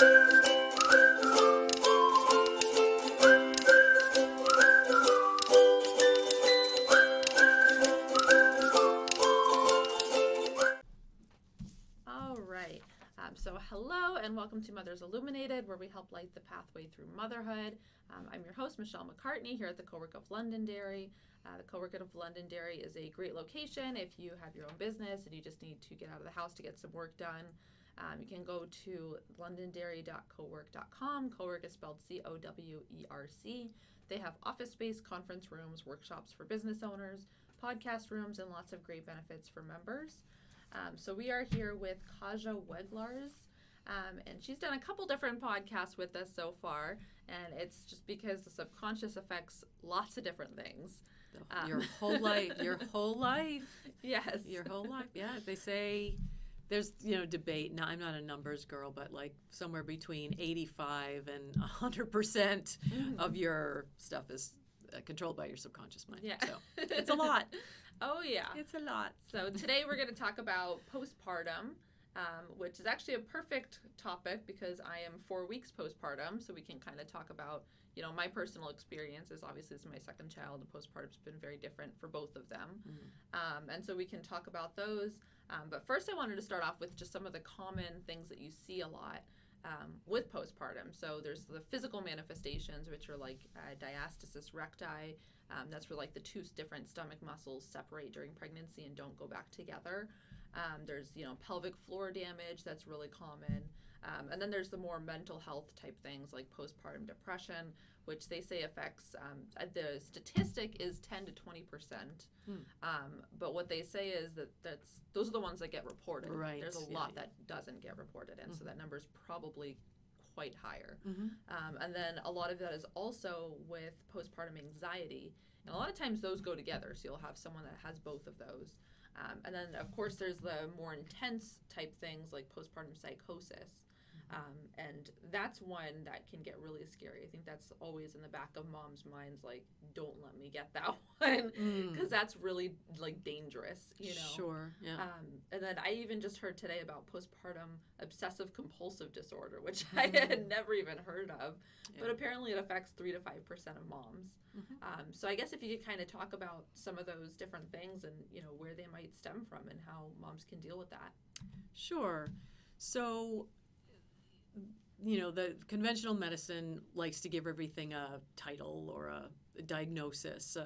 So hello and welcome to Mothers Illuminated, where we help light the pathway through motherhood. I'm your host, Michelle McCartney, here at the Co-work of Londonderry. The Co-work of Londonderry is a great location if you have your own business and you just need to get out of the house to get some work done. You can go to londonderry.cowork.com. Co-work is spelled C-O-W-E-R-C. They have office space, conference rooms, workshops for business owners, podcast rooms, and lots of great benefits for members. So we are here with Kasia Weglarz, and she's done a couple different podcasts with us so far, and it's just because the subconscious affects lots of different things. Your whole life. Yes. Your whole life, yeah. They say there's, debate. Now, I'm not a numbers girl, but like somewhere between 85 and 100% of your stuff is controlled by your subconscious mind. Yeah. So it's a lot. Oh, yeah. It's a lot. So today we're going to talk about postpartum, which is actually a perfect topic because I am 4 weeks postpartum, so we can kind of talk about, my personal experiences. Obviously, it's my second child, and postpartum's been very different for both of them. And so we can talk about those. But first I wanted to start off with just some of the common things that you see a lot with postpartum. So there's the physical manifestations, which are like diastasis recti. That's where like the two different stomach muscles separate during pregnancy and don't go back together. There's, pelvic floor damage. That's really common. And then there's the more mental health type things like postpartum depression, which they say affects, the statistic is 10 to 20%. But what they say is those are the ones that get reported. Right. There's a lot that doesn't get reported. And so that number is probably quite higher. And then a lot of that is also with postpartum anxiety. And a lot of times those go together. So you'll have someone that has both of those. And then, of course, there's the more intense type things like postpartum psychosis. And that's one that can get really scary. I think that's always in the back of moms' minds, like, don't let me get that one, because that's really, like, dangerous, Sure, yeah. And then I even just heard today about postpartum obsessive compulsive disorder, which I had never even heard of, but apparently it affects 3 to 5% of moms. So I guess if you could kind of talk about some of those different things and, where they might stem from and how moms can deal with that. Sure. So, the conventional medicine likes to give everything a title or a diagnosis,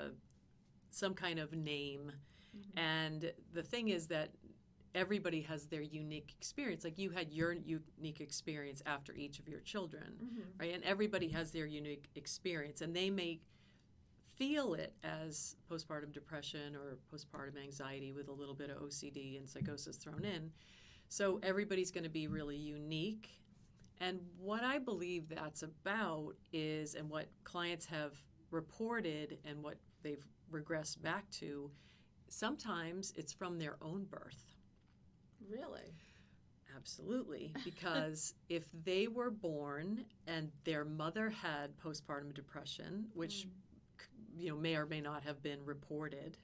some kind of name. And the thing is that everybody has their unique experience. Like you had your unique experience after each of your children, right? And everybody has their unique experience. And they may feel it as postpartum depression or postpartum anxiety with a little bit of OCD and psychosis thrown in. So everybody's going to be really unique. And what I believe that's about is, and what clients have reported and what they've regressed back to, sometimes it's from their own birth. Really? Absolutely. Because if they were born and their mother had postpartum depression, which may or may not have been reported,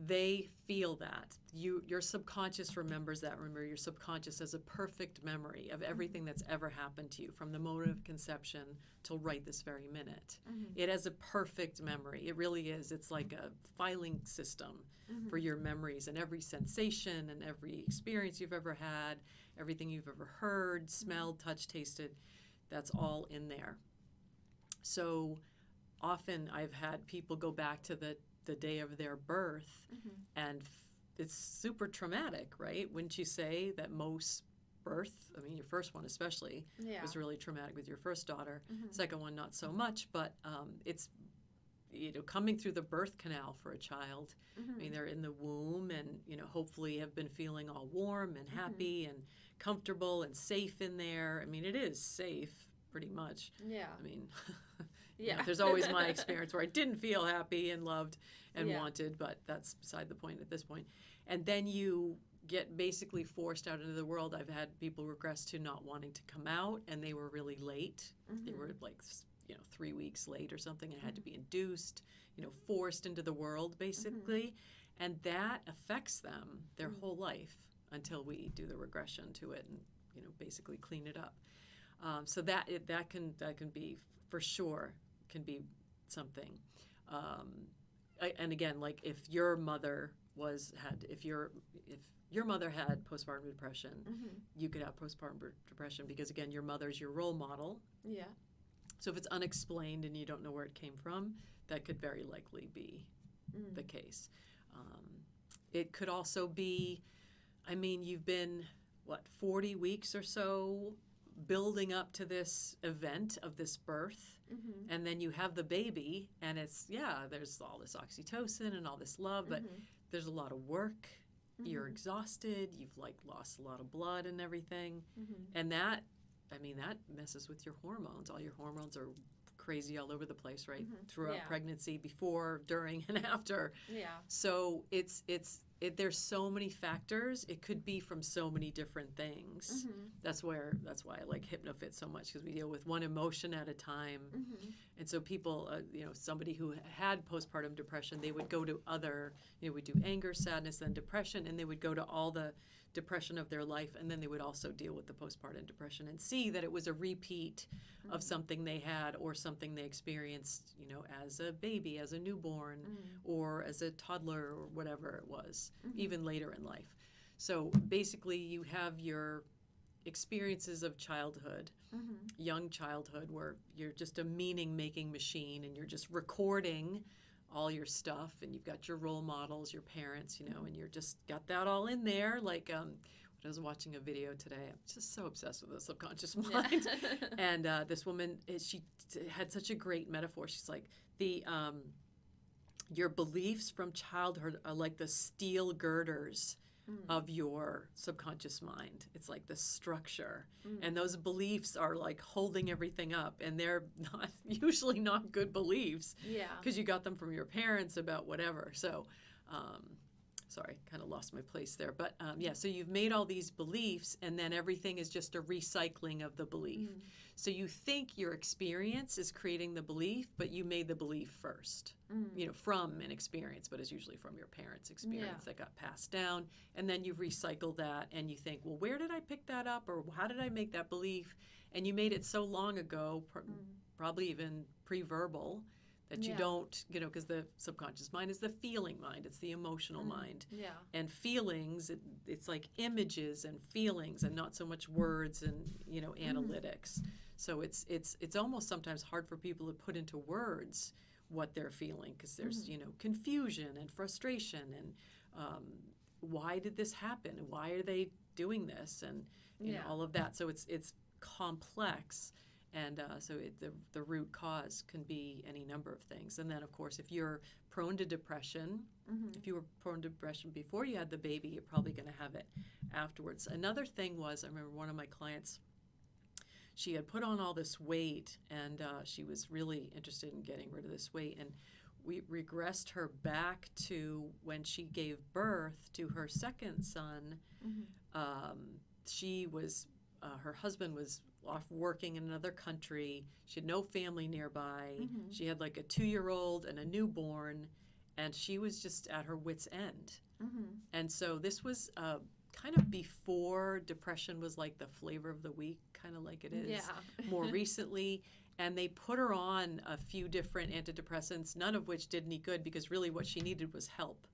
they feel that. Your subconscious remembers that. Remember, your subconscious has a perfect memory of everything that's ever happened to you from the moment of conception till right this very minute. It has a perfect memory. It really is. It's like a filing system for your memories and every sensation and every experience you've ever had, everything you've ever heard, smelled, touched, tasted, that's all in there. So often I've had people go back to the day of their birth, and it's super traumatic, right? Wouldn't you say that most birth, I mean, your first one especially, was really traumatic with your first daughter. Second one, not so much, but it's, coming through the birth canal for a child. I mean, they're in the womb and, hopefully have been feeling all warm and happy and comfortable and safe in there. I mean, it is safe, pretty much. Yeah. I mean... Yeah. There's always my experience where I didn't feel happy and loved and wanted, but that's beside the point at this point. And then you get basically forced out into the world. I've had people regress to not wanting to come out, and they were really late. They were like, 3 weeks late or something, and had to be induced, forced into the world, basically. And that affects them their whole life until we do the regression to it and, basically clean it up. So that can be, for sure, can be something. And again, like if your mother if your mother had postpartum depression, you could have postpartum depression because, again, your mother's your role model. Yeah. So if it's unexplained and you don't know where it came from, that could very likely be the case. It could also be, you've been, 40 weeks or so building up to this event of this birth, and then you have the baby, and there's all this oxytocin and all this love, but there's a lot of work. You're exhausted. You've lost a lot of blood and everything, and that messes with your hormones. All your hormones are crazy all over the place, right? Throughout pregnancy, before, during, and after. Yeah. So there's so many factors. It could be from so many different things. That's why I like HypnoFit so much, because we deal with one emotion at a time. And so people, somebody who had postpartum depression, they would go to we do anger, sadness, then depression, and they would go to all the depression of their life, and then they would also deal with the postpartum depression and see that it was a repeat of something they had or something they experienced, as a baby, as a newborn, or as a toddler, or whatever it was, even later in life. So basically you have your experiences of childhood, young childhood, where you're just a meaning-making machine and you're just recording all your stuff, and you've got your role models, your parents, and you're just got that all in there. Like when I was watching a video today, I'm just so obsessed with the subconscious mind. And this woman, she had such a great metaphor. She's like, your beliefs from childhood are like the steel girders of your subconscious mind. It's like the structure, and those beliefs are like holding everything up, and they're usually not good beliefs, because you got them from your parents about whatever. So sorry, kind of lost my place there, but so you've made all these beliefs, and then everything is just a recycling of the belief. So you think your experience is creating the belief, but you made the belief first, from an experience, but it's usually from your parents' experience that got passed down. And then you recycle that, and you think, well, where did I pick that up, or how did I make that belief? And you made it so long ago, probably even pre-verbal, that you don't, because the subconscious mind is the feeling mind. It's the emotional mind. Yeah. And feelings, it's like images and feelings, and not so much words and, analytics. So it's almost sometimes hard for people to put into words what they're feeling, because there's, confusion and frustration, and why did this happen? Why are they doing this? And all of that. So it's complex. And so the root cause can be any number of things. And then, of course, if you're prone to depression, if you were prone to depression before you had the baby, you're probably going to have it afterwards. Another thing was, I remember one of my clients, she had put on all this weight, and she was really interested in getting rid of this weight. And we regressed her back to when she gave birth to her second son. She was, her husband was off working in another country. She had no family nearby. She had like a 2-year-old and a newborn, and she was just at her wit's end. And so this was kind of before depression was like the flavor of the week, kind of like it is more recently. And they put her on a few different antidepressants, none of which did any good, because really what she needed was help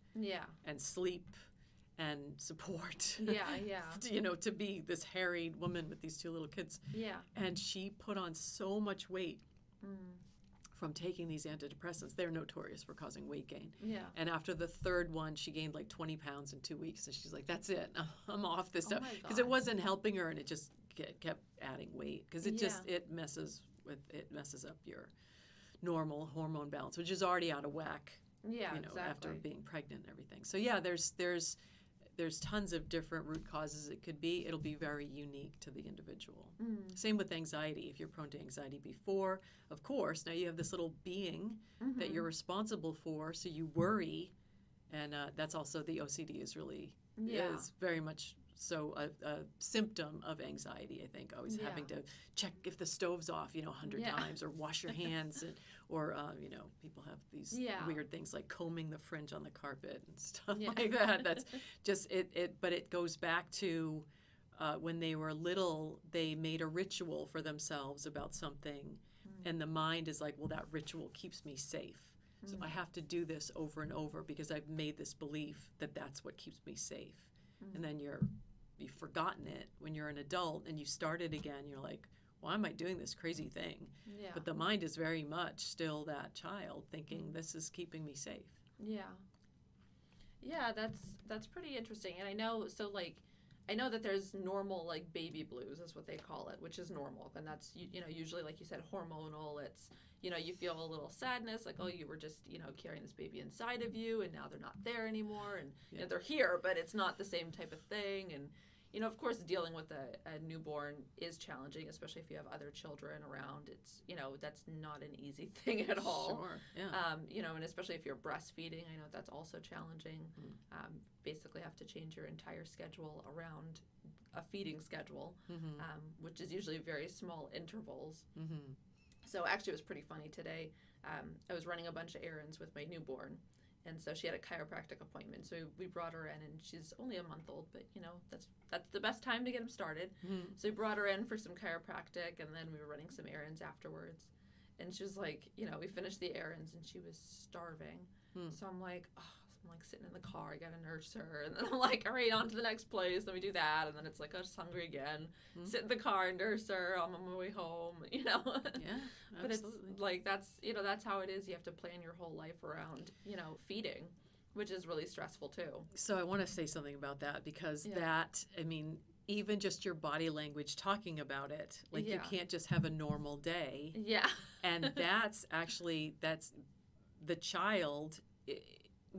and sleep and support, to be this harried woman with these 2 little kids. And she put on so much weight from taking these antidepressants. They're notorious for causing weight gain. And after the 3rd one, she gained like 20 pounds in 2 weeks. And she's like, that's it. I'm off this stuff. Because it wasn't helping her, and it just kept adding weight. Because it messes up your normal hormone balance, which is already out of whack. Exactly. After being pregnant and everything. So there's tons of different root causes it could be. It'll be very unique to the individual. Same with anxiety. If you're prone to anxiety before, of course, now you have this little being that you're responsible for, so you worry, and that's also the OCD is very much so a symptom of anxiety, I think, always having to check if the stove's off, 100 times, or wash your hands, or people have these weird things like combing the fringe on the carpet and stuff like that. That's just it. But it goes back to when they were little, they made a ritual for themselves about something. And the mind is like, well, that ritual keeps me safe. So I have to do this over and over because I've made this belief that that's what keeps me safe. And then you've forgotten it when you're an adult and you start it again. You're like, why am I doing this crazy thing? Yeah. But the mind is very much still that child thinking this is keeping me safe. Yeah. Yeah, that's pretty interesting. And I know, so like, I know that there's normal, like, baby blues is what they call it, which is normal. And that's, you know, usually, like you said, hormonal. It's, you know, you feel a little sadness, like, oh, you were just, you know, carrying this baby inside of you, and now they're not there anymore. And you know, they're here, but it's not the same type of thing. And, you know, of course, dealing with a newborn is challenging, especially if you have other children around. It's, you know, that's not an easy thing at all. Sure, yeah. You know, and especially if you're breastfeeding, I know that's also challenging. Basically have to change your entire schedule around a feeding schedule, which is usually very small intervals. So actually it was pretty funny today. I was running a bunch of errands with my newborn. And so she had a chiropractic appointment. So we brought her in, and she's only a month old, but, you know, that's the best time to get them started. So we brought her in for some chiropractic, and then we were running some errands afterwards. And she was like, you know, we finished the errands, and she was starving. So I'm like, I'm like sitting in the car, I gotta nurse her. And then I'm like, all right, on to the next place. Then we do that. And then it's like, oh, she's hungry again. Sit in the car and nurse her. I'm on my way home, you know? Yeah, absolutely. But it's like, that's, you know, that's how it is. You have to plan your whole life around, you know, feeding, which is really stressful too. So I want to say something about that because that, I mean, even just your body language talking about it, like you can't just have a normal day. Yeah. And that's the child,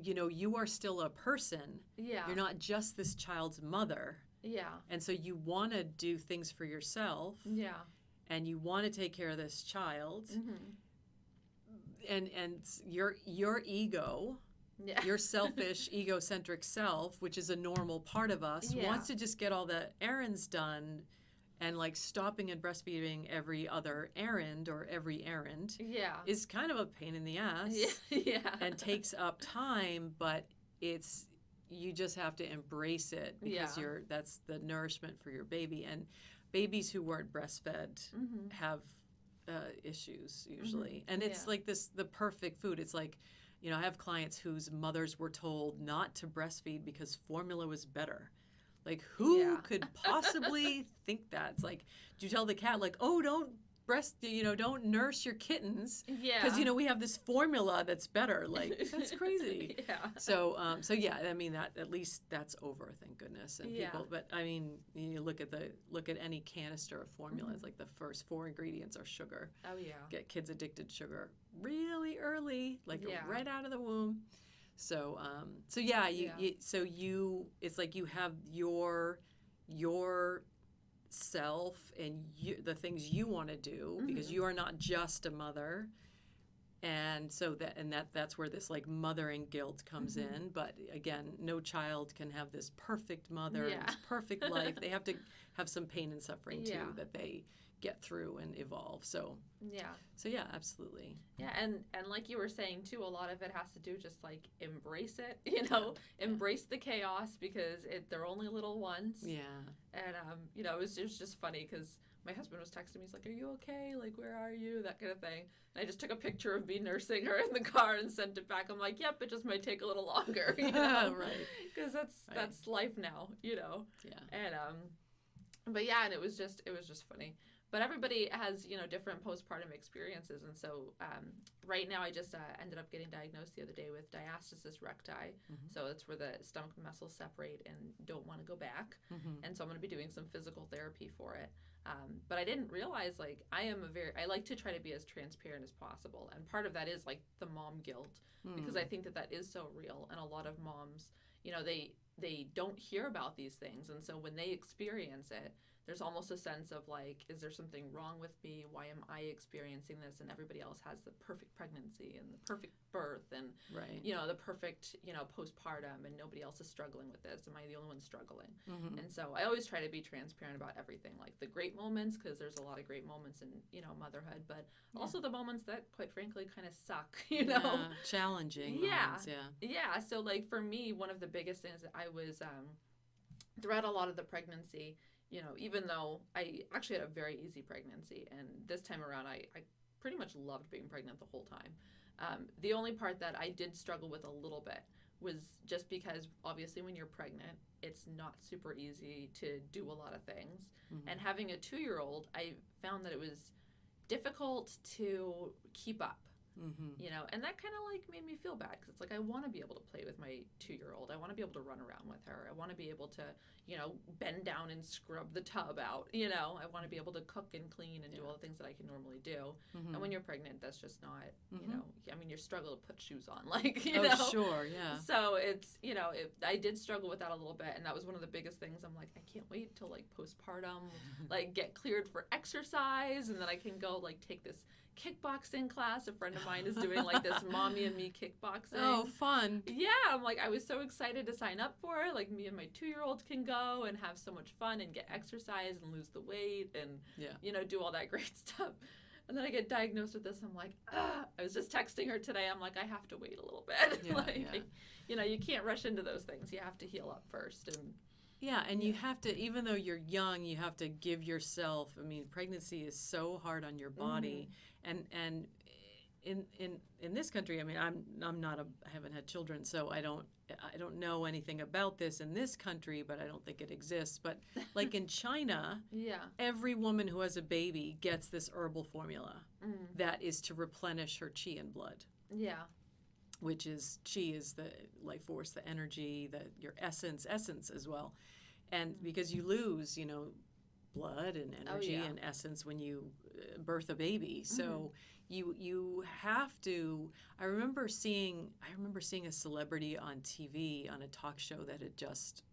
you know, you are still a person. Yeah. You're not just this child's mother. Yeah. And so you want to do things for yourself. Yeah. And you want to take care of this child. And your ego, your selfish, egocentric self, which is a normal part of us, wants to just get all the errands done. And like stopping and breastfeeding every other errand or every errand is kind of a pain in the ass and takes up time, but you just have to embrace it because that's the nourishment for your baby. And babies who weren't breastfed have issues usually. And it's like the perfect food. It's like, you know, I have clients whose mothers were told not to breastfeed because formula was better. Like, who could possibly think that? It's like, do you tell the cat, like, oh, don't don't nurse your kittens. Because, you know, we have this formula that's better. Like, that's crazy. So, I mean, that at least that's over, thank goodness. And people, but I mean, you look at any canister of formula, it's like the first 4 ingredients are sugar. Oh, yeah. Get kids addicted to sugar really early, like right out of the womb. So, it's like you have your self and the things you want to do because you are not just a mother, and so that's where this like mothering guilt comes in. But again, no child can have this perfect mother, and this perfect life. They have to have some pain and suffering too that they get through and evolve. So absolutely. Yeah, and like you were saying too, a lot of it has to do just like embrace it, you know, embrace the chaos because they're only little ones. Yeah. And you know, it was just funny because my husband was texting me. He's like, "Are you okay? Like, where are you?" That kind of thing. And I just took a picture of me nursing her in the car and sent it back. I'm like, "Yep, it just might take a little longer, you know, right? Because that's life now, you know." Yeah. And but yeah, and it was just funny. But everybody has, you know, different postpartum experiences. And so right now I just ended up getting diagnosed the other day with diastasis recti. So it's where the stomach muscles separate and don't want to go back. And so I'm going to be doing some physical therapy for it. But I didn't realize, like, I like to try to be as transparent as possible. And part of that is, like, the mom guilt. Because I think that is so real. And a lot of moms, you know, they don't hear about these things. And so when they experience it, there's almost a sense of like, is there something wrong with me? Why am I experiencing this? And everybody else has the perfect pregnancy and the perfect birth and, you know, the perfect, you know, postpartum, and nobody else is struggling with this. Am I the only one struggling? And so I always try to be transparent about everything, like the great moments, because there's a lot of great moments in, you know, motherhood, but also the moments that, quite frankly, kind of suck, you know? Challenging moments, Yeah, so like for me, one of the biggest things that I was, throughout a lot of the pregnancy, even though I actually had a very easy pregnancy, and this time around I pretty much loved being pregnant the whole time. The only part that I did struggle with a little bit was just because obviously when you're pregnant, it's not super easy to do a lot of things. Mm-hmm. And having a 2-year-old, I found that it was difficult to keep up. Mm-hmm. And that kind of like made me feel bad because it's like I want to be able to play with my 2-year-old. I want to be able to run around with her. I want to be able to, bend down and scrub the tub out. I want to be able to cook and clean and do all the things that I can normally do. Mm-hmm. And when you're pregnant, that's just not, Mm-hmm. you struggle to put shoes on, like, Oh, sure, yeah. So it's, I did struggle with that a little bit, and that was one of the biggest things. I'm like, I can't wait till like postpartum, like get cleared for exercise, and then I can go like take this kickboxing class. A friend of mine is doing like this mommy and me kickboxing. Oh, fun. Yeah, I'm like, I was so excited to sign up for it. Like, me and my 2-year-old can go and have so much fun and get exercise and lose the weight and, do all that great stuff. And then I get diagnosed with this. I'm like, I was just texting her today. I'm like, I have to wait a little bit. You can't rush into those things. You have to heal up first. And you have to, even though you're young, you have to give yourself, pregnancy is so hard on your body. Mm-hmm. And in this country, I haven't had children, so I don't know anything about this in this country, but I don't think it exists. But like in China, every woman who has a baby gets this herbal formula that is to replenish her qi and blood. Yeah. Which is, qi is the life force, the energy, your essence as well. And because you lose, blood and energy and essence when you birth a baby. So you have to. I remember seeing a celebrity on TV on a talk show that had just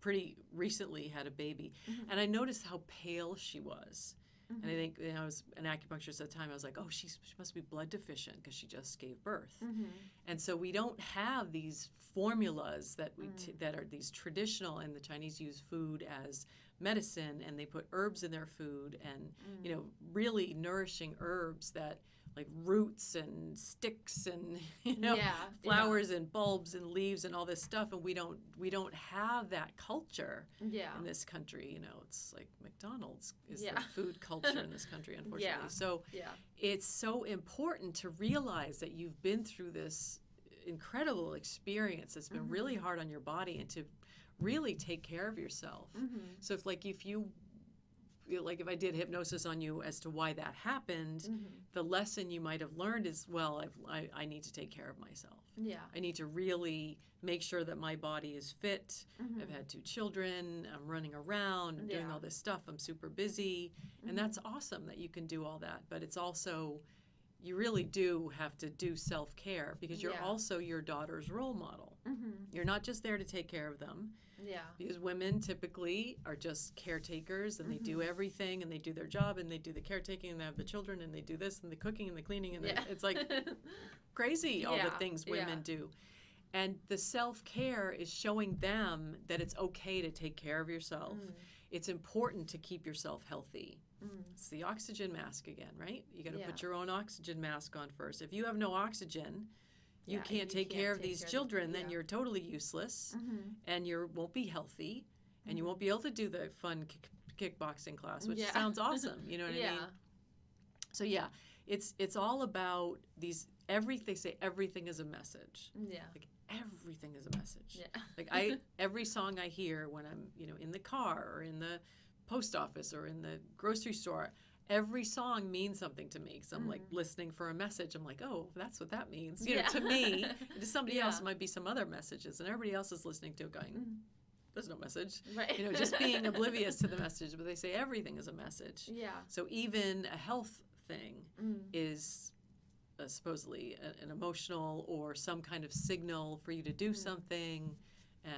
pretty recently had a baby, and I noticed how pale she was. Mm-hmm. And I think I was an acupuncturist at the time. I was like, oh, she must be blood deficient because she just gave birth. Mm-hmm. And so we don't have these formulas that that are these traditional, and the Chinese use food as medicine, and they put herbs in their food, and really nourishing herbs that like roots and sticks and flowers and bulbs and leaves and all this stuff, and we don't have that culture in this country. It's like McDonald's is the food culture in this country, unfortunately. So it's so important to realize that you've been through this incredible experience that's been really hard on your body, and to really take care of yourself. So if I did hypnosis on you as to why that happened, the lesson you might have learned is, well, I need to take care of myself. Yeah. I need to really make sure that my body is fit. I've had 2 children. I'm running around. I'm doing all this stuff. I'm super busy. And that's awesome that you can do all that. But it's also, you really do have to do self-care, because you're also your daughter's role model. You're not just there to take care of them. Yeah. Because women typically are just caretakers, and they do everything, and they do their job, and they do the caretaking, and they have the children, and they do this, and the cooking, and the cleaning, and it's like crazy, all the things women do. And the self-care is showing them that it's okay to take care of yourself. It's important to keep yourself healthy. It's the oxygen mask again, right? You got to put your own oxygen mask on first. If you have no oxygen, you can't take care of these children, then you're totally useless, and you won't be healthy, and you won't be able to do the fun kickboxing class, which sounds awesome. You know what I mean? So it's all about these. They say everything is a message. Yeah. Like everything is a message. Yeah. Like every song I hear when I'm in the car or in the post office or in the grocery store, every song means something to me, because I'm like listening for a message. I'm like, oh, that's what that means. To me, to somebody else, it might be some other messages, and everybody else is listening to it going, there's no message. Right. Just being oblivious to the message. But they say everything is a message. Yeah. So even a health thing is supposedly an emotional or some kind of signal for you to do something.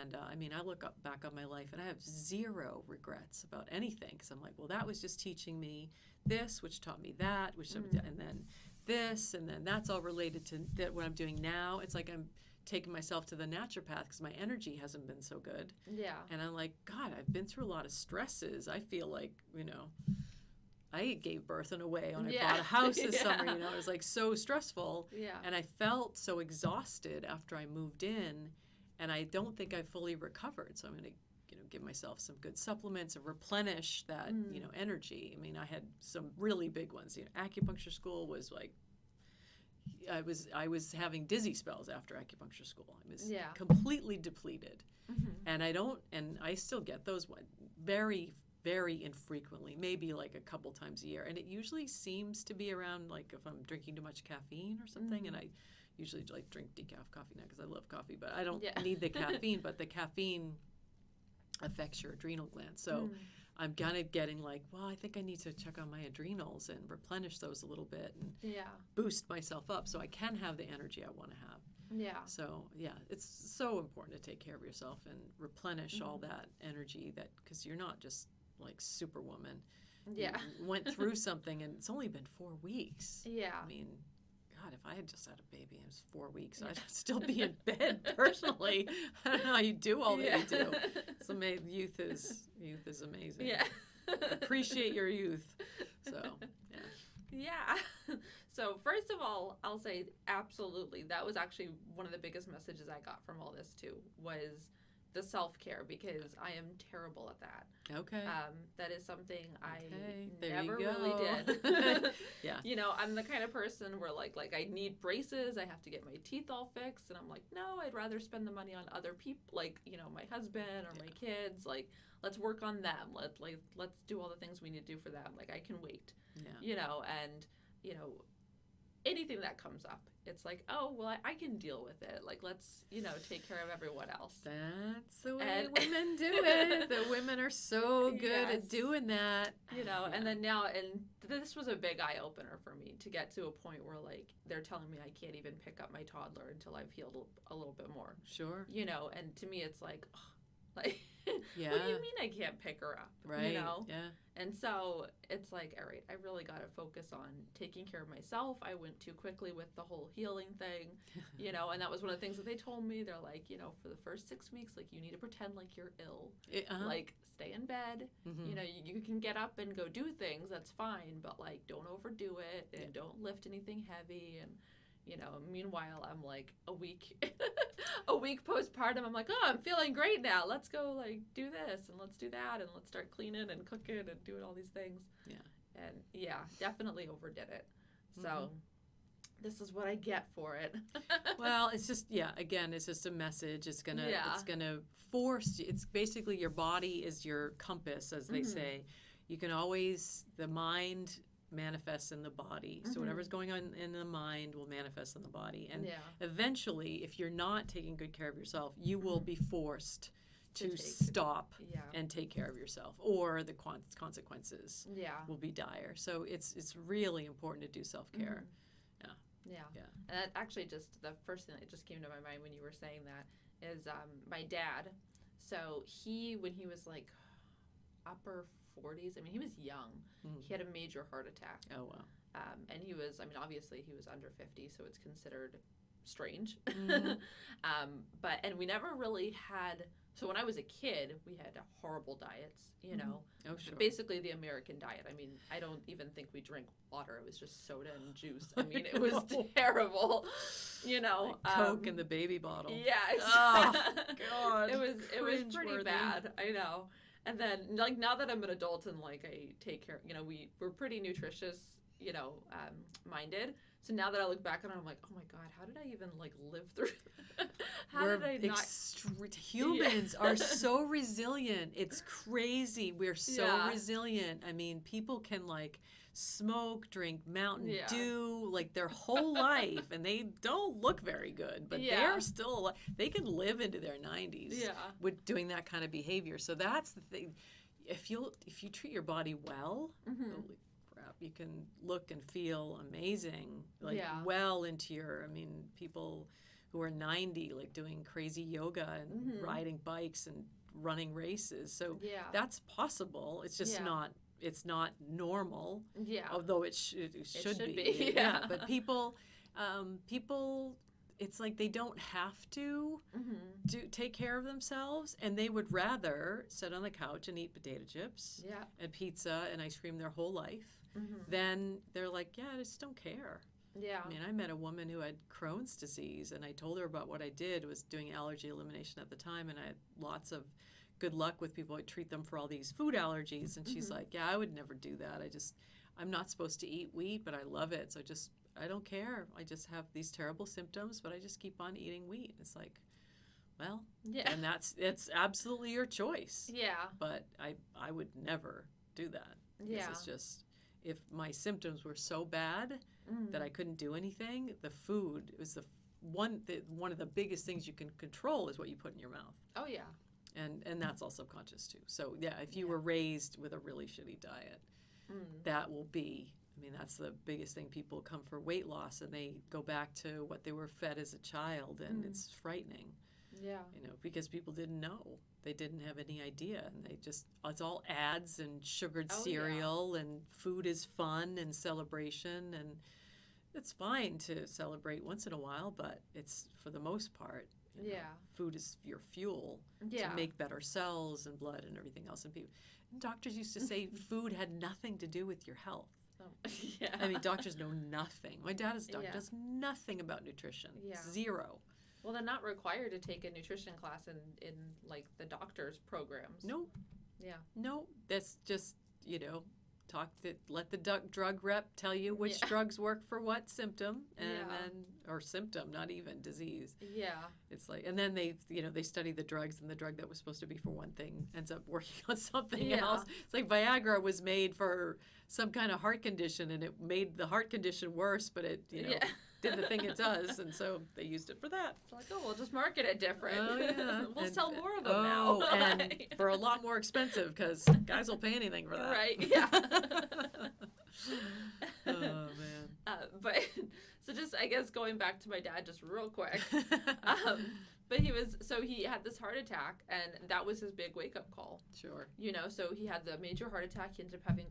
And I look back on my life, and I have zero regrets about anything, because I'm like, well, that was just teaching me this, which taught me that, and then this, and then that's all related to what I'm doing now. It's like I'm taking myself to the naturopath because my energy hasn't been so good. Yeah. And I'm like, God, I've been through a lot of stresses. I feel like, I gave birth in a way when I bought a house this summer. It was like so stressful. Yeah. And I felt so exhausted after I moved in. And I don't think I fully recovered, so I'm going to give myself some good supplements and replenish that, energy. I mean, I had some really big ones. Acupuncture school was like, I was having dizzy spells after acupuncture school. I was completely depleted. And I still get those very, very infrequently, maybe like a couple times a year. And it usually seems to be around like if I'm drinking too much caffeine or something. And I usually like drink decaf coffee now because I love coffee, but I don't need the caffeine. But the caffeine affects your adrenal glands. So I'm kind of getting like, well, I think I need to check on my adrenals and replenish those a little bit and boost myself up so I can have the energy I want to have. Yeah. So, it's so important to take care of yourself and replenish all that energy because you're not just like Superwoman. Yeah. You went through something and it's only been 4 weeks. Yeah. I mean, God, if I had just had a baby and it was 4 weeks, I'd still be in bed personally. I don't know how you do all that you do. So youth is amazing. Yeah. Appreciate your youth. So, yeah. So first of all, I'll say absolutely. That was actually one of the biggest messages I got from all this too, was the self-care, because I am terrible at that. Okay. That is something I there never you go. really did. Yeah. I'm the kind of person where like I need braces, I have to get my teeth all fixed, and I'm like, no, I'd rather spend the money on other people, like, my husband or my kids. Like, let's work on them. Let's do all the things we need to do for them. Like, I can wait. Yeah. And anything that comes up, it's like, oh, well, I can deal with it. Like, let's, take care of everyone else. That's the way women do it. The women are so good at doing that. And then now, and this was a big eye-opener for me to get to a point where, like, they're telling me I can't even pick up my toddler until I've healed a little bit more. Sure. And to me, it's like, what do you mean I can't pick her up? Right. Yeah. And so it's like, all right, I really got to focus on taking care of myself. I went too quickly with the whole healing thing, and that was one of the things that they told me. They're like, for the first 6 weeks, like, you need to pretend like you're ill. Like, stay in bed. You can get up and go do things. That's fine. But, like, don't overdo it and don't lift anything heavy. And, meanwhile, I'm like a week postpartum. I'm like, oh, I'm feeling great now. Let's go, like, do this and let's do that and let's start cleaning and cooking and doing all these things. Yeah. And definitely overdid it. So this is what I get for it. Well, it's just, again, it's just a message. It's gonna force you. It's basically your body is your compass, as they say. You can always, the mind manifests in the body. So whatever's going on in the mind will manifest in the body. And eventually, if you're not taking good care of yourself, you will be forced to stop and take care of yourself, or the consequences will be dire. So it's really important to do self-care. Yeah. And that actually just, the first thing that just came to my mind when you were saying that is my dad. So when he was like upper 40s, I mean, he was young. He had a major heart attack. Oh, wow. And he was, obviously he was under 50, so it's considered strange. And we never really had, so when I was a kid, we had horrible diets, Oh, sure. Basically the American diet. I mean, I don't even think we drank water. It was just soda and juice. I mean, it was terrible, Like Coke in the baby bottle. Yeah. Oh, God. It was pretty bad. I know. And then, like, now that I'm an adult and, like, I take care, we're pretty nutritious, minded. So now that I look back on it, I'm like, oh my God, how did I even, like, live through Humans are so resilient. It's crazy. We're so resilient. I mean, people can, like, smoke, drink Mountain Dew, like, their whole life, and they don't look very good, but they're still, they can live into their 90s with doing that kind of behavior. So that's the thing. If you treat your body well, holy crap, you can look and feel amazing, like well into your, people who are 90, like doing crazy yoga and riding bikes and running races. So that's possible. It's just not. It's not normal, although it should be. But people, it's like they don't have to take care of themselves, and they would rather sit on the couch and eat potato chips and pizza and ice cream their whole life than they're like, I just don't care. Yeah. I mean, I met a woman who had Crohn's disease, and I told her about what I did, was doing allergy elimination at the time, and I had lots of good luck with people. I treat them for all these food allergies. And she's like, yeah, I would never do that. I'm not supposed to eat wheat, but I love it. So I don't care. I just have these terrible symptoms, but I just keep on eating wheat. It's like, well, and it's absolutely your choice. Yeah. But I would never do that. Yeah. It's just, if my symptoms were so bad that I couldn't do anything, the food was one of the biggest things you can control is what you put in your mouth. Oh, yeah. And that's all subconscious too. So yeah, if you were raised with a really shitty diet, that will be, I mean, that's the biggest thing. People come for weight loss and they go back to what they were fed as a child, and it's frightening. Yeah. You know, because people didn't know. They didn't have any idea, and it's all ads and sugared cereal, and food is fun and celebration, and it's fine to celebrate once in a while, but it's, for the most part, you know, food is your fuel to make better cells and blood and everything else. And doctors used to say food had nothing to do with your health. Yeah. I mean, doctors know nothing. My dad is a doctor, does nothing about nutrition. Zero. Well, they're not required to take a nutrition class in like the doctor's programs. No. Yeah. No, that's just, you know, let the drug rep tell you which drugs work for what symptom, and then, or symptom, not even disease. Yeah. It's like, and then they study the drugs, and the drug that was supposed to be for one thing ends up working on something else. It's like Viagra was made for some kind of heart condition, and it made the heart condition worse, but it, did the thing it does, and so they used it for that. It's like, oh, we'll just market it different. Oh, yeah. We'll sell more of them now. And for a lot more expensive, because guys will pay anything for that. Right, yeah. Oh, man. But, so just, I guess, going back to my dad just real quick. But he had this heart attack, and that was his big wake-up call. Sure. You know, so he had the major heart attack. He ended up having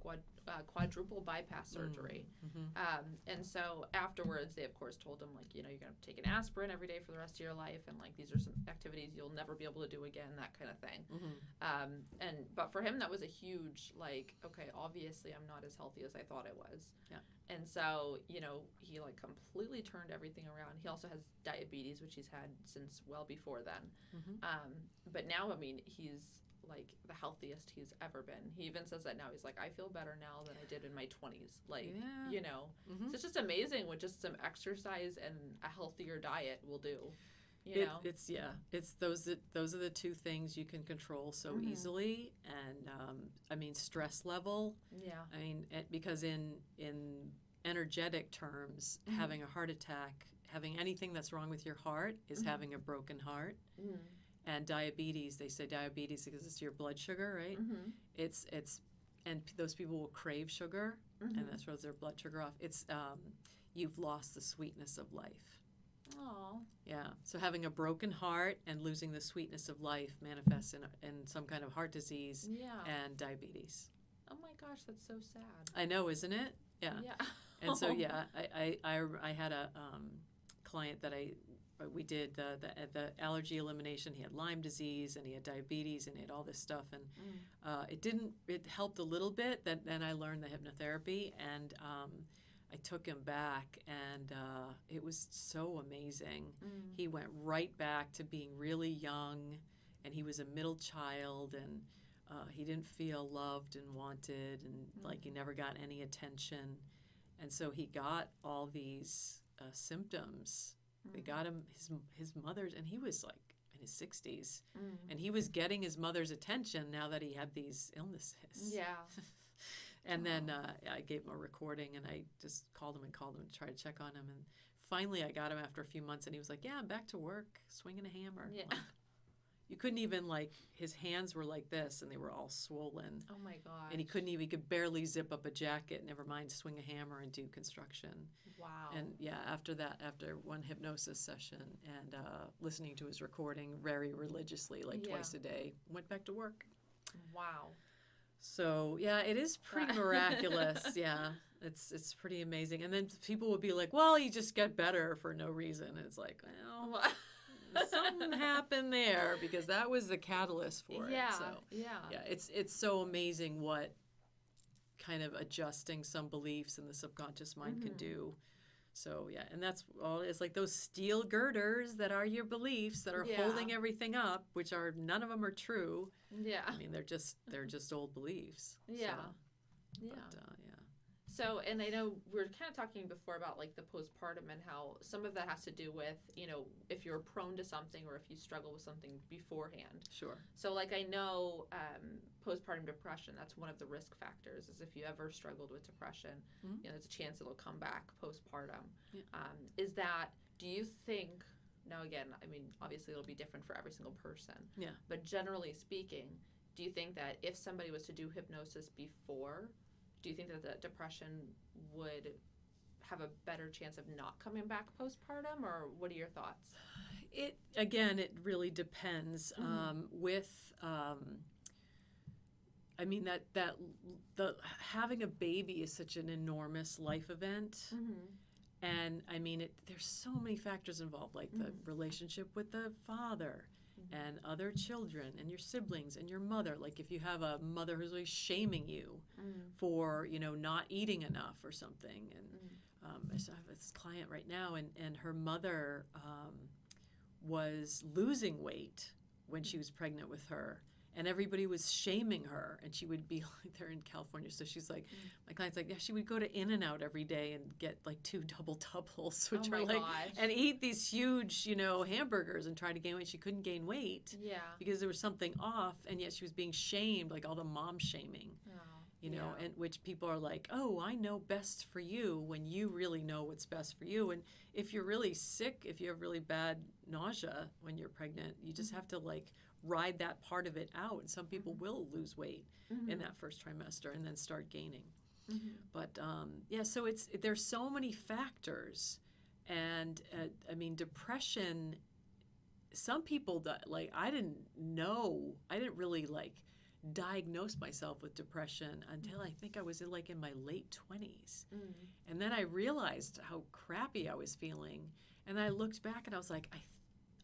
quadruple bypass surgery. And so afterwards, they, of course, told him, like, you know, you're going to take an aspirin every day for the rest of your life, and, like, these are some activities you'll never be able to do again, that kind of thing. But for him, that was a huge, like, okay, obviously I'm not as healthy as I thought I was. Yeah. And so, you know, he, like, completely turned everything around. He also has diabetes, which he's had since well before then. But now, I mean, he's, like, the healthiest he's ever been. He even says that now. He's like, I feel better now than I did in my 20s. Like, you know. So it's just amazing what just some exercise and a healthier diet will do. You know? It's those are the two things you can control so easily. And I mean, stress level. Yeah. I mean, because in energetic terms, having a heart attack, having anything that's wrong with your heart is having a broken heart. And diabetes, they say diabetes because it's your blood sugar, right? It's and those people will crave sugar, and that throws their blood sugar off. It's you've lost the sweetness of life. Oh. Yeah. So having a broken heart and losing the sweetness of life manifests in some kind of heart disease and diabetes. Oh my gosh, that's so sad. I know, isn't it? Yeah. Yeah. And so I had a client that we did the allergy elimination. He had Lyme disease, and he had diabetes, and he had all this stuff, and it helped a little bit. Then I learned the hypnotherapy, and I took him back, and it was so amazing. He went right back to being really young, and he was a middle child, and he didn't feel loved and wanted, and like he never got any attention. And so he got all these symptoms. They got him his mother's, and he was like in his 60s, and he was getting his mother's attention now that he had these illnesses. Yeah. And then I gave him a recording, and I just called him to try to check on him. And finally I got him after a few months, and he was like, yeah, I'm back to work, swinging a hammer. Yeah. Like, you couldn't even, like, his hands were like this, and they were all swollen. Oh, my gosh. And he could barely zip up a jacket, never mind swing a hammer and do construction. Wow. And, yeah, after one hypnosis session and listening to his recording very religiously, like twice a day, went back to work. Wow. So, yeah, it is pretty miraculous. Yeah, it's pretty amazing. And then people would be like, well, you just get better for no reason. And it's like, well, something happened there, because that was the catalyst for it. So, yeah, it's so amazing what kind of adjusting some beliefs in the subconscious mind can do. So, yeah, and that's all. It's like those steel girders that are your beliefs that are Yeah. holding everything up, which are, none of them are true. Yeah. I mean, they're just old beliefs. Yeah. So, Yeah. But, yeah. So, and I know we were kind of talking before about like the postpartum and how some of that has to do with, if you're prone to something or if you struggle with something beforehand. Sure. So, like, I know postpartum depression, that's one of the risk factors, is if you ever struggled with depression, Mm-hmm. there's a chance it'll come back postpartum. Yeah. Do you think, now again, I mean, obviously it'll be different for every single person. Yeah. But generally speaking, do you think that if somebody was to do hypnosis before, do you think that the depression would have a better chance of not coming back postpartum, or what are your thoughts? It really depends. I mean, that the having a baby is such an enormous life event. And I mean, there's so many factors involved, like the relationship with the father and other children and your siblings and your mother. Like if you have a mother who's really shaming you for, not eating enough or something. And I have this client right now, and her mother was losing weight when she was pregnant with her. And everybody was shaming her, and she would be like, they're in California, so she's like, my client's like, yeah, she would go to In-N-Out every day and get like 2 double doubles, which are like, and eat these huge, hamburgers and try to gain weight. She couldn't gain weight because there was something off, and yet she was being shamed, like all the mom shaming, and which people are like, oh, I know best for you, when you really know what's best for you. And if you're really sick, if you have really bad nausea when you're pregnant, you just have to like ride that part of it out. And some people will lose weight in that first trimester and then start gaining. But so there's so many factors. And I mean, depression, some people, I didn't really diagnose myself with depression until I think I was in my late 20s. And then I realized how crappy I was feeling. And I looked back and I was like,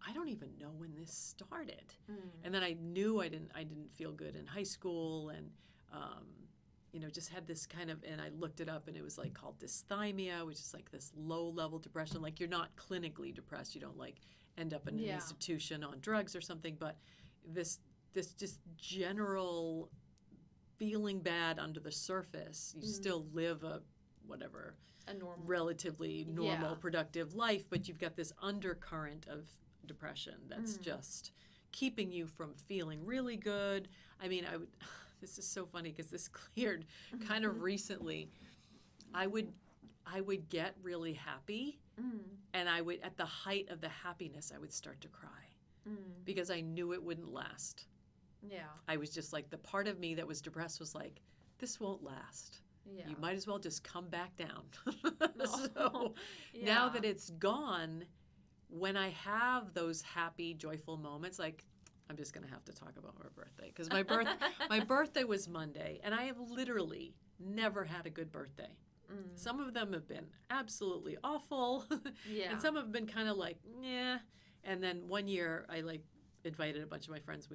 I don't even know when this started. And then I knew I didn't feel good in high school, and just had this kind of, and I looked it up, and it was called dysthymia, which is this low level depression. Like, you're not clinically depressed, you don't end up in an institution on drugs or something, but this just general feeling bad under the surface. You still live a relatively normal, productive life, but you've got this undercurrent of depression that's just keeping you from feeling really good. I mean, this is so funny because this cleared kind of recently. I would get really happy, and I would, at the height of the happiness, I would start to cry because I knew it wouldn't last. Yeah. I was just like, the part of me that was depressed was like, this won't last. Yeah. You might as well just come back down. So now that it's gone, when I have those happy, joyful moments, I'm just going to have to talk about my birthday, because my birthday was Monday, and I have literally never had a good birthday. Some of them have been absolutely awful, and some have been kind of yeah. And then one year, I invited a bunch of my friends.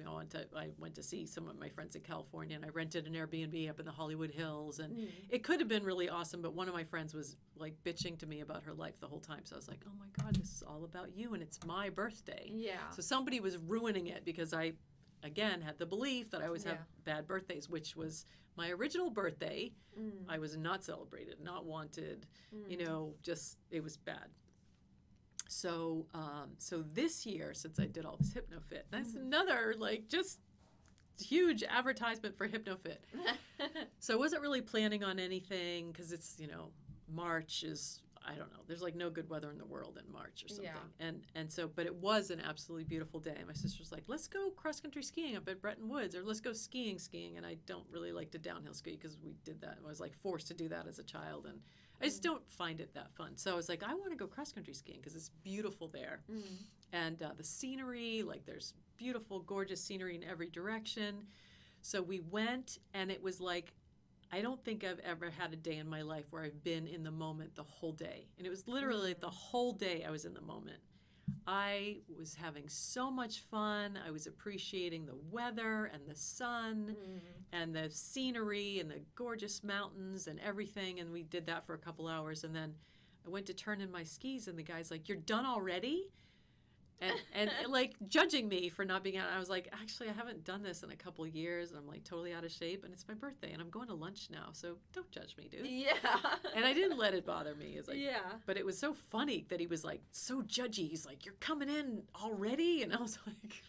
I went to see some of my friends in California, and I rented an Airbnb up in the Hollywood Hills, and it could have been really awesome, but one of my friends was bitching to me about her life the whole time. So I was like, oh my God, this is all about you, and it's my birthday. Yeah. So somebody was ruining it because I, again, had the belief that I always have bad birthdays, which was my original birthday. I was not celebrated, not wanted, it was bad. So this year, since I did all this HypnoFit, that's another just huge advertisement for HypnoFit. So I wasn't really planning on anything because it's, March is, I don't know, there's no good weather in the world in March or something. Yeah. And so, but it was an absolutely beautiful day. My sister's like, let's go cross-country skiing up at Bretton Woods, or let's go skiing. And I don't really like to downhill ski because we did that. I was forced to do that as a child, and I just don't find it that fun. So I was like, I want to go cross-country skiing because it's beautiful there. And the scenery, there's beautiful, gorgeous scenery in every direction. So we went, and it was I don't think I've ever had a day in my life where I've been in the moment the whole day. And it was literally the whole day I was in the moment. I was having so much fun. I was appreciating the weather and the sun and the scenery and the gorgeous mountains and everything. And we did that for a couple hours. And then I went to turn in my skis, and the guy's like, "You're done already?" And like judging me for not being out. I was like, actually, I haven't done this in a couple of years, and I'm like totally out of shape, and it's my birthday, and I'm going to lunch now, so don't judge me, dude. Yeah. And I didn't let it bother me. It's like, yeah. But it was so funny that he was like so judgy. He's like, "You're coming in already," and I was like,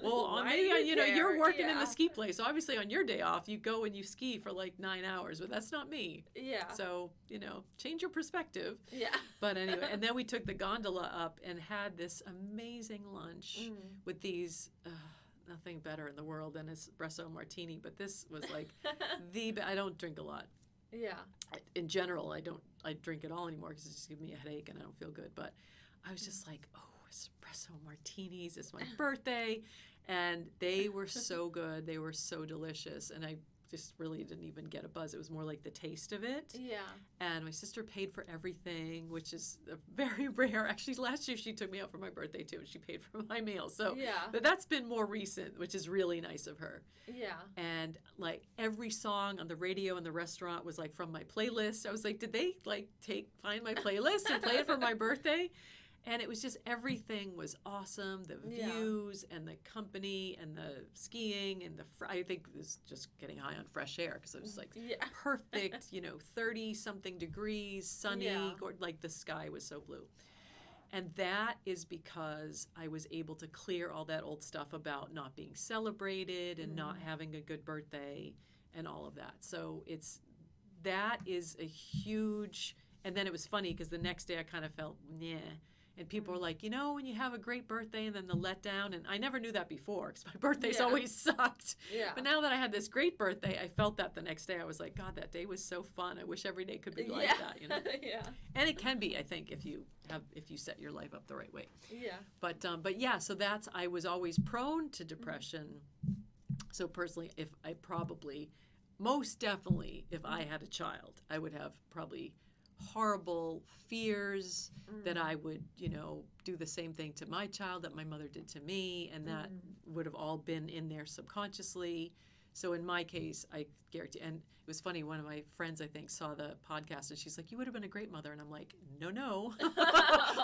"Well, Why maybe are you there? you're working in Yeah. the ski place, so obviously on your day off, you go and you ski for like 9 hours, but that's not me. Yeah. So change your perspective." Yeah. But anyway, and then we took the gondola up and had this amazing lunch with these, nothing better in the world than espresso martini. But this was like I don't drink a lot. Yeah. In general, I drink it all anymore because it just gives me a headache and I don't feel good. But I was just like, oh, espresso martinis, it's my birthday. And they were so good. They were so delicious. And I just really didn't even get a buzz. It was more like the taste of it. Yeah. And my sister paid for everything, which is very rare. Actually, last year she took me out for my birthday too, and she paid for my meal. So, yeah. But that's been more recent, which is really nice of her. Yeah. And like every song on the radio in the restaurant was like from my playlist. I was like, did they like find my playlist and play it for my birthday? And it was just, everything was awesome. The views and the company and the skiing and I think it was just getting high on fresh air because it was like perfect, 30-something degrees, sunny, like the sky was so blue. And that is because I was able to clear all that old stuff about not being celebrated and not having a good birthday and all of that. So that is a huge, and then it was funny because the next day I kind of felt, nah. And people were like, when you have a great birthday and then the letdown, and I never knew that before because my birthdays always sucked. Yeah. But now that I had this great birthday, I felt that the next day. I was like, God, that day was so fun. I wish every day could be like that, Yeah. And it can be, I think, if you set your life up the right way. Yeah. But yeah, so I was always prone to depression. So personally, most definitely, if I had a child, I would have probably horrible fears that I would, do the same thing to my child that my mother did to me, and that would have all been in there subconsciously. So in my case, I guarantee, and it was funny, one of my friends, I think, saw the podcast, and she's like, "You would have been a great mother." And I'm like, no.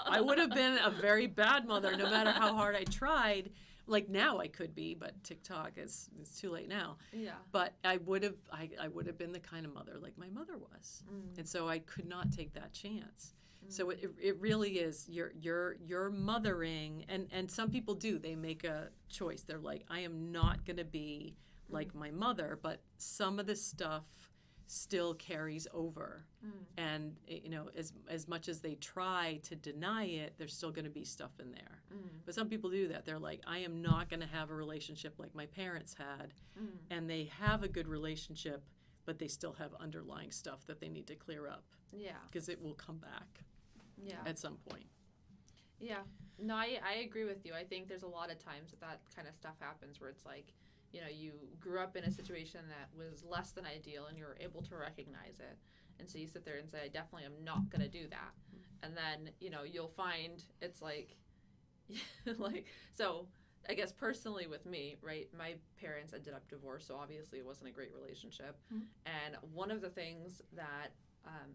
I would have been a very bad mother no matter how hard I tried. Like now I could be, but TikTok it's too late now. Yeah. But I would have been the kind of mother like my mother was, and so I could not take that chance. So it really is you're mothering, and some people do. They make a choice. They're like, I am not going to be like my mother, but some of the stuff still carries over, and as much as they try to deny it, there's still going to be stuff in there. But some people do that. They're like, I am not going to have a relationship like my parents had, and they have a good relationship, but they still have underlying stuff that they need to clear up. Yeah, because it will come back. Yeah, at some point. Yeah, no, I agree with you. I think there's a lot of times that kind of stuff happens where it's like, you grew up in a situation that was less than ideal and you're able to recognize it. And so you sit there and say, I definitely am not going to do that. And then, you'll find it's like, so I guess personally with me, right, my parents ended up divorced, so obviously it wasn't a great relationship. And one of the things that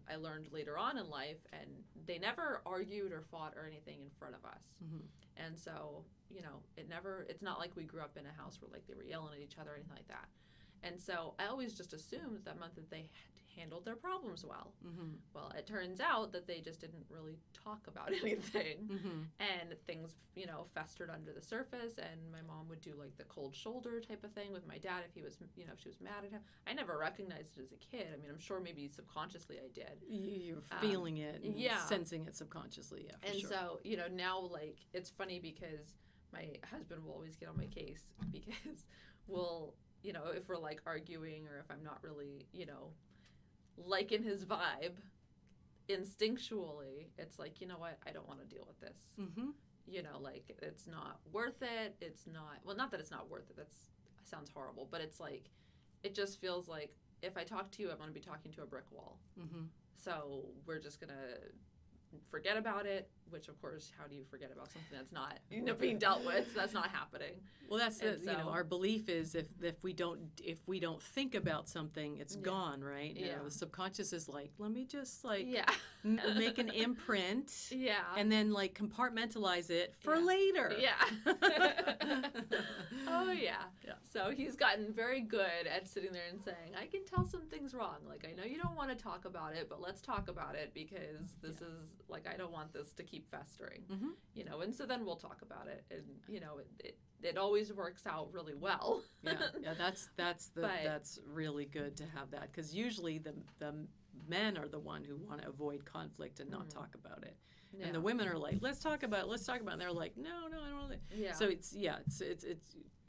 I learned later on in life, and they never argued or fought or anything in front of us. And so, it's not like we grew up in a house where like they were yelling at each other or anything like that. And so I always just assumed that meant that they handled their problems well. Well, it turns out that they just didn't really talk about anything. And things, festered under the surface, and my mom would do like the cold shoulder type of thing with my dad if he was, if she was mad at him. I never recognized it as a kid. I mean, I'm sure maybe subconsciously I did. You're feeling it and sensing it subconsciously, yeah, for sure. So, now, like, it's funny because my husband will always get on my case because we'll, if we're like arguing or if I'm not really, liking his vibe, instinctually, it's like, you know what, I don't want to deal with this. Like, it's not worth it. It's not, well, not that it's not worth it. That sounds horrible, but it's like, it just feels like if I talk to you, I'm going to be talking to a brick wall. So we're just going to forget about it, which of course, how do you forget about something that's not being dealt with? So that's not happening. Well, that's our belief is if we don't think about something, it's gone, right? Yeah. The subconscious is like, let me just make an imprint, and then compartmentalize it for later. Yeah. Oh yeah. So he's gotten very good at sitting there and saying, I can tell something's wrong. Like, I know you don't want to talk about it, but let's talk about it because this is I don't want this to keep festering. Mm-hmm. And so then we'll talk about it, and it always works out really well. That's really good to have that, because usually the men are the one who want to avoid conflict and not talk about it. Yeah. And the women are like, let's talk about it. And they're like, no, I don't want to. Yeah. So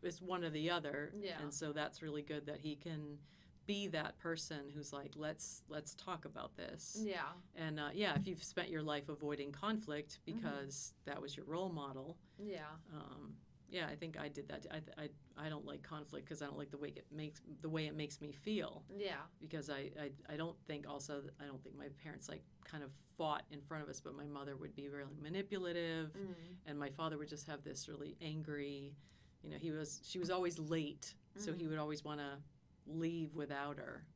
it's one or the other. Yeah. And so that's really good that he can be that person who's like, let's talk about this. Yeah. And if you've spent your life avoiding conflict because that was your role model. Yeah. I think I did that. I don't like conflict because I don't like the way it makes me feel. Yeah. Because I don't think my parents kind of fought in front of us, but my mother would be really manipulative, and my father would just have this really angry. She was always late, so he would always want to leave without her,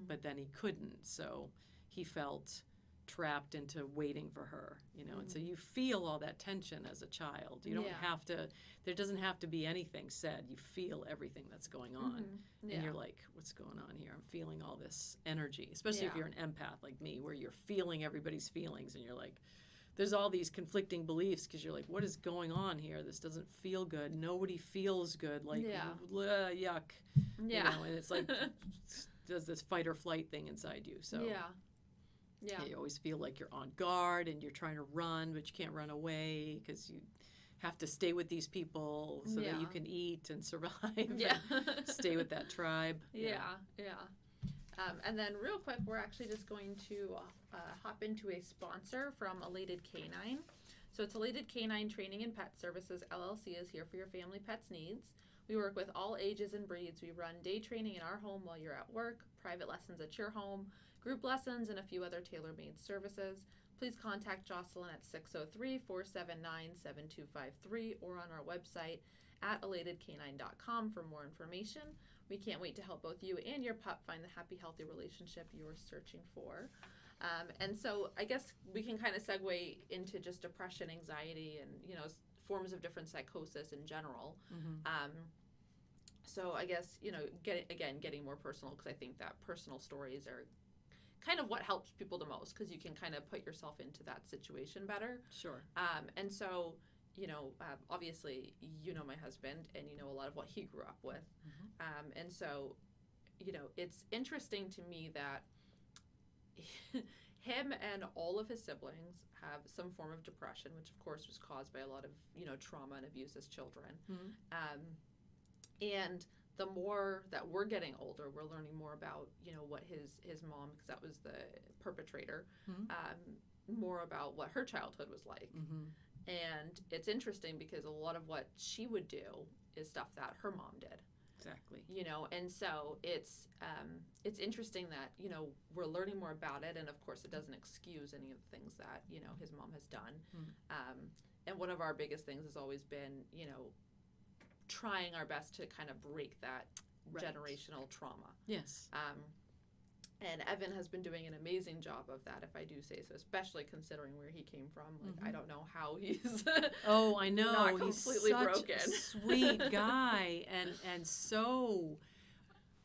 but then he couldn't, so he felt trapped into waiting for her, and so you feel all that tension as a child. You don't have to, there doesn't have to be anything said. You feel everything that's going on, and you're like, what's going on here? I'm feeling all this energy, especially if you're an empath like me, where you're feeling everybody's feelings, and you're like, there's all these conflicting beliefs because you're like, what is going on here? This doesn't feel good. Nobody feels good. Yuck. Yeah. And it's like, does this fight or flight thing inside you. So you always feel like you're on guard and you're trying to run, but you can't run away because you have to stay with these people so that you can eat and survive. Yeah. And stay with that tribe. Yeah. And then real quick, we're actually just going to hop into a sponsor from Elated Canine. So it's Elated Canine Training and Pet Services, LLC is here for your family pet's needs. We work with all ages and breeds. We run day training in our home while you're at work, private lessons at your home, group lessons, and a few other tailor-made services. Please contact Jocelyn at 603-479-7253 or on our website at elatedcanine.com for more information. We can't wait to help both you and your pup find the happy, healthy relationship you're searching for. And so I guess we can kind of segue into just depression, anxiety, and, forms of different psychosis in general. So I guess, getting more personal, because I think that personal stories are kind of what helps people the most, because you can kind of put yourself into that situation better. Sure. And so, obviously, my husband, and a lot of what he grew up with. And so, it's interesting to me that him and all of his siblings have some form of depression, which of course was caused by a lot of, trauma and abuse as children. And the more that we're getting older, we're learning more about, what his mom, because that was the perpetrator, more about what her childhood was like. And it's interesting because a lot of what she would do is stuff that her mom did. Exactly. And so it's interesting that, we're learning more about it. And of course, it doesn't excuse any of the things that, his mom has done. And one of our biggest things has always been, trying our best to kind of break that generational trauma. Yes. And Evan has been doing an amazing job of that, if I do say so, especially considering where he came from. Like, I don't know how he's I know. Not completely he's such broken. A sweet guy, and so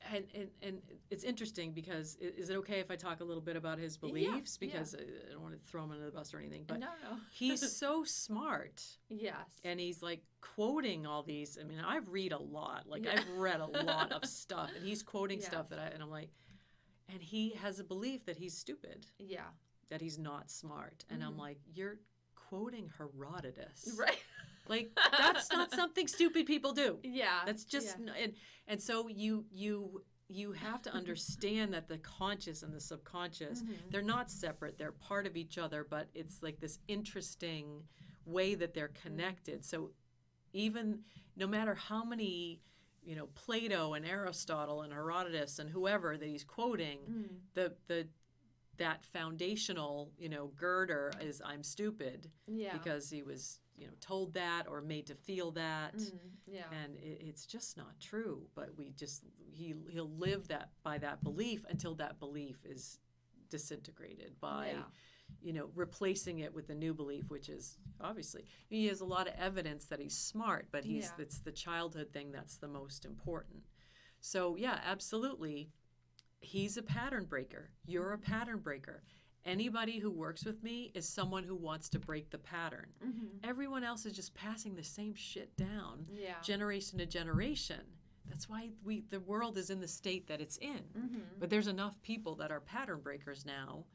and it's interesting because is it okay if I talk a little bit about his beliefs? Because I don't want to throw him under the bus or anything, but no. He's so smart. Yes. And he's quoting all these. I mean, I've read a lot. I've read a lot of stuff, and he's quoting stuff and I'm like, and he has a belief that he's stupid. Yeah. That he's not smart. And I'm like, you're quoting Herodotus. Right. That's not something stupid people do. Yeah. That's just and so you have to understand that the conscious and the subconscious, they're not separate. They're part of each other, but it's this interesting way that they're connected. So even no matter how many Plato and Aristotle and Herodotus and whoever that he's quoting, the that foundational, girder is I'm stupid Yeah. because he was, told that or made to feel that. Yeah. And it's just not true. But he'll live by that belief until that belief is disintegrated by, replacing it with a new belief, which is obviously, he has a lot of evidence that he's smart, but it's the childhood thing that's the most important. So yeah, absolutely. He's a pattern breaker. You're a pattern breaker. Anybody who works with me is someone who wants to break the pattern. Everyone else is just passing the same shit down, generation to generation. That's why the world is in the state that it's in. But there's enough people that are pattern breakers now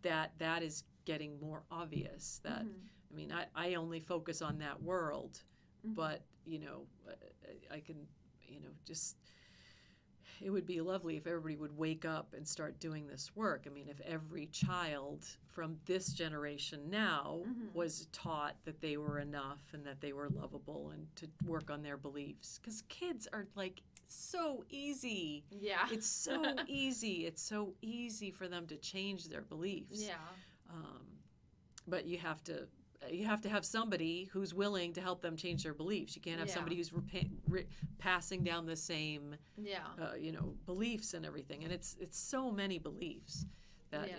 that is getting more obvious. That I mean, I only focus on that world, but I can, just. It would be lovely if everybody would wake up and start doing this work. I mean, if every child from this generation now was taught that they were enough and that they were lovable and to work on their beliefs. Because kids are like so easy. Yeah. It's so easy. It's so easy for them to change their beliefs. Yeah. But you have to have somebody who's willing to help them change their beliefs. You can't have somebody who's passing down the same, beliefs and everything. And it's so many beliefs that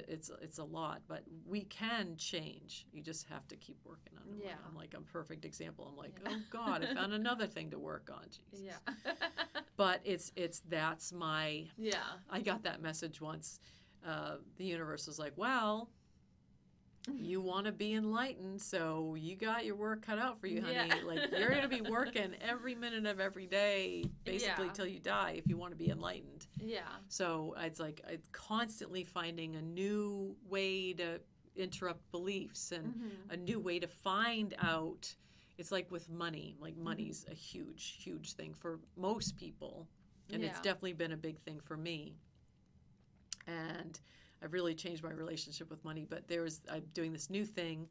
it's a lot. But we can change. You just have to keep working on it. I'm like a perfect example. I'm like, oh God, I found another thing to work on. Jesus. Yeah. But that's my. Yeah. I got that message once. The universe was like, well. You want to be enlightened, so you got your work cut out for you, honey. Yeah. Like, you're going to be working every minute of every day, basically, till you die, if you want to be enlightened. Yeah. So it's like it's constantly finding a new way to interrupt beliefs and a new way to find out. It's like with money. Like, money's a huge, huge thing for most people. And it's definitely been a big thing for me. And I've really changed my relationship with money, but I'm doing this new thing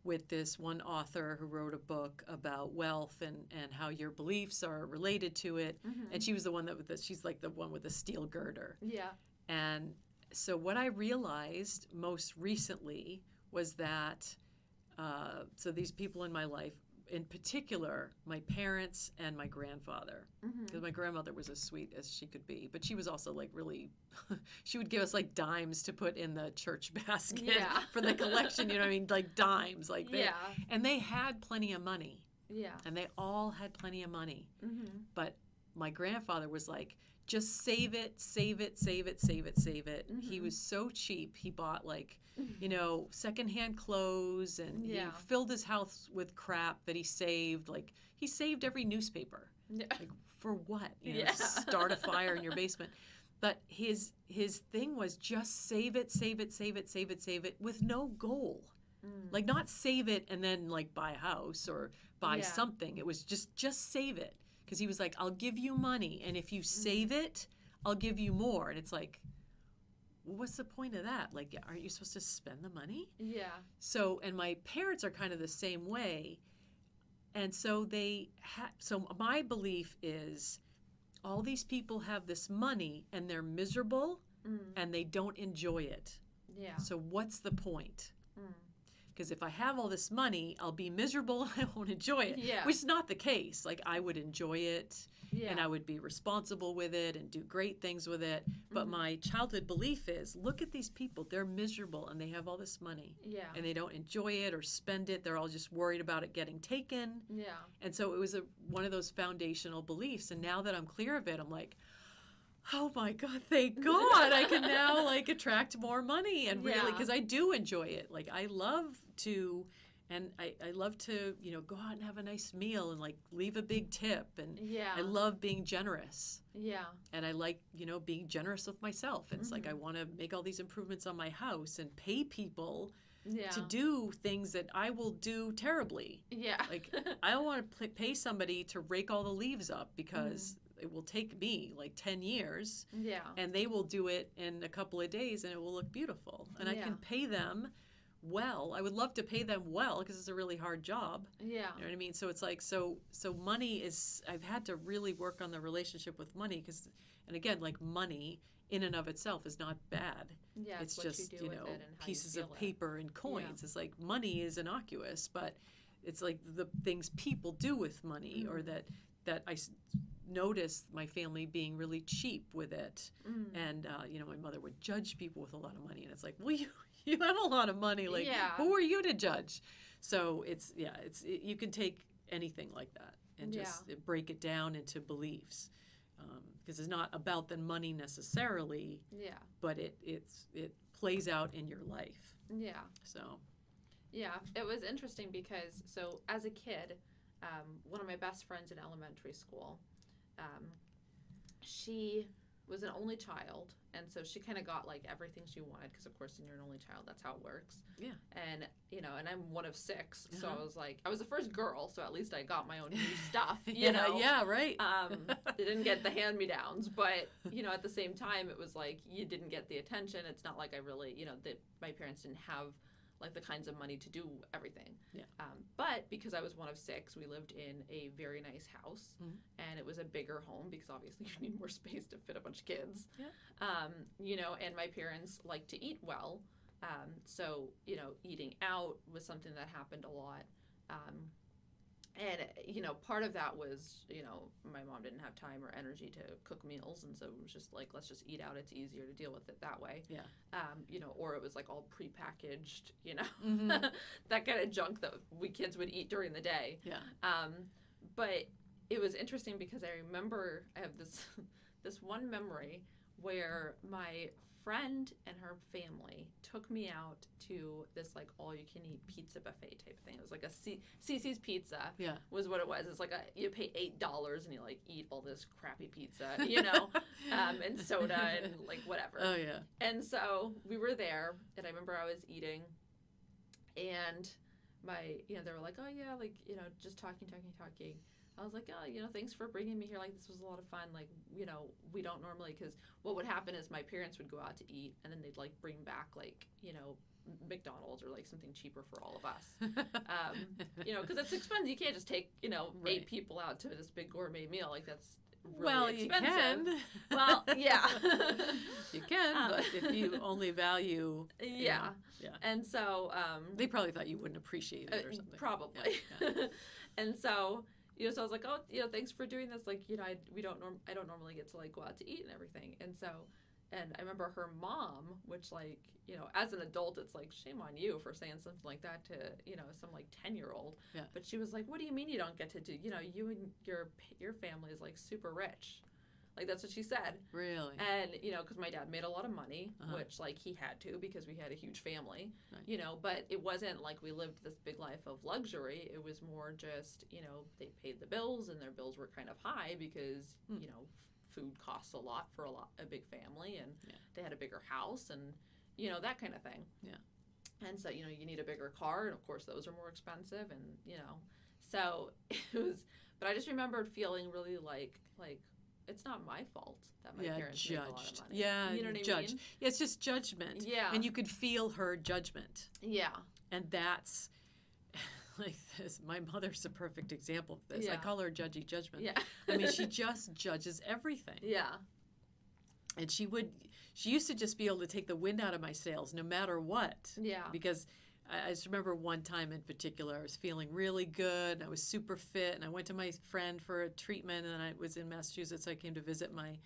with this one author who wrote a book about wealth and how your beliefs are related to it. And she was the one she's like the one with the steel girder. Yeah. And so what I realized most recently was that, so these people in my life, in particular, my parents and my grandfather, because my grandmother was as sweet as she could be, but she was also like really, she would give us like dimes to put in the church basket for the collection, you know what I mean? Like dimes, like that. And they had plenty of money. Yeah. And they all had plenty of money. But my grandfather was like, just save it, save it, save it, save it, save it. He was so cheap. He bought like, secondhand clothes, and he filled his house with crap that he saved. Like, he saved every newspaper. Like, for what? To start a fire in your basement. But his thing was just save it, save it, save it, save it, save it, with no goal. Like, not save it and then like buy a house or buy something. It was just save it. Because he was like, I'll give you money, and if you save it, I'll give you more. And it's like, well, what's the point of that? Like, aren't you supposed to spend the money? Yeah. So, and my parents are kind of the same way. And so so my belief is all these people have this money, and they're miserable, and they don't enjoy it. Yeah. So what's the point? Because if I have all this money, I'll be miserable, I won't enjoy it. Yeah. Which is not the case. Like, I would enjoy it, and I would be responsible with it and do great things with it. But my childhood belief is, look at these people. They're miserable, and they have all this money. Yeah. And they don't enjoy it or spend it. They're all just worried about it getting taken. Yeah. And so it was one of those foundational beliefs. And now that I'm clear of it, I'm like, oh my God, thank God I can now like attract more money, and really, because I do enjoy it. Like, I love to, and I love to, go out and have a nice meal and like leave a big tip. And I love being generous. Yeah. And I like, being generous with myself. It's like, I want to make all these improvements on my house and pay people to do things that I will do terribly. Yeah. Like, I don't want to pay somebody to rake all the leaves up, because it will take me like 10 years. Yeah. And they will do it in a couple of days, and it will look beautiful. And I can pay them well. I would love to pay them well, because it's a really hard job. Yeah. You know what I mean? So it's like, so money is, I've had to really work on the relationship with money, because, and again, like, money in and of itself is not bad. Yeah, It's what just, you do with it and how pieces you of feel paper and coins. It's like money is innocuous, but it's like the things people do with money, or that noticed my family being really cheap with it. And, my mother would judge people with a lot of money. And it's like, well, you have a lot of money. Like, who are you to judge? So you can take anything like that and just break it down into beliefs. Because it's not about the money necessarily, but it plays out in your life. Yeah. So. Yeah, it was interesting because, so as a kid, one of my best friends in elementary school, she was an only child, and so she kind of got like everything she wanted, because of course when you're an only child, that's how it works. Yeah. And and I'm one of 6, so I was the first girl, so at least I got my own new stuff, you know. Yeah, right. They didn't get the hand-me-downs, but at the same time, it was like you didn't get the attention. It's not like I really, that my parents didn't have like the kinds of money to do everything. Yeah. But because I was one of 6, we lived in a very nice house, and it was a bigger home because obviously you need more space to fit a bunch of kids. Yeah. And my parents liked to eat well. So, eating out was something that happened a lot. And, part of that was, my mom didn't have time or energy to cook meals. And so it was just like, let's just eat out. It's easier to deal with it that way. Yeah. Or it was like all prepackaged, Mm-hmm. that kind of junk that we kids would eat during the day. Yeah. But it was interesting because I remember I have this one memory where my friend and her family took me out to this like all-you-can-eat pizza buffet type thing. It was like a Cece's Pizza. Yeah. Was what it was. It's like you pay $8 and you like eat all this crappy pizza, and soda and like whatever. Oh yeah. And so we were there, and I remember I was eating, and they were like, oh yeah, like just talking. I was like, oh, thanks for bringing me here. Like, this was a lot of fun. Like, we don't normally, because what would happen is my parents would go out to eat, and then they'd, like, bring back, like, McDonald's or, like, something cheaper for all of us. Because it's expensive. You can't just take, Right. 8 people out to this big gourmet meal. Like, that's really expensive. You can. Well, yeah. You can, but if you only value... Yeah. Yeah. And so... they probably thought you wouldn't appreciate it or something. Probably. Yeah. And so... so I was like, oh, thanks for doing this. Like, I don't normally get to like go out to eat and everything. And so, and I remember her mom, which like, as an adult, it's like, shame on you for saying something like that to, some like 10-year-old. Yeah. But she was like, what do you mean you don't get to do, you and your family is like super rich. Like, that's what she said. Really? And, because my dad made a lot of money, which, like, he had to because we had a huge family, right. But it wasn't like we lived this big life of luxury. It was more just, they paid the bills, and their bills were kind of high because, food costs a lot for a big family, and they had a bigger house and, that kind of thing. Yeah. And so, you need a bigger car, and, of course, those are more expensive, and, so it was, but I just remembered feeling really like, it's not my fault that my parents made a lot of money. Yeah, you know what judged. I mean? Yeah, it's just judgment. Yeah. And you could feel her judgment. Yeah. And that's like this. My mother's a perfect example of this. Yeah. I call her judgy judgment. Yeah. I mean, she just judges everything. Yeah. And she used to just be able to take the wind out of my sails no matter what. Yeah. Because I just remember one time in particular, I was feeling really good, and I was super fit, and I went to my friend for a treatment, and I was in Massachusetts, so I came to visit my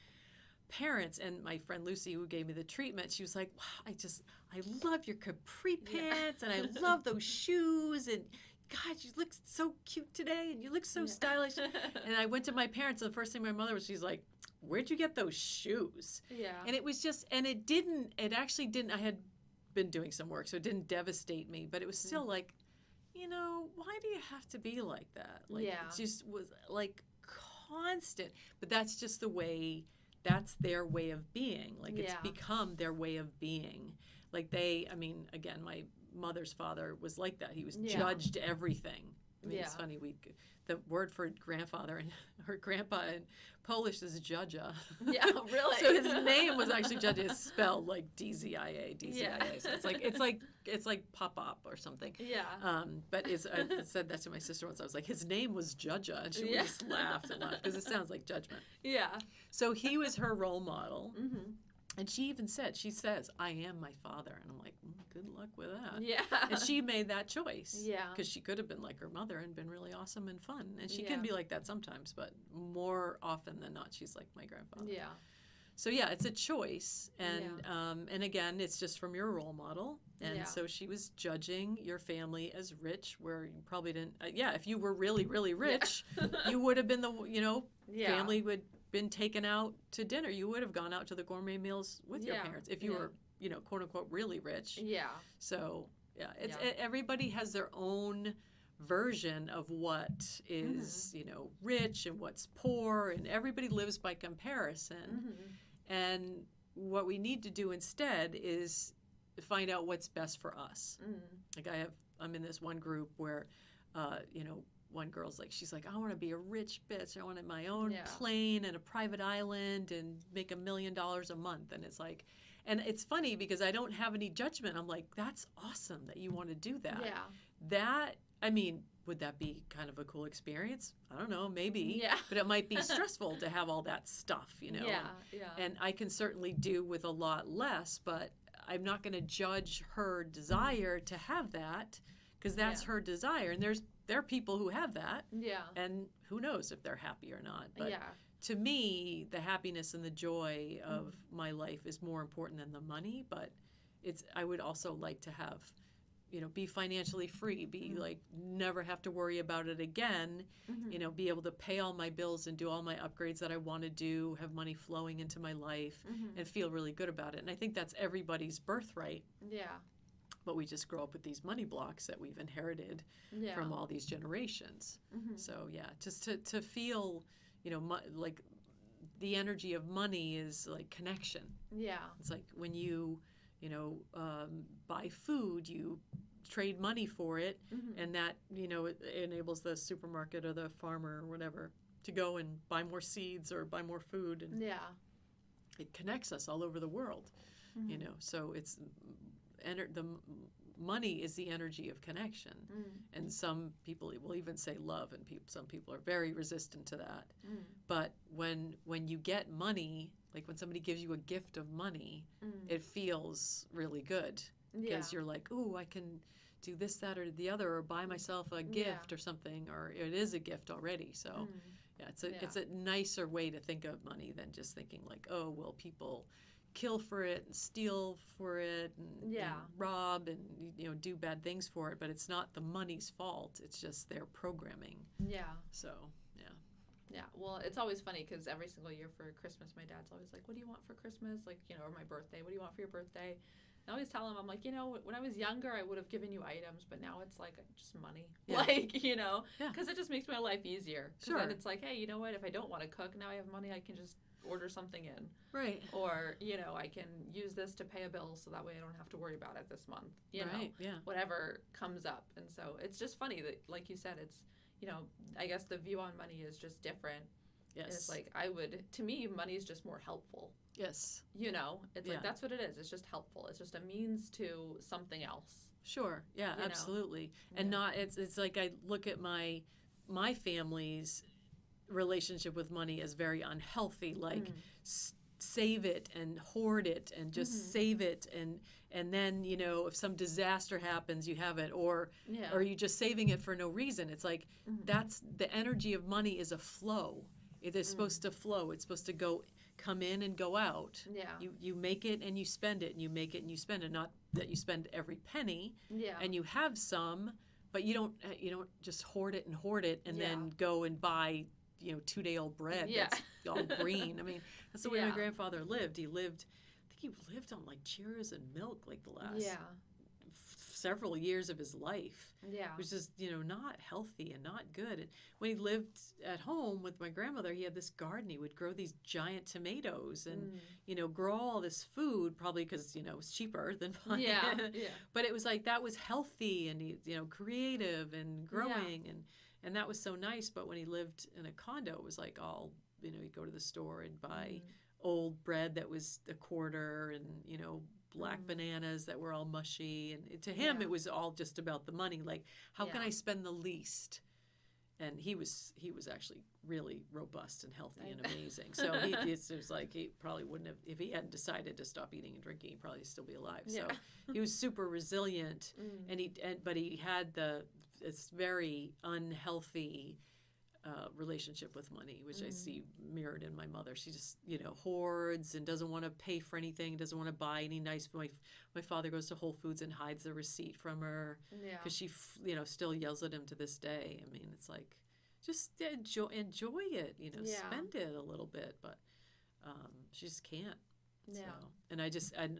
parents, and my friend Lucy, who gave me the treatment, she was like, wow, I love your capri pants, and I love those shoes, and God, you look so cute today, and you look so stylish. And I went to my parents, and the first thing my mother was, she's like, where'd you get those shoes? Yeah. And it was just, and it actually didn't, I had been doing some work, so it didn't devastate me, but it was still like, why do you have to be like that? Like, it just was like constant. But that's just that's their way of being. Like, it's become their way of being. Like, again, my mother's father was like that. He was judged everything. I mean, it's funny, the word for grandfather and her grandpa in Polish is Judja. Yeah, really. So his name was actually Judja. It's spelled like DZIA. Yeah. So it's like pop-up or something. Yeah. But I said that to my sister once. I was like, his name was Judja, and she just laughed and laughed because it sounds like judgment. Yeah. So he was her role model. Mm-hmm. And she even says, I am my father. And I'm like, good luck with that. Yeah. And she made that choice. Yeah. Because she could have been like her mother and been really awesome and fun. And she Yeah. can be like that sometimes, but more often than not, she's like my grandfather. Yeah. So yeah, it's a choice. And again, it's just from your role model. And so she was judging your family as rich, where you probably didn't. If you were really, really rich, you would have been family would been taken out to dinner. You would have gone out to the gourmet meals with your parents if you were, quote unquote, really rich. Yeah. So everybody has their own version of what is, rich and what's poor, and everybody lives by comparison. And what we need to do instead is find out what's best for us. Like I'm in this one group where, one girl's like, she's like, I want to be a rich bitch. I want my own plane and a private island and make $1 million a month. And it's like, and it's funny because I don't have any judgment. I'm like, that's awesome that you want to do that. Yeah. Would that be kind of a cool experience? I don't know, maybe. Yeah. But it might be stressful to have all that stuff, Yeah. And I can certainly do with a lot less, but I'm not going to judge her desire to have that because that's her desire. And there are people who have that. Yeah. And who knows if they're happy or not. But to me, the happiness and the joy of my life is more important than the money. But I would also like to have, be financially free, be like, never have to worry about it again, be able to pay all my bills and do all my upgrades that I want to do, have money flowing into my life and feel really good about it. And I think that's everybody's birthright. Yeah. But we just grow up with these money blocks that we've inherited from all these generations. So just to feel, like the energy of money is like connection. Yeah. It's like when you, buy food, you trade money for it, and that, it enables the supermarket or the farmer or whatever to go and buy more seeds or buy more food. And it connects us all over the world, so it's the money is the energy of connection. And some people will even say love, and some people are very resistant to that. But when you get money, like when somebody gives you a gift of money, it feels really good because you're like, ooh, I can do this, that, or the other, or buy myself a gift or something, or it is a gift already. So it's a nicer way to think of money than just thinking like, oh, well, people kill for it and steal for it and rob and do bad things for it, but it's not the money's fault. It's just their programming. So yeah, well, it's always funny because every single year for Christmas, my dad's always like, what do you want for Christmas? Like, or my birthday, what do you want for your birthday? And I always tell him, I'm like, when I was younger, I would have given you items, but now it's like just money. Like, because it just makes my life easier. Sure. Then it's like, hey, you know what? If I don't want to cook, now I have money, I can just order something in. Right. Or, I can use this to pay a bill so that way I don't have to worry about it this month. Whatever comes up. And so it's just funny that, like you said, it's, I guess the view on money is just different. Yes. And it's like, to me, money is just more helpful. Yes. It's like, that's what it is. It's just helpful. It's just a means to something else. Sure. Yeah, absolutely. And not, it's like I look at my family's relationship with money as very unhealthy, like save it and hoard it and just save it and then if some disaster happens you have it, or are you just saving it for no reason? It's like that's the energy of money is a flow. It is supposed to flow. It's supposed to come in and go out. You make it and you spend it, and you make it and you spend it. Not that you spend every penny. And you have some, but you don't just hoard it and then go and buy 2-day-old bread that's all green. I mean, that's the way my grandfather lived. I think he lived on like Cheerios and milk like the last several years of his life. Which is not healthy and not good. And when he lived at home with my grandmother, he had this garden. He would grow these giant tomatoes and grow all this food, probably because it was cheaper than buying it. But it was like that was healthy and creative and growing and that was so nice. But when he lived in a condo, it was like all, he'd go to the store and buy old bread that was a quarter and, black bananas that were all mushy. And to him, it was all just about the money. Like, how can I spend the least? and he was actually really robust and healthy and amazing. So it was like he probably wouldn't have, if he hadn't decided to stop eating and drinking, he'd probably still be alive. So he was super resilient, but he had this very unhealthy relationship with money, which I see mirrored in my mother. She just, hoards and doesn't want to pay for anything, doesn't want to buy any nice. My father goes to Whole Foods and hides the receipt from her because she, still yells at him to this day. I mean, it's like, just enjoy it, spend it a little bit, but she just can't. So, and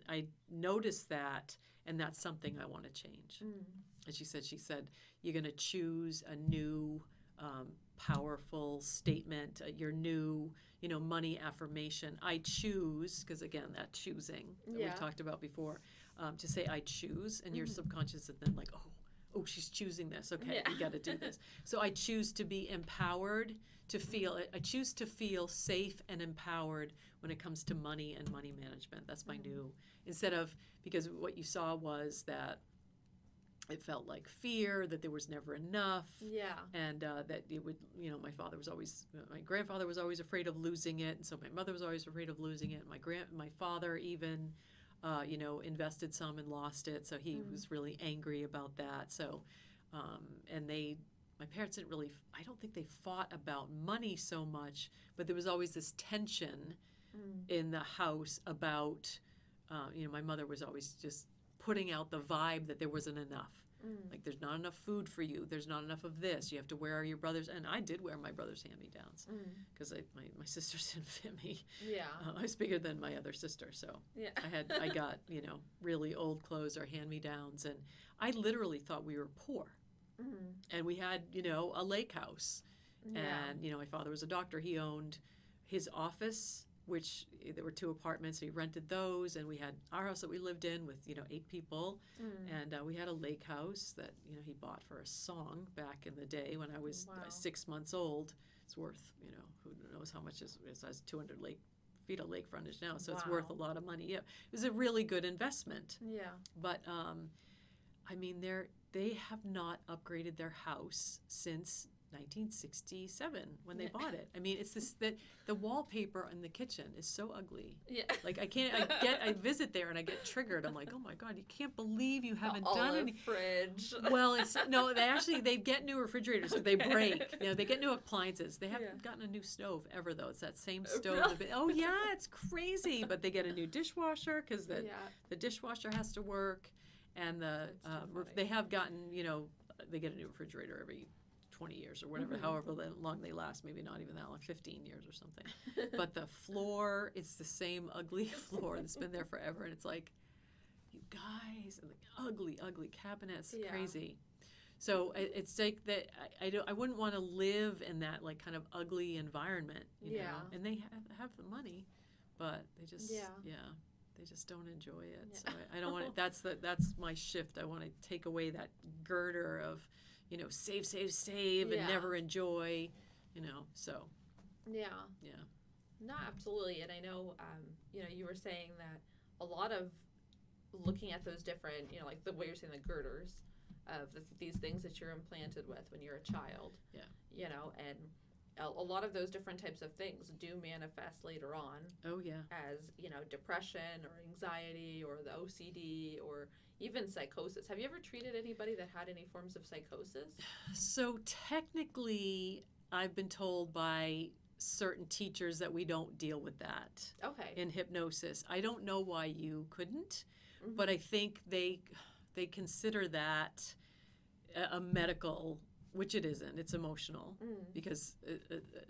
I noticed that, and that's something I want to change. And she said, you're going to choose a new powerful statement, your new, money affirmation. I choose, because again, that choosing that we've talked about before, to say I choose, and your subconscious is then like, oh, she's choosing this. Okay, we got to do this. So I choose to be empowered, I choose to feel safe and empowered when it comes to money and money management. That's my new, instead of, because what you saw was that it felt like fear, that there was never enough. And that it would, my grandfather was always afraid of losing it. And so my mother was always afraid of losing it. My father even, invested some and lost it. So he was really angry about that. So, and my parents didn't really, I don't think they fought about money so much, but there was always this tension in the house about, my mother was always just putting out the vibe that there wasn't enough. Like, there's not enough food for you. There's not enough of this. You have to wear your brother's. And I did wear my brother's hand-me-downs because my sisters didn't fit me. I was bigger than my other sister. So I got, really old clothes or hand-me-downs. And I literally thought we were poor. And we had, a lake house. And, my father was a doctor. He owned his office, which there were 2 apartments, so he rented those, and we had our house that we lived in with 8 people, and we had a lake house that he bought for a song back in the day when I was 6 months old. It's worth who knows how much it has 200 feet of lake frontage now, so it's worth a lot of money. It was a really good investment. But I mean, they have not upgraded their house since 1967 when they bought it. I mean, it's this that the wallpaper in the kitchen is so ugly. Like I visit there and I get triggered. I'm like, oh my God, you can't believe you haven't done any fridge. Well, they get new refrigerators, so they break. They get new appliances. They haven't gotten a new stove ever though. It's that same stove. Really? Oh yeah, it's crazy. But they get a new dishwasher because the dishwasher has to work, and they have gotten they get a new refrigerator every 20 years or whatever, however long they last, maybe not even that long, 15 years or something. But the floor, it's the same ugly floor that's been there forever, and it's like, you guys, and the ugly cabinets, crazy. So it's like that. I wouldn't want to live in that like kind of ugly environment, you know. And they have the money, but they just they just don't enjoy it. So I don't want it. That's my shift. I want to take away that girder of save and never enjoy, so. No, absolutely. And I know, you were saying that a lot of looking at those different, like the way you're saying the girders of these things that you're implanted with when you're a child, and a lot of those different types of things do manifest later on. Oh, yeah. As, depression or anxiety or the OCD or even psychosis. Have you ever treated anybody that had any forms of psychosis? So technically, I've been told by certain teachers that we don't deal with that in hypnosis. I don't know why you couldn't, but I think they consider that a medical, which it isn't. It's emotional because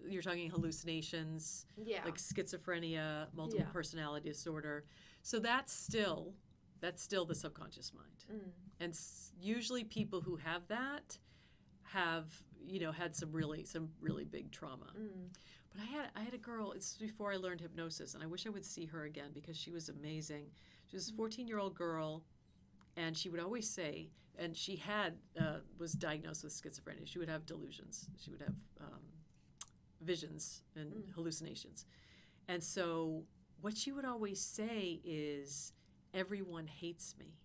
you're talking hallucinations, like schizophrenia, multiple personality disorder. So that's still the subconscious mind. And usually people who have that have, had some really big trauma. But I had a girl, it's before I learned hypnosis, and I wish I would see her again because she was amazing. She was a 14-year-old girl, and she would always say, and she was diagnosed with schizophrenia. She would have delusions. She would have visions and hallucinations. And so what she would always say is, everyone hates me.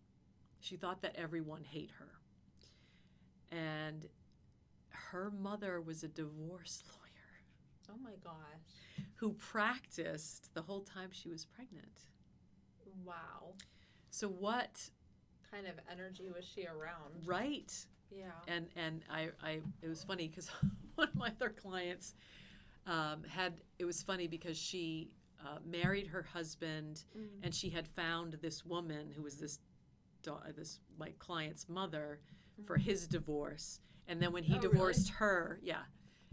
She thought that everyone hate her. And her mother was a divorce lawyer Oh my gosh. who practiced the whole time she was pregnant. Wow. So what Kind of energy was she around? right? Yeah. And I it was funny because one of my other clients it was funny because she married her husband, and she had found this woman who was this my client's mother for his divorce, and then when he divorced her,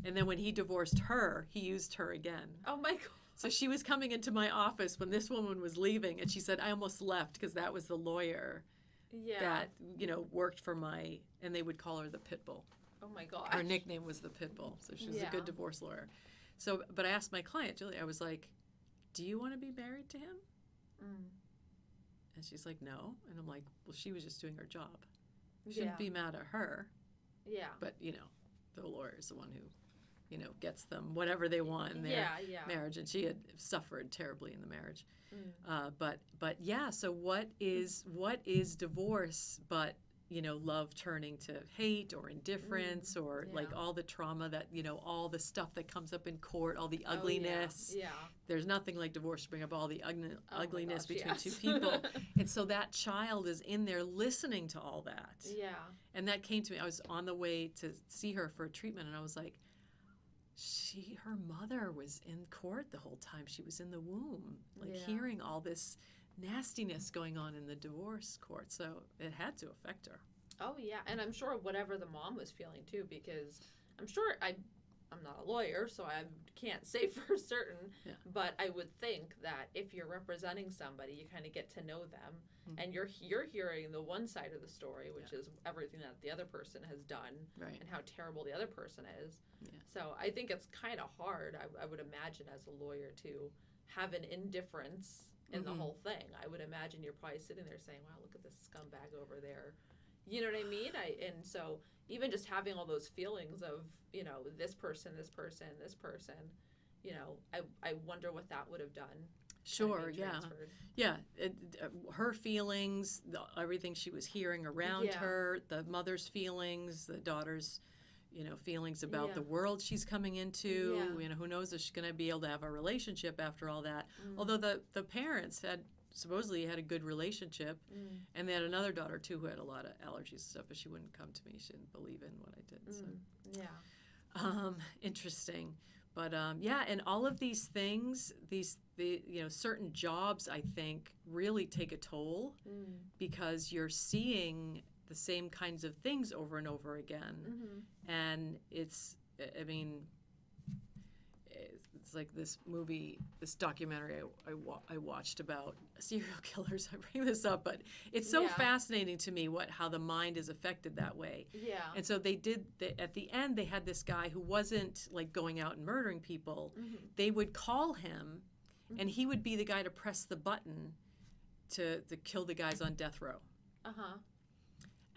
and then when he divorced her, he used her again. Oh my god. So she was coming into my office when this woman was leaving, and she said, I almost left because that was the lawyer that, worked for and they would call her the pit bull. Oh my gosh. Her nickname was the pit bull, so she was a good divorce lawyer. So, but I asked my client, Julie, I was like, do you want to be married to him? And she's like, no. And I'm like, well, she was just doing her job. You shouldn't be mad at her. Yeah. But, the lawyer is the one who, gets them whatever they want in their marriage. And she had suffered terribly in the marriage. But yeah, so what is divorce but, love turning to hate or indifference or like all the trauma that, all the stuff that comes up in court, all the ugliness. Yeah. There's nothing like divorce to bring up all the ugliness between yes. two people. And so that child is in there listening to all that. Yeah. And that came to me. I was on the way to see her for a treatment, and I was like, her mother was in court the whole time she was in the womb, like hearing all this nastiness going on in the divorce court. So it had to affect her. Oh yeah, and I'm sure whatever the mom was feeling too, because I'm sure I'm not a lawyer, so I can't say for certain, but I would think that if you're representing somebody, you kind of get to know them, and you're hearing the one side of the story, which is everything that the other person has done, and how terrible the other person is. So I think it's kind of hard, I would imagine, as a lawyer to have an indifference in the whole thing. I would imagine you're probably sitting there saying, wow, look at this scumbag over there. You know what I mean? And so even just having all those feelings of, this person, I wonder what that would have done. Sure, yeah. Her feelings, everything she was hearing around her, the mother's feelings, the daughter's, feelings about the world she's coming into. Who knows if she's going to be able to have a relationship after all that. Although the parents supposedly had a good relationship, and they had another daughter too who had a lot of allergies and stuff, but she wouldn't come to me. She didn't believe in what I did. So interesting. But and all of these things, certain jobs, I think, really take a toll because you're seeing the same kinds of things over and over again. And it's like this documentary I watched about serial killers. I bring this up, but it's so fascinating to me how the mind is affected that way. Yeah. And so at the end, they had this guy who wasn't like going out and murdering people. They would call him, and he would be the guy to press the button to kill the guys on death row.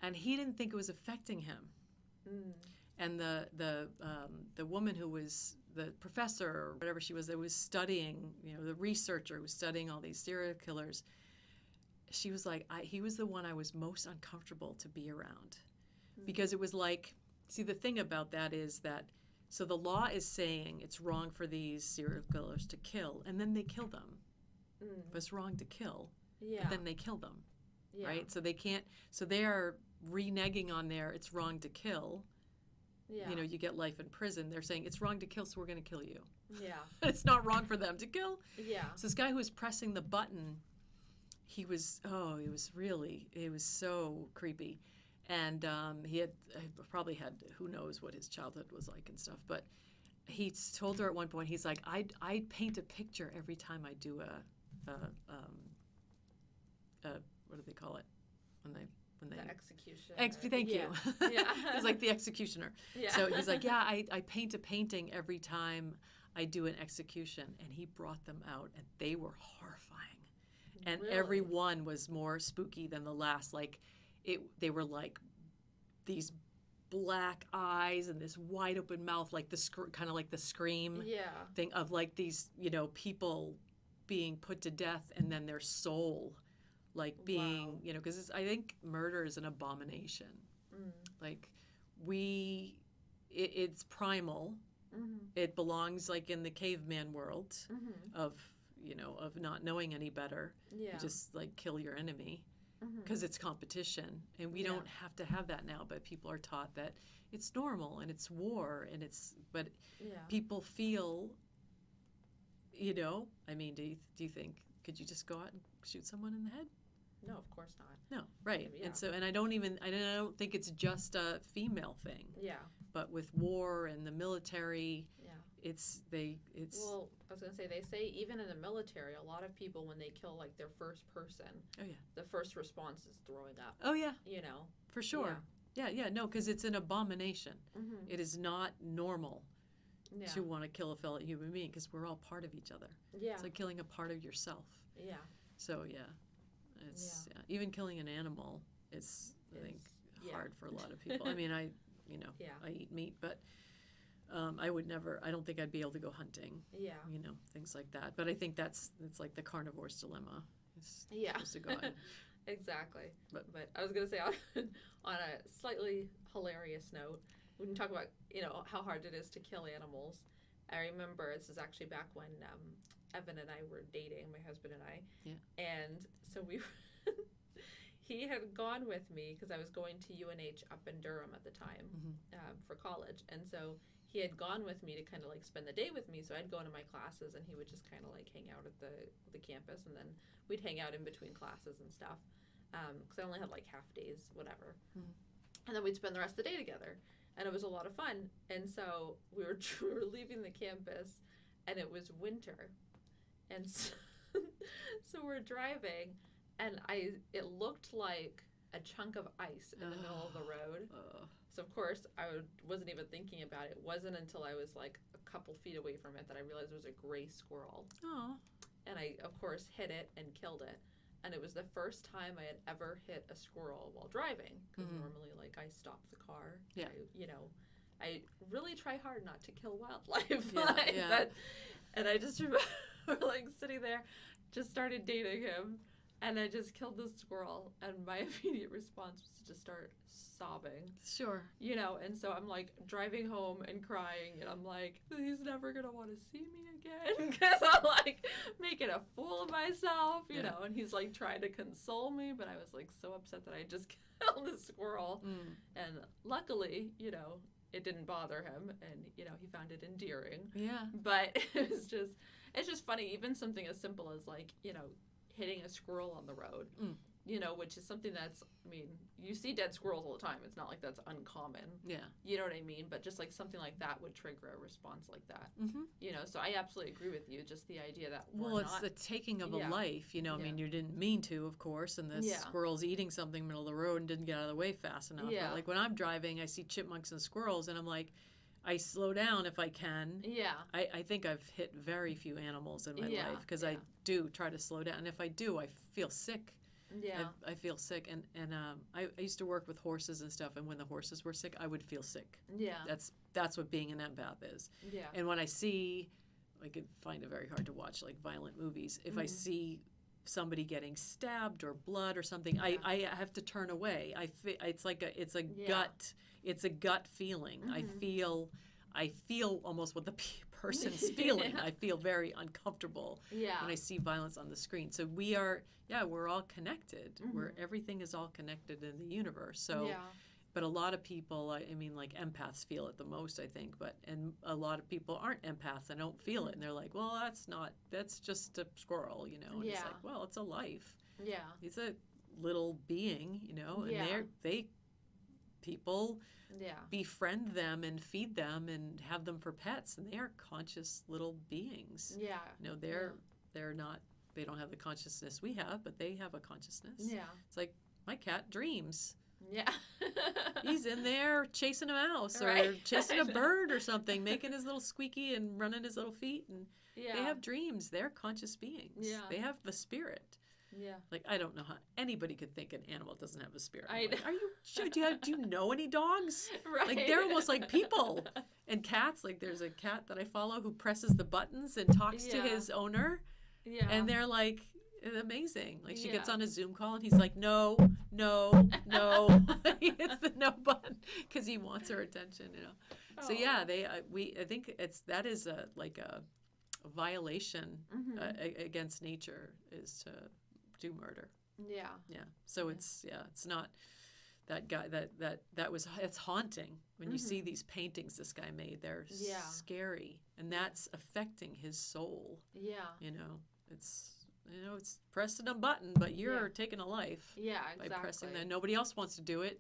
And he didn't think it was affecting him. And the woman who was the professor or whatever she was that was studying, the researcher who was studying all these serial killers, she was like, he was the one I was most uncomfortable to be around. Because it was like, see, the thing about that is that, so the law is saying it's wrong for these serial killers to kill, and then they kill them. But it's wrong to kill, but then they kill them, right? So they can't, so they are reneging on it's wrong to kill. You get life in prison. They're saying it's wrong to kill, so we're going to kill you. It's not wrong for them to kill. So this guy who was pressing the button, he was so creepy. And he probably had, who knows what his childhood was like and stuff. But he told her at one point, he's like, I'd paint a picture every time I do what do they call it? When they the execution. Thank you. It was like the executioner. So he's like, I paint a painting every time I do an execution. And he brought them out, and they were horrifying. And every one was more spooky than the last. Like, they were like these black eyes and this wide open mouth, like kind of like the Scream thing of like these, people being put to death, and then their soul like being, because I think murder is an abomination. Like it's primal. It belongs like in the caveman world of, of not knowing any better. You just like kill your enemy because it's competition. And we don't have to have that now, but people are taught that it's normal and it's war and but people feel, I mean, do you think, could you just go out and shoot someone in the head? No, of course not. No, right. And I don't think it's just a female thing. Yeah. But with war and the military, it's. Well, I was gonna say, they say even in the military, a lot of people, when they kill like their first person, the first response is throwing up. Oh yeah. For sure. Yeah. No, because it's an abomination. It is not normal to want to kill a fellow human being because we're all part of each other. Yeah. It's like killing a part of yourself. Yeah. So it's even killing an animal is, I think, hard for a lot of people. I mean, I eat meat, but I would never. I don't think I'd be able to go hunting. Yeah. Things like that. But I think it's like the carnivore's dilemma. It's supposed to go out. Exactly. But I was gonna say, on a slightly hilarious note, we can talk about how hard it is to kill animals. I remember this is actually back when Evan and I were dating, my husband and I. Yeah. And so he had gone with me because I was going to UNH up in Durham at the time for college. And so he had gone with me to kind of like spend the day with me. So I'd go into my classes and he would just kind of like hang out at the campus. And then we'd hang out in between classes and stuff because I only had like half days, whatever. And then we'd spend the rest of the day together. And it was a lot of fun. And so we were leaving the campus and it was winter. And so we're driving, and it looked like a chunk of ice in the middle of the road. So of course I wasn't even thinking about it. It wasn't until I was like a couple feet away from it that I realized it was a gray squirrel. And I of course hit it and killed it. And it was the first time I had ever hit a squirrel while driving. Because normally, like, I stop the car. Yeah. I really try hard not to kill wildlife. And I just remember like sitting there, just started dating him, and I just killed the squirrel, and my immediate response was to just start sobbing. Sure. And so I'm like driving home and crying, and I'm like, he's never gonna want to see me again because I'm like making a fool of myself, you know. And he's like trying to console me, but I was like so upset that I just killed the squirrel. And luckily, it didn't bother him, and he found it endearing. Yeah. But it's just funny, even something as simple as like hitting a squirrel on the road, which is something that's, I mean, you see dead squirrels all the time. It's not like that's uncommon. Yeah. You know what I mean? But just like something like that would trigger a response like that. So I absolutely agree with you. Just the idea that it's the taking of a life. I mean, you didn't mean to, of course, and the squirrel's eating something in the middle of the road and didn't get out of the way fast enough. Yeah. But like when I'm driving, I see chipmunks and squirrels, and I'm like, I slow down if I can. Yeah. I think I've hit very few animals in my life because I do try to slow down. And if I do, I feel sick. Yeah. I feel sick. And I used to work with horses and stuff. And when the horses were sick, I would feel sick. Yeah. That's what being an empath is. Yeah. And when I see, I could find it very hard to watch like violent movies. If I see somebody getting stabbed or blood or something, I have to turn away. It's a gut. It's a gut feeling. I feel almost what the person's feeling. I feel very uncomfortable when I see violence on the screen. So we're all connected. Everything is all connected in the universe. So, but a lot of people, I mean, like empaths feel it the most, I think. And a lot of people aren't empaths and don't feel it, and they're like, well, that's just a squirrel, And it's like, well, it's a life. Yeah, it's a little being, and people befriend them and feed them and have them for pets, and they are conscious little beings. Yeah. They don't have the consciousness we have, but they have a consciousness. Yeah. It's like my cat dreams. Yeah. He's in there chasing a mouse or chasing a bird or something, making his little squeaky and running his little feet, and they have dreams. They're conscious beings. Yeah. They have the spirit. Yeah. Like, I don't know how anybody could think an animal doesn't have a spirit. Like, are you sure? Do you know any dogs? Right. Like, they're almost like people. And cats, like, there's a cat that I follow who presses the buttons and talks to his owner. Yeah. And they're like, amazing. Like, she gets on a Zoom call and he's like, no. He hits the no button because he wants her attention, So yeah, I think that is like a violation against nature is to do murder. Yeah. Yeah. So it's not that guy it's haunting when you see these paintings this guy made. They're scary, and that's affecting his soul. Yeah. It's pressing a button, but you're taking a life. Yeah, exactly. By pressing that. Nobody else wants to do it,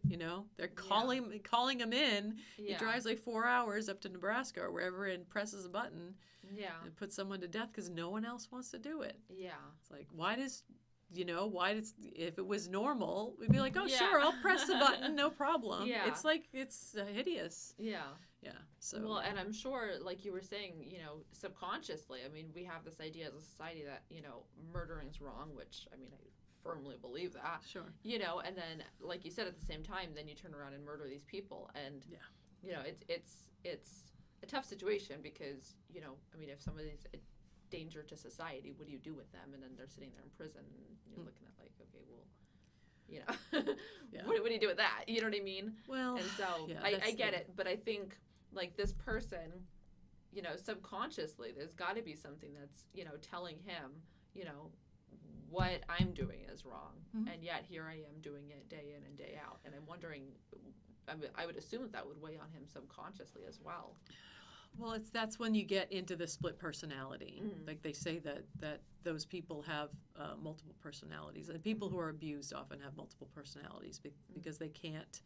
They're calling him in. Yeah. He drives like 4 hours up to Nebraska or wherever and presses a button. Yeah. And puts someone to death because no one else wants to do it. Yeah. It's like, if it was normal, we'd be like, oh, sure, I'll press the button, no problem. Yeah. It's like, it's hideous. Yeah. Yeah. So. Well, and I'm sure, like you were saying, subconsciously, I mean, we have this idea as a society that, murdering's wrong, which, I mean, I firmly believe that. Sure. And then, like you said, at the same time, then you turn around and murder these people. And, it's a tough situation because, I mean, if somebody's a danger to society, what do you do with them? And then they're sitting there in prison and you're looking at like, okay, well, what do you do with that? You know what I mean? Well, and so I get it, but I think like this person, subconsciously, there's got to be something that's, telling him, what I'm doing is wrong. And yet here I am doing it day in and day out. And I'm wondering, I would assume that would weigh on him subconsciously as well. Well, that's when you get into the split personality. Like they say that those people have multiple personalities. And people who are abused often have multiple personalities because they can't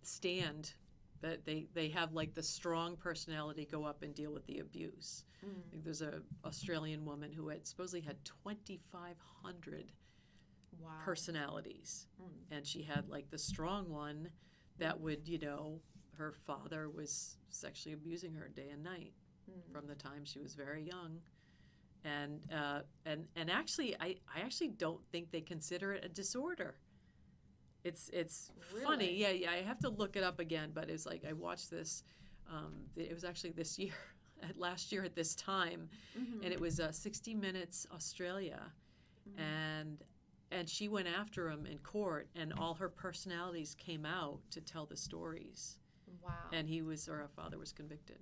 stand that they have like the strong personality go up and deal with the abuse. Like there's a Australian woman who supposedly had 2,500 personalities. And she had like the strong one that would, her father was sexually abusing her day and night from the time she was very young, and actually, I actually don't think they consider it a disorder. It's really? Funny, yeah. I have to look it up again, but it was like I watched this. It was actually this year, last year at this time, and it was 60 Minutes Australia, and she went after him in court, and all her personalities came out to tell the stories. Wow. And her father was convicted.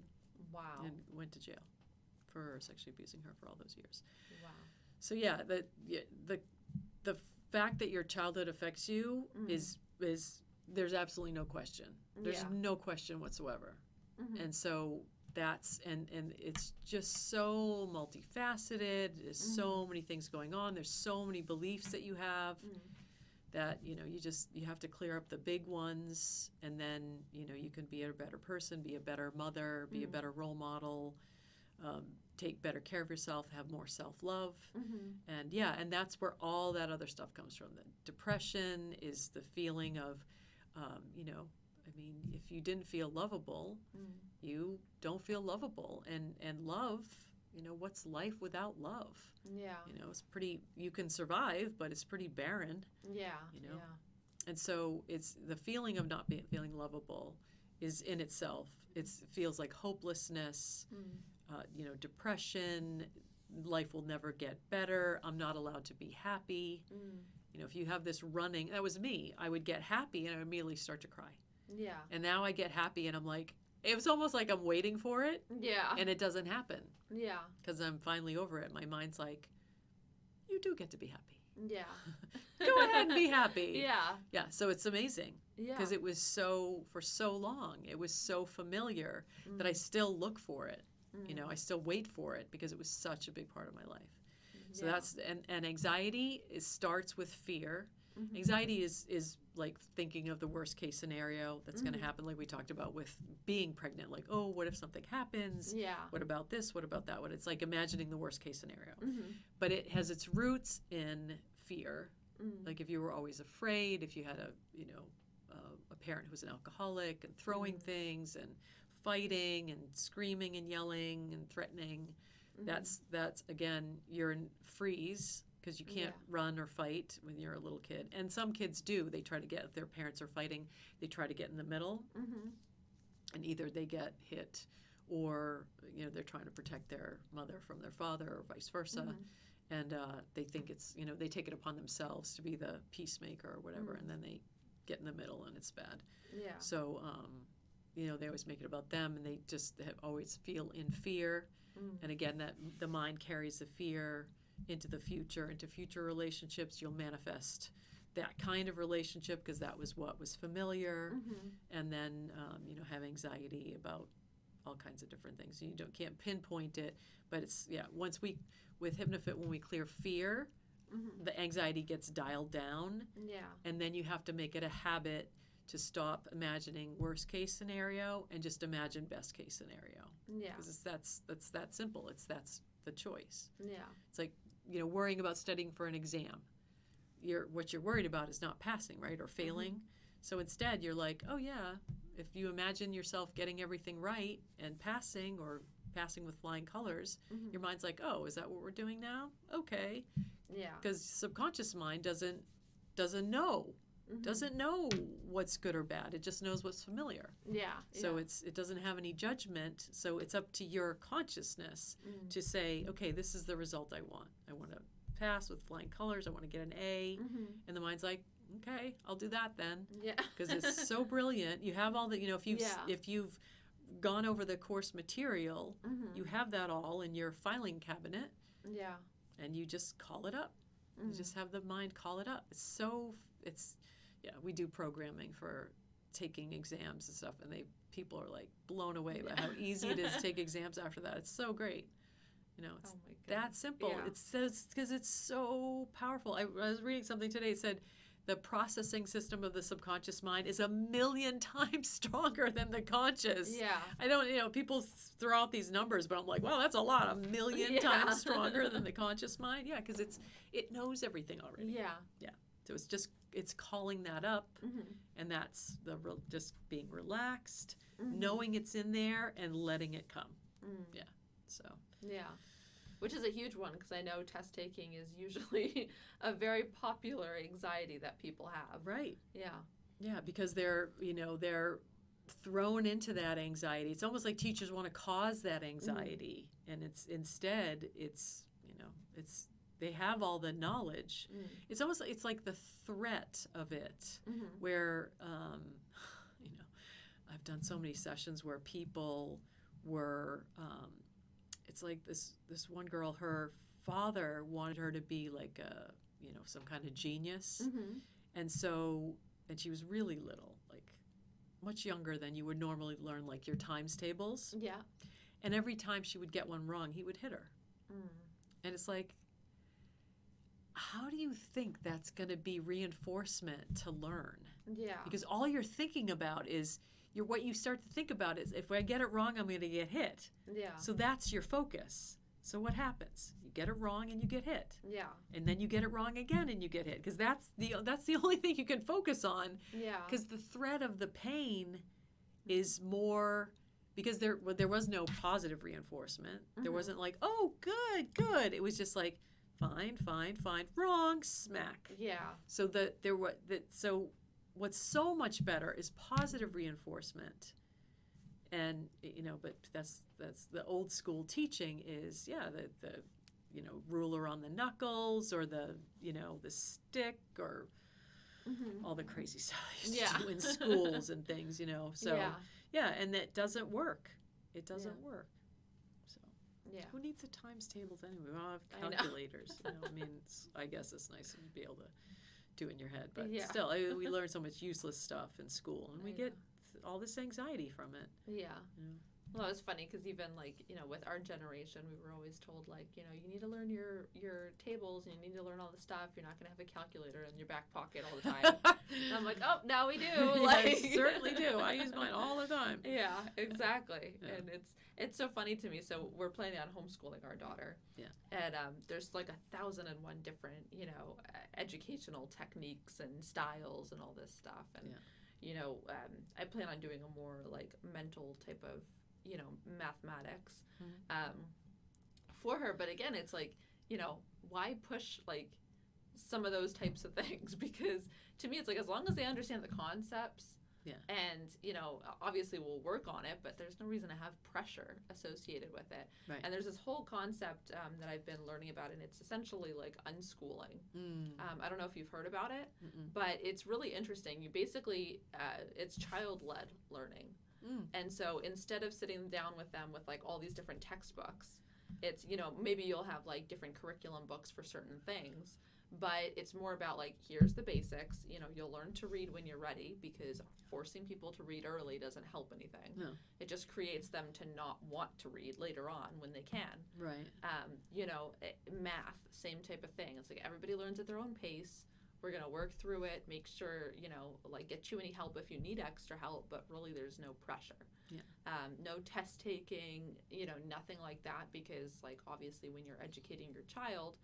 Wow. And went to jail for sexually abusing her for all those years. Wow. So yeah, the fact that your childhood affects you is there's absolutely no question. There's no question whatsoever. And so that's and it's just so multifaceted. There's so many things going on. There's so many beliefs that you have. That you have to clear up the big ones, and then you can be a better person, be a better mother, be a better role model, take better care of yourself, have more self-love, and that's where all that other stuff comes from. The depression is the feeling of, if you didn't feel lovable, you don't feel lovable, and love. What's life without love? Yeah. It's you can survive, but it's pretty barren. Yeah. Yeah. And so it's the feeling of not feeling lovable is in itself. It feels like hopelessness, depression, life will never get better. I'm not allowed to be happy. If you have this running, that was me. I would get happy and I would immediately start to cry. Yeah. And now I get happy and I'm like, it was almost like I'm waiting for it. Yeah. And it doesn't happen. Yeah. Because I'm finally over it. My mind's like, you do get to be happy. Yeah. Go ahead and be happy. Yeah. Yeah. So it's amazing. Yeah. Because it was for so long, it was so familiar that I still look for it. I still wait for it because it was such a big part of my life. So that's, and anxiety starts with fear. Anxiety is like thinking of the worst case scenario that's going to happen, like we talked about with being pregnant. Like, oh, what if something happens? Yeah. What about this? What about that? What it's like imagining the worst case scenario. But it has its roots in fear. Like if you were always afraid, if you had a parent who was an alcoholic and throwing things and fighting and screaming and yelling and threatening, that's again, you're in freeze. Because you can't run or fight when you're a little kid. And some kids do. They try to get, if their parents are fighting, they try to get in the middle. And either they get hit or, they're trying to protect their mother from their father or vice versa. And they think it's, they take it upon themselves to be the peacemaker or whatever. And then they get in the middle and it's bad. Yeah. So, they always make it about them, and they just always feel in fear. And again, that the mind carries the fear into the future, into future relationships. You'll manifest that kind of relationship because that was what was familiar. And then, have anxiety about all kinds of different things. You can't pinpoint it, but it's, with HypnoFit, when we clear fear, the anxiety gets dialed down. And then you have to make it a habit to stop imagining worst case scenario and just imagine best case scenario. Because that's that simple. That's the choice. It's like, worrying about studying for an exam. What you're worried about is not passing, right, or failing. So instead, you're like, oh yeah, if you imagine yourself getting everything right and passing, or passing with flying colors, your mind's like, oh, is that what we're doing now? Okay. Because subconscious mind doesn't know. Doesn't know what's good or bad. It just knows what's familiar. So it doesn't have any judgment. So it's up to your consciousness to say, okay, this is the result I want. I want to pass with flying colors. I want to get an A. And the mind's like, okay, I'll do that then. Because it's so brilliant. You have all the, if you've gone over the course material, you have that all in your filing cabinet. And you just call it up. You just have the mind call it up. We do programming for taking exams and stuff, and people are like blown away by how easy it is to take exams after that. It's so great. It's that simple. It's because it's so powerful. I was reading something today. It said the processing system of the subconscious mind is 1,000,000 times stronger than the conscious. I don't, people throw out these numbers, but I'm like, wow, that's a lot. 1,000,000 times stronger than the conscious mind. Because it knows everything already. So it's calling that up, and that's just being relaxed, knowing it's in there, and letting it come. Which is a huge one, because I know test taking is usually a very popular anxiety that people have. Right. Because they're thrown into that anxiety. It's almost like teachers want to cause that anxiety, and it's they have all the knowledge. It's almost it's like the threat of it, where I've done so many sessions where people were. It's like this one girl, her father wanted her to be like some kind of genius, and she was really little, like much younger than you would normally learn like your times tables. And every time she would get one wrong, he would hit her. And it's like, how do you think that's going to be reinforcement to learn? Because all you're thinking about is what you start to think about is, if I get it wrong, I'm going to get hit. So that's your focus. So what happens? You get it wrong and you get hit. And then you get it wrong again and you get hit, because that's the only thing you can focus on. Because the threat of the pain is more, because there was no positive reinforcement. There wasn't like, oh, good. It was just like, fine, wrong, smack. So so what's so much better is positive reinforcement. And but that's the old school teaching is the ruler on the knuckles, or the stick, or all the crazy stuff you used to do in schools and things, so and that doesn't work. It doesn't work. Who needs the times tables anyway? We don't have calculators. I guess it's nice to be able to do in your head, but still, we learn so much useless stuff in school, and we get all this anxiety from it. Well, it's funny, because even with our generation, we were always told you need to learn your tables, and you need to learn all the stuff. You're not going to have a calculator in your back pocket all the time. And I'm like, oh, now we do. I certainly do. I use mine all the time. Exactly. And it's so funny to me. So we're planning on homeschooling our daughter. And there's 1,001 different educational techniques and styles and all this stuff. And I plan on doing a more mental type of mathematics for her. But again, it's why push some of those types of things? Because to me, it's as long as they understand the concepts, and obviously we'll work on it, but there's no reason to have pressure associated with it. And there's this whole concept that I've been learning about, and it's essentially unschooling. I don't know if you've heard about it, but it's really interesting. You basically it's child-led learning. And so instead of sitting down with them with like all these different textbooks, it's, you know, maybe you'll have like different curriculum books for certain things, but it's more about like, here's the basics, you know, you'll learn to read when you're ready, because forcing people to read early doesn't help anything. No. It just creates them to not want to read later on when they can. Right. You know, math, same type of thing. It's like everybody learns at their own pace. We're going to work through it, make sure, you know, like get you any help if you need extra help, but really there's no pressure. Yeah. No test taking, you know, nothing like that, because like obviously when you're educating your child,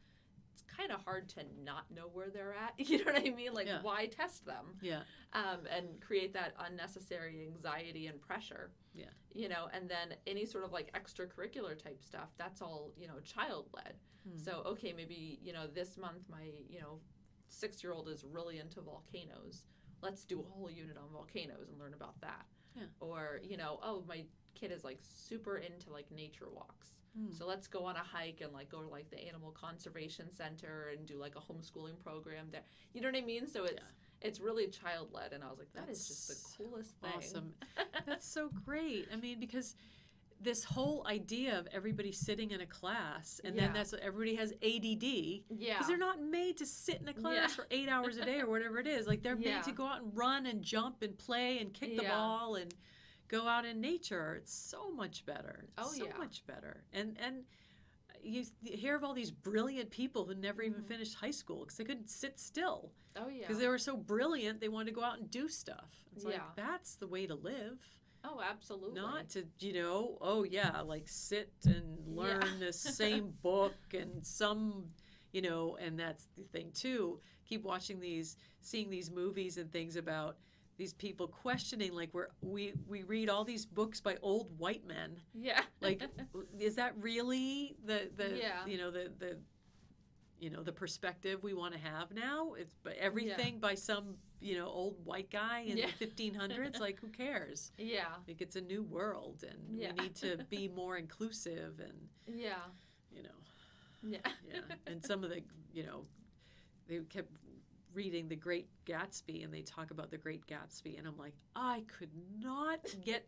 it's kind of hard to not know where they're at. You know what I mean? Like, why test them? Yeah. And create that unnecessary anxiety and pressure. Yeah. You know, and then any sort of like extracurricular type stuff, that's all, you know, child-led. So, okay, maybe, you know, this month my, you know, 6-year-old is really into volcanoes. Let's do a whole unit on volcanoes and learn about that. Yeah. Or, you know, oh, my kid is like super into like nature walks. So let's go on a hike and like go to like the animal conservation center and do like a homeschooling program there. You know what I mean? So it's really child led, and I was like, that's just the coolest thing. Awesome. That's so great. I mean, because this whole idea of everybody sitting in a class, and then that's what everybody has ADD. Yeah. Because they're not made to sit in a class for 8 hours a day or whatever it is. Like they're made to go out and run and jump and play and kick the ball and go out in nature. It's so much better. So much better. And you hear of all these brilliant people who never even finished high school because they couldn't sit still. Oh, yeah. Because they were so brilliant, they wanted to go out and do stuff. It's like, that's the way to live. Oh, absolutely. Not to, you know, like sit and learn the same book and some, you know, and that's the thing too. Keep watching seeing these movies and things about these people questioning, like we read all these books by old white men. Yeah. Like, is that really the the perspective we want to have now? It's everything by some, you know, old white guy in the 1500s. Like, who cares? Yeah. Like, it's a new world, and we need to be more inclusive, and you know, and some of the, you know, they kept reading The Great Gatsby, and they talk about The Great Gatsby, and I'm like, I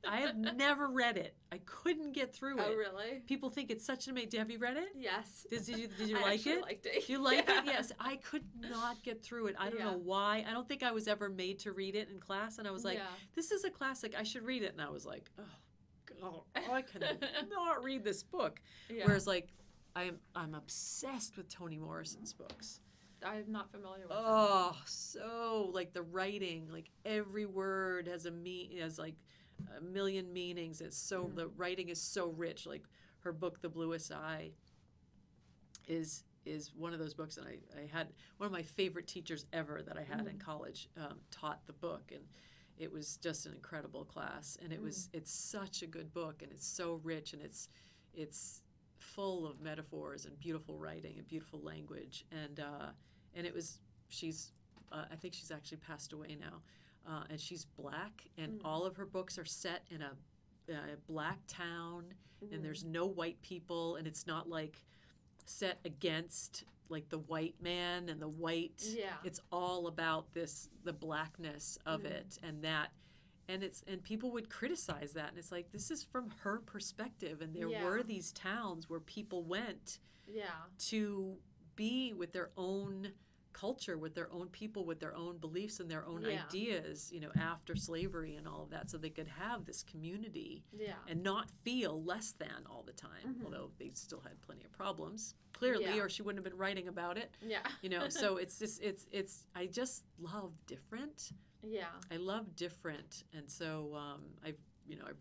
have never read it. I couldn't get through it. Oh, really? People think it's such an amazing. Have you read it? Yes. Did you like it? Liked it. You like it? Yes. I could not get through it. I don't know why. I don't think I was ever made to read it in class, and I was like, this is a classic. I should read it. And I was like, oh God, I cannot read this book. Yeah. Whereas, like, I'm obsessed with Toni Morrison's books. I'm not familiar with that. So like the writing, like every word has like a million meanings. It's so the writing is so rich. Like her book, The Bluest Eye, is one of those books that I had. One of my favorite teachers ever that I had in college taught the book, and it was just an incredible class. And it's such a good book, and it's so rich, and it's full of metaphors and beautiful writing and beautiful language, and I think she's actually passed away now, and she's Black, and all of her books are set in a Black town, and there's no white people, and it's not like set against like the white man and the white. It's all about the Blackness of it, and people would criticize that, and it's like, this is from her perspective, and there were these towns where people went to be with their own culture, with their own people, with their own beliefs and their own ideas, you know, after slavery and all of that, so they could have this community and not feel less than all the time, although they still had plenty of problems, clearly, or she wouldn't have been writing about it. You know, so it's just, I just love different. I love different, and so I've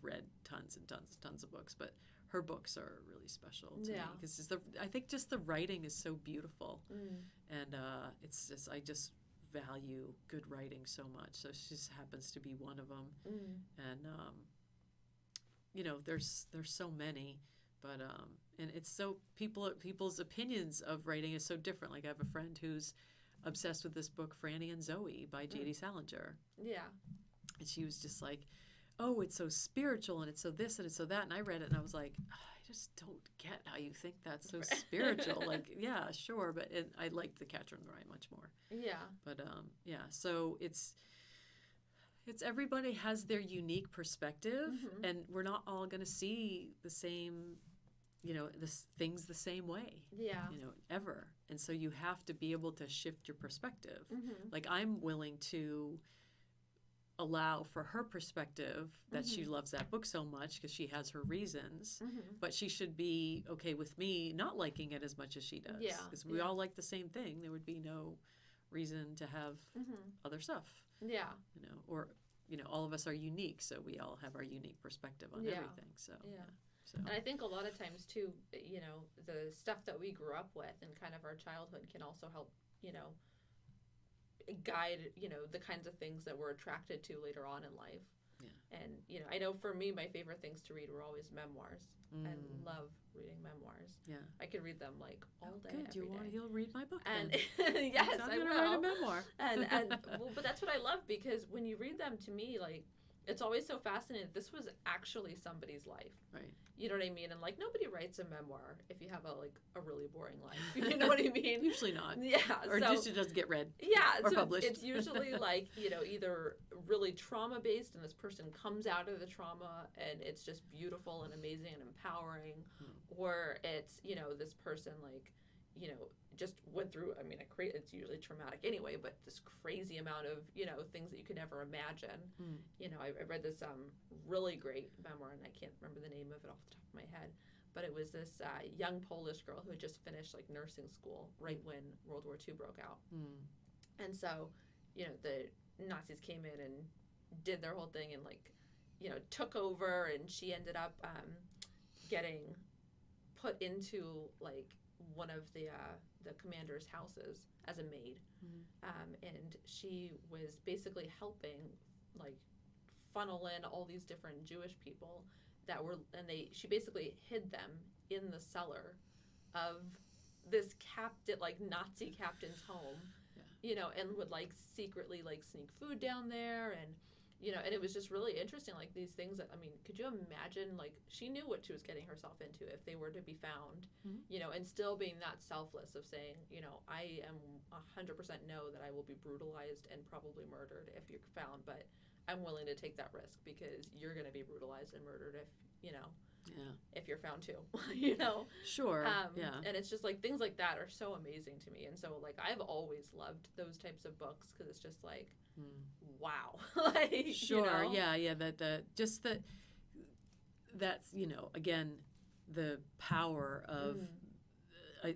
read tons and tons of books, but her books are really special to me because I think just the writing is so beautiful, and it's just, I just value good writing so much. So she just happens to be one of them, and you know, there's so many, but and it's so people's opinions of writing is so different. Like I have a friend who's obsessed with this book Franny and Zoe by J.D. Salinger. And she was just like, oh, it's so spiritual, and it's so this and it's so that, and I read it and I was like, I just don't get how you think that's so spiritual. Like, yeah, sure, but I liked The Catcher in the Rye much more. But so it's It's everybody has their unique perspective, Mhm. and we're not all going to see the same, things the same way, Yeah. ever. And so you have to be able to shift your perspective. Mhm. Like, I'm willing to allow for her perspective that she loves that book so much because she has her reasons, but she should be okay with me not liking it as much as she does. Yeah. Because we all like the same thing. There would be no reason to have other stuff. Yeah. Or all of us are unique, so we all have our unique perspective on everything. So Yeah. So. And I think a lot of times too, the stuff that we grew up with and kind of our childhood can also help, guide, the kinds of things that we're attracted to later on in life. Yeah. And, I know for me, my favorite things to read were always memoirs. I love reading memoirs. Yeah. I could read them like all day, good. every day. You'll read my book And then. yes, I'm I gonna will. write a memoir. and well, but that's what I love, because when you read them, to me, like, it's always so fascinating. This was actually somebody's life. Right. You know what I mean? And like, nobody writes a memoir if you have a really boring life. You know what I mean? Usually not. Yeah. Or so, just it doesn't get read. Yeah. Or so published. It's usually like, either really trauma based and this person comes out of the trauma and it's just beautiful and amazing and empowering, or it's, this person like, just went through, it's usually traumatic anyway, but this crazy amount of, things that you could never imagine. I read this really great memoir, and I can't remember the name of it off the top of my head, but it was this young Polish girl who had just finished like nursing school right when World War II broke out. And so, the Nazis came in and did their whole thing and like, took over, and she ended up getting put into like one of the commander's houses as a maid, and she was basically helping like funnel in all these different Jewish people that were, and she basically hid them in the cellar of this Nazi captain's home, and would like secretly like sneak food down there, and and it was just really interesting, like these things that, could you imagine, like she knew what she was getting herself into if they were to be found, and still being that selfless of saying, I am 100% know that I will be brutalized and probably murdered if you're found, but I'm willing to take that risk because you're going to be brutalized and murdered if, if you're found too, Sure. And it's just like things like that are so amazing to me. And so like, I've always loved those types of books because it's just like, wow. Like, sure. Yeah. That's, again, the power of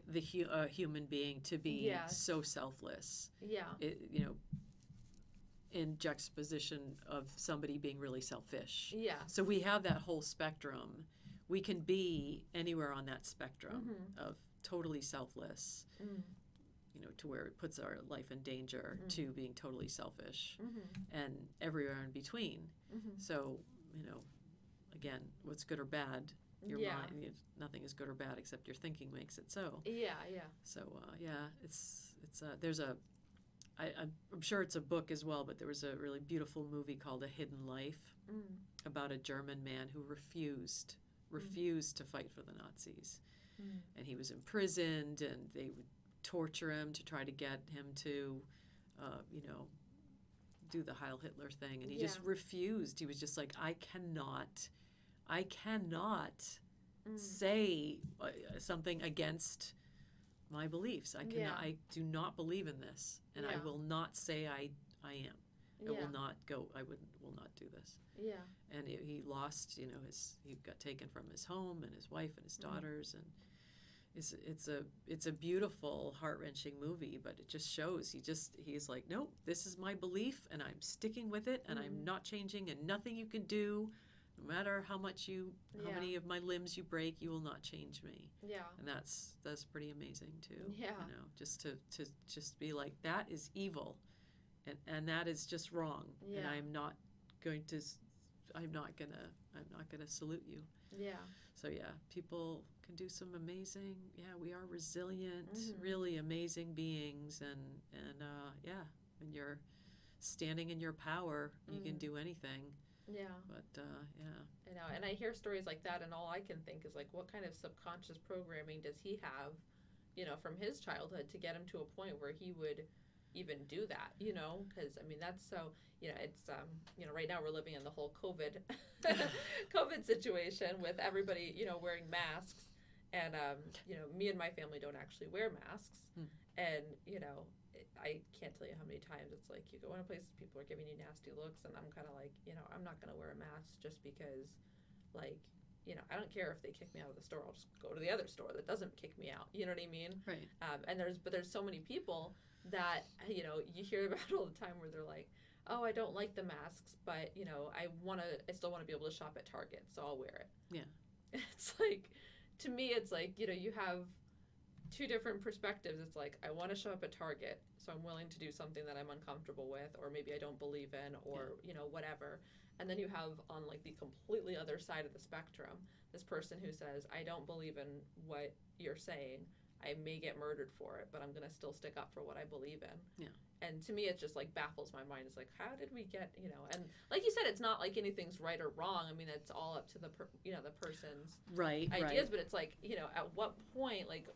the human being to be so selfless. Yeah. In juxtaposition of somebody being really selfish. Yeah. So we have that whole spectrum. We can be anywhere on that spectrum of totally selfless, to where it puts our life in danger, to being totally selfish, and everywhere in between. So, again, what's good or bad, your mind, nothing is good or bad except your thinking makes it so. Yeah. So, I'm sure it's a book as well, but there was a really beautiful movie called A Hidden Life about a German man who refused to fight for the Nazis. And he was imprisoned, and they would torture him to try to get him to, do the Heil Hitler thing. And he just refused. He was just like, I cannot say something against my beliefs. I do not believe in this, and I will not say I am. I will not go. I will not do this. Yeah. And he lost, he got taken from his home and his wife and his daughters, and it's a beautiful, heart-wrenching movie. But it just shows he's like, nope, this is my belief, and I'm sticking with it, and I'm not changing, and nothing you can do. No matter how many of my limbs you break, you will not change me. Yeah. And that's pretty amazing too. Yeah. Just to just be like, that is evil, and that is just wrong. Yeah. And I'm not gonna salute you. Yeah. So people can do some amazing. Yeah, we are resilient, really amazing beings, and when you're standing in your power, you can do anything. Yeah. But, I know. And I hear stories like that, and all I can think is, like, what kind of subconscious programming does he have, from his childhood to get him to a point where he would, even do that, because I mean that's so, it's right now we're living in the whole COVID COVID situation with everybody wearing masks, and me and my family don't actually wear masks, and I can't tell you how many times it's like you go in a place, people are giving you nasty looks, and I'm kind of like, I'm not going to wear a mask just because, like, I don't care if they kick me out of the store. I'll just go to the other store that doesn't kick me out. You know what I mean? Right. And there's so many people that, you hear about all the time where they're like, oh, I don't like the masks, but, I still want to be able to shop at Target, so I'll wear it. Yeah. It's like, to me, it's like, you have two different perspectives. It's like, I want to show up at Target, so I'm willing to do something that I'm uncomfortable with, or maybe I don't believe in, or whatever. And then you have, on like the completely other side of the spectrum, this person who says, I don't believe in what you're saying, I may get murdered for it, but I'm going to still stick up for what I believe in. Yeah. And to me, it just like baffles my mind. It's like, how did we get, and like you said, it's not like anything's right or wrong. I mean, it's all up to the the person's ideas, but it's like, at what point, like,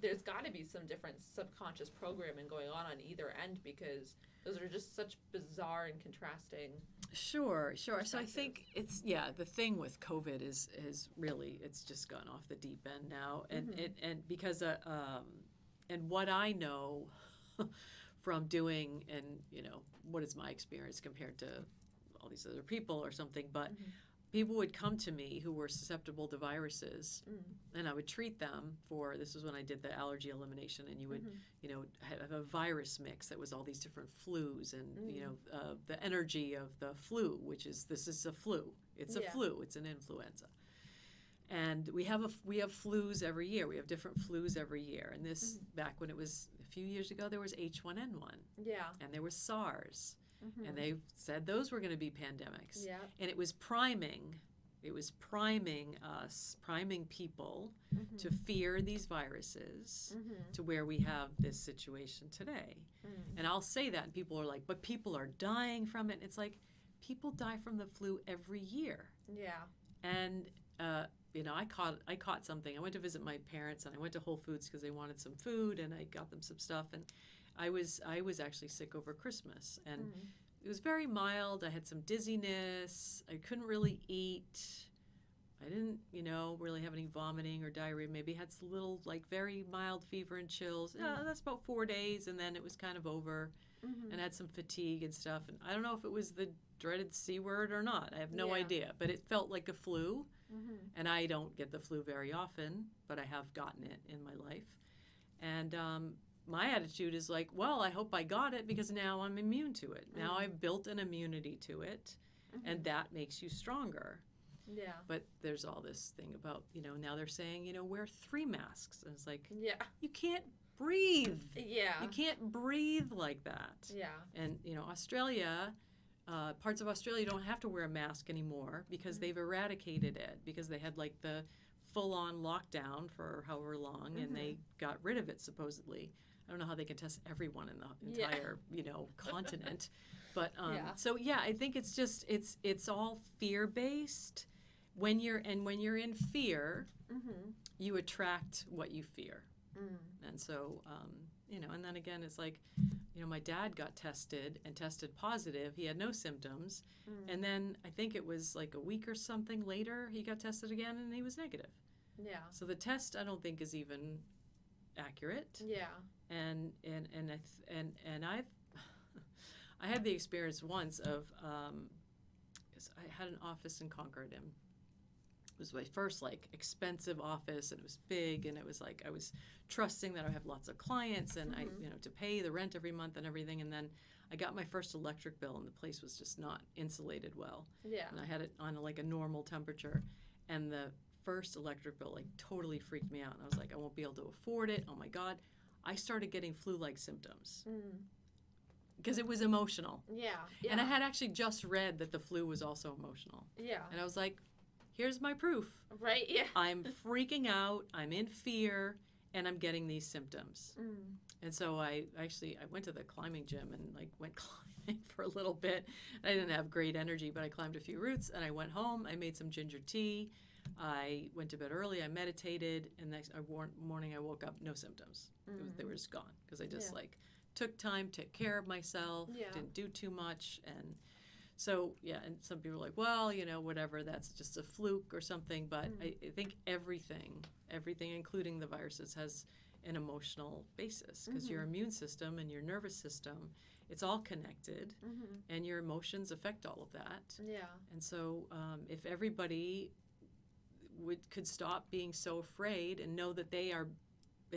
there's got to be some different subconscious programming going on either end, because those are just such bizarre and contrasting. Sure. So I think it's, the thing with COVID is really, it's just gone off the deep end now, and and because and what I know from doing, and what is my experience compared to all these other people or something, but people would come to me who were susceptible to viruses, and I would treat them for, this was when I did the allergy elimination, and you would, have a virus mix that was all these different flus, and, the energy of the flu, this is a flu. It's a flu. It's an influenza. And we have flus every year. We have different flus every year. And this, back when it was a few years ago, there was H1N1. Yeah. And there was SARS. And they said those were going to be pandemics. Yeah. And it was priming us, priming people to fear these viruses, to where we have this situation today. And I'll say that, and people are like, but people are dying from it. And it's like, people die from the flu every year. Yeah. And I caught something. I went to visit my parents, and I went to Whole Foods because they wanted some food, and I got them some stuff, and I was actually sick over Christmas, and it was very mild. I had some dizziness. I couldn't really eat. I didn't, really have any vomiting or diarrhea. Maybe had some little, like, very mild fever and chills. That's about 4 days, and then it was kind of over, and I had some fatigue and stuff. And I don't know if it was the dreaded C word or not. I have no idea, but it felt like a flu, and I don't get the flu very often, but I have gotten it in my life. And my attitude is like, well, I hope I got it because now I'm immune to it. Now I've built an immunity to it, and that makes you stronger. Yeah. But there's all this thing about, now they're saying, wear 3 masks. And it's like, you can't breathe. Yeah. You can't breathe like that. Yeah. And, Australia, parts of Australia don't have to wear a mask anymore because they've eradicated it, because they had like the full-on lockdown for however long, and they got rid of it supposedly. I don't know how they can test everyone in the entire, continent. But so I think it's just it's all fear-based. When you're in fear, you attract what you fear. And so and then again, it's like, my dad got tested positive. He had no symptoms, and then I think it was like a week or something later he got tested again, and he was negative. Yeah. So the test, I don't think, is even accurate. Yeah. And I've I had the experience once of I had an office in Concord, and it was my first expensive office, and it was big, and it was like I was trusting that I would have lots of clients, and I to pay the rent every month and everything. And then I got my first electric bill, and the place was just not insulated well. Yeah. And I had it on a normal temperature, and the first electric bill totally freaked me out, and I was like, I won't be able to afford it. Oh my God. I started getting flu-like symptoms because it was emotional. Yeah. And I had actually just read that the flu was also emotional. Yeah. And I was like, here's my proof. Right, yeah. I'm freaking out, I'm in fear, and I'm getting these symptoms. And so I went to the climbing gym and went climbing for a little bit. I didn't have great energy, but I climbed a few routes, and I went home. I made some ginger tea. I went to bed early. I meditated, and next morning I woke up, no symptoms. They were just gone because I just took time, took care of myself, Yeah. didn't do too much. And so, yeah, and some people are like, well, whatever, that's just a fluke or something. But I think everything, including the viruses, has an emotional basis, because your immune system and your nervous system, it's all connected, and your emotions affect all of that. Yeah. And so if everybody could stop being so afraid and know that they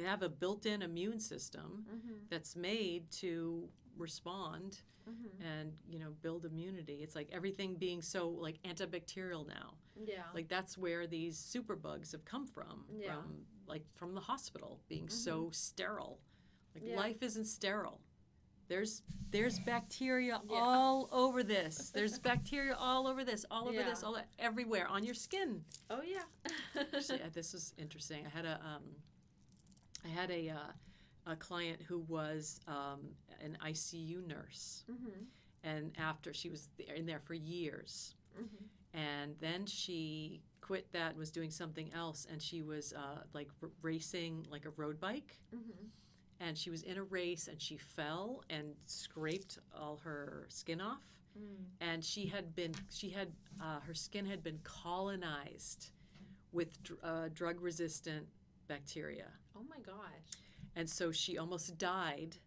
have a built-in immune system that's made to respond and build immunity. It's like everything being so like antibacterial now. Yeah. Like that's where these superbugs have come from. Yeah. From the hospital being so sterile. Like Yeah. life isn't sterile. There's bacteria all over this. There's bacteria all over this, everywhere on your skin. Oh yeah. Actually, this is interesting. I had a client who was an ICU nurse, and after she was in there for years, and then she quit that and was doing something else, and she was racing like a road bike. And she was in a race, and she fell and scraped all her skin off. And her skin had been colonized with drug-resistant bacteria. Oh my gosh. And so she almost died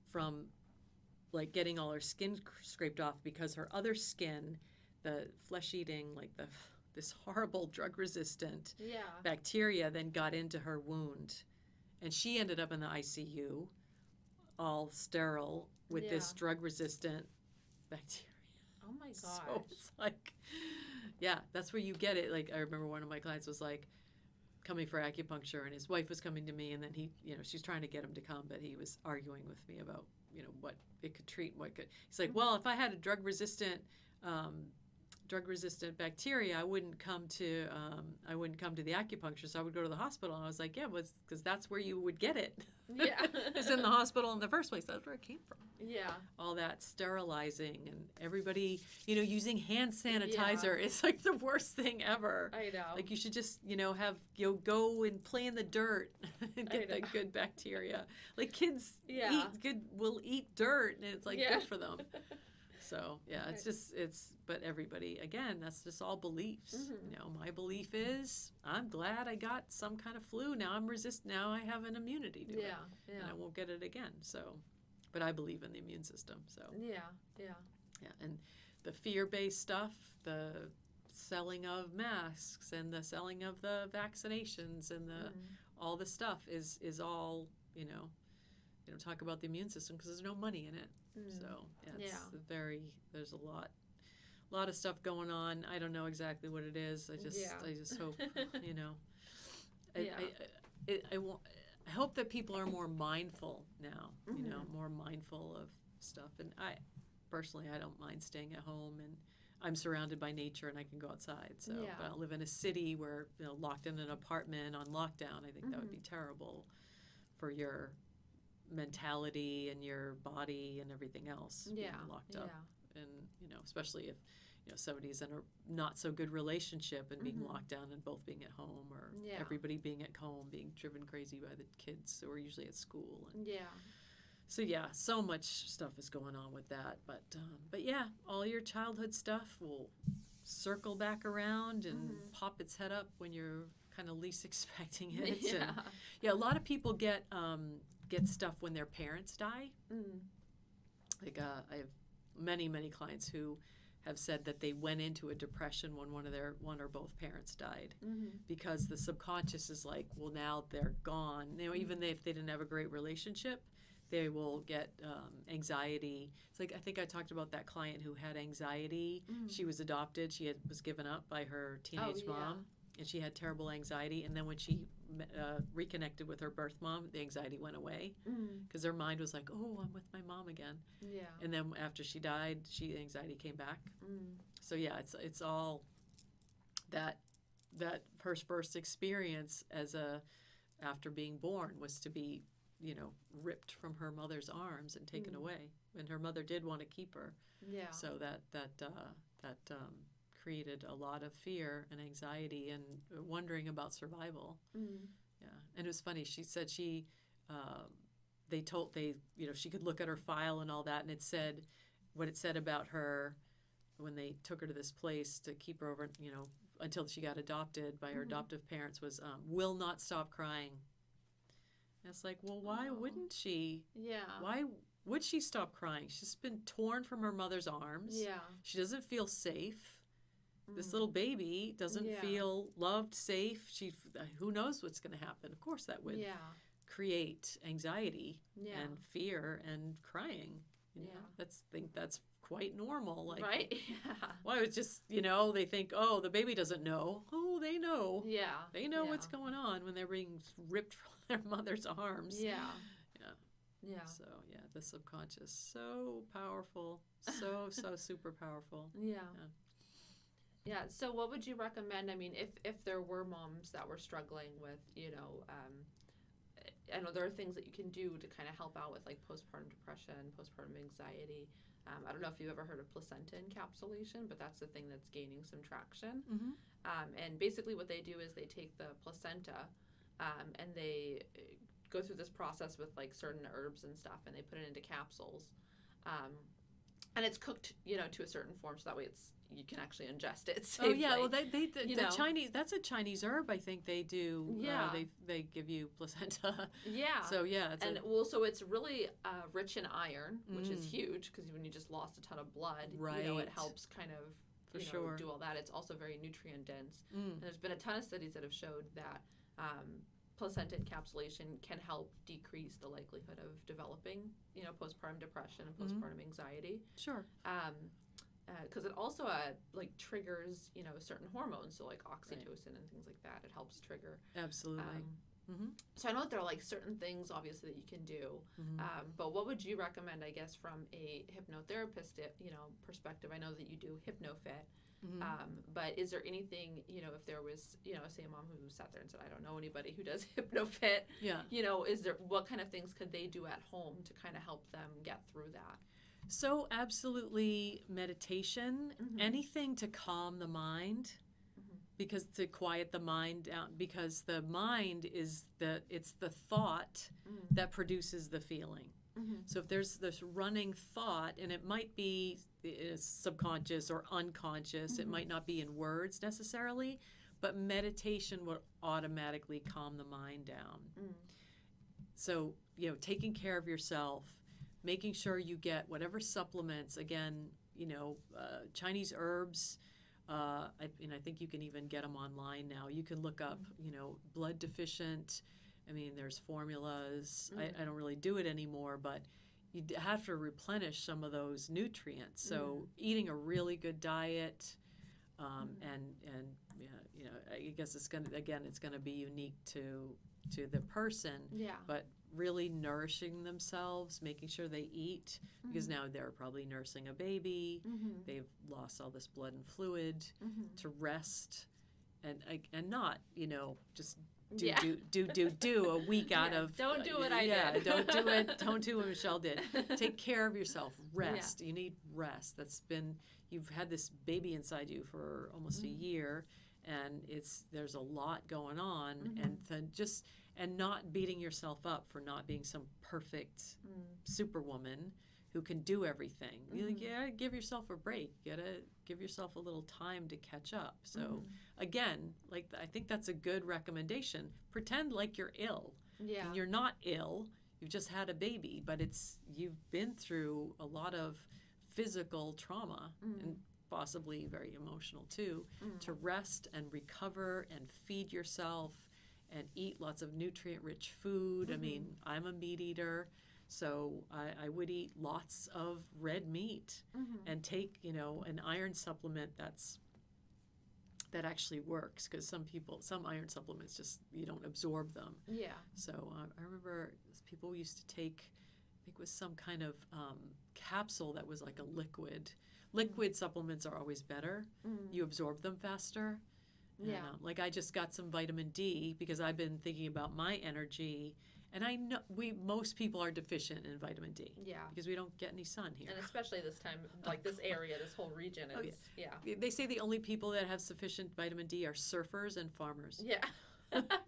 from like getting all her skin scraped off, because her other skin, the flesh-eating, this horrible drug-resistant bacteria then got into her wound. And she ended up in the ICU, all sterile with this drug-resistant bacteria. Oh my gosh. So it's like, that's where you get it. Like, I remember one of my clients was like coming for acupuncture, and his wife was coming to me, and then he, she's trying to get him to come, but he was arguing with me about, what it could treat, he's like, well, if I had a drug-resistant bacteria, I wouldn't come to the acupuncture, so I would go to the hospital. And I was like, yeah, because that's where you would get it. Yeah. It's in the hospital in the first place. That's where it came from. Yeah. All that sterilizing, and everybody, using hand sanitizer. Yeah. It's like the worst thing ever. I know. Like you should just, go and play in the dirt and get the good bacteria. Like kids will eat dirt, and it's like good for them. So, but everybody, again, that's just all beliefs. My belief is I'm glad I got some kind of flu. Now now I have an immunity to it. And I won't get it again. So, but I believe in the immune system. So, yeah. And the fear-based stuff, the selling of masks and the selling of the vaccinations and all the stuff is all, they don't talk about the immune system because there's no money in it. So there's a lot of stuff going on. I don't know exactly what it is. I just hope, I hope that people are more mindful now, more mindful of stuff. And I don't mind staying at home, and I'm surrounded by nature and I can go outside. So, but I live in a city where, locked in an apartment on lockdown, I think that would be terrible for your mentality and your body and everything else being locked up. And especially if somebody's in a not so good relationship and being locked down and both being at home, or everybody being at home, being driven crazy by the kids who are usually at school. And so much stuff is going on with that. But all your childhood stuff will circle back around and pop its head up when you're kind of least expecting it. And, a lot of people get stuff when their parents die. Like I have many clients who have said that they went into a depression when one or both parents died, because the subconscious is like, well, now they're gone. Even if they didn't have a great relationship, they will get anxiety. It's like, I think I talked about that client who had anxiety. She was adopted. She was given up by her teenage mom. And she had terrible anxiety, and then when she reconnected with her birth mom, the anxiety went away, because her mind was like, oh, I'm with my mom again. And then after she died, the anxiety came back. So it's all that her first experience after being born was to be, ripped from her mother's arms and taken away, and her mother did want to keep her. So that created a lot of fear and anxiety and wondering about survival. And it was funny. She said she could look at her file and all that, and it said what it said about her when they took her to this place to keep her over, until she got adopted by her adoptive parents was will not stop crying. And it's like, well, why wouldn't she? Yeah. Why would she stop crying? She's been torn from her mother's arms. Yeah. She doesn't feel safe. This little baby doesn't feel loved, safe. Who knows what's going to happen? Of course, that would create anxiety and fear and crying. You know, think that's quite normal. Like, right? Yeah. Well, it's just, they think, oh, the baby doesn't know. Oh, they know. Yeah. They know what's going on when they're being ripped from their mother's arms. Yeah. Yeah. Yeah. So, the subconscious, so powerful. So super powerful. Yeah. Yeah. So what would you recommend? I mean, if there were moms that were struggling with, I know there are things that you can do to kind of help out with like postpartum depression, postpartum anxiety. I don't know if you've ever heard of placenta encapsulation, but that's the thing that's gaining some traction. Mm-hmm. And basically what they do is they take the placenta and they go through this process with like certain herbs and stuff, and they put it into capsules. And it's cooked, to a certain form, so that way you can actually ingest it safely. Oh yeah, well the Chinese, that's a Chinese herb. I think they do. Yeah, they give you placenta. Yeah. So yeah, so it's really rich in iron, which is huge because when you just lost a ton of blood, right, it helps kind of sure do all that. It's also very nutrient dense. And there's been a ton of studies that have showed that placenta encapsulation can help decrease the likelihood of developing, postpartum depression and postpartum anxiety. Sure. Because it also triggers, certain hormones, so like oxytocin and things like that. It helps trigger. Absolutely. So I know that there are like certain things, obviously, that you can do. But what would you recommend, I guess, from a hypnotherapist, perspective? I know that you do HypnoFit. But is there anything, if there was, say a mom who sat there and said, I don't know anybody who does HypnoFit, what kind of things could they do at home to kind of help them get through that? So absolutely meditation, anything to calm the mind, because to quiet the mind down, because the mind is it's the thought that produces the feeling. So if there's this running thought, and it might be subconscious or unconscious, it might not be in words necessarily, but meditation will automatically calm the mind down. So, taking care of yourself, making sure you get whatever supplements, again, Chinese herbs, I think you can even get them online now. You can look up, blood deficient. I mean, there's formulas. I don't really do it anymore, but you have to replenish some of those nutrients. So eating a really good diet, and I guess it's gonna be unique to the person. Yeah. But really nourishing themselves, making sure they eat, because now they're probably nursing a baby. They've lost all this blood and fluid. To rest, and not just do a week out of. Don't do what I did. Don't do it. Don't do what Michelle did. Take care of yourself. Rest. You need rest. You've had this baby inside you for almost a year, and there's a lot going on, and then and not beating yourself up for not being some perfect superwoman who can do everything. You gotta give yourself a break. You gotta give yourself a little time to catch up. So again, I think that's a good recommendation. Pretend like you're ill. Yeah. And you're not ill. You've just had a baby, but you've been through a lot of physical trauma and possibly very emotional too. To rest and recover and feed yourself and eat lots of nutrient-rich food. I mean, I'm a meat eater. So I would eat lots of red meat and take, an iron supplement that actually works, because some iron supplements you don't absorb them. Yeah. So I remember people used to take, I think it was some kind of capsule that was like a liquid. Liquid supplements are always better. You absorb them faster. Yeah. And, I just got some vitamin D because I've been thinking about my energy. And I know most people are deficient in vitamin D. Yeah. Because we don't get any sun here. And especially this time, this area, this whole region is, They say the only people that have sufficient vitamin D are surfers and farmers. Yeah.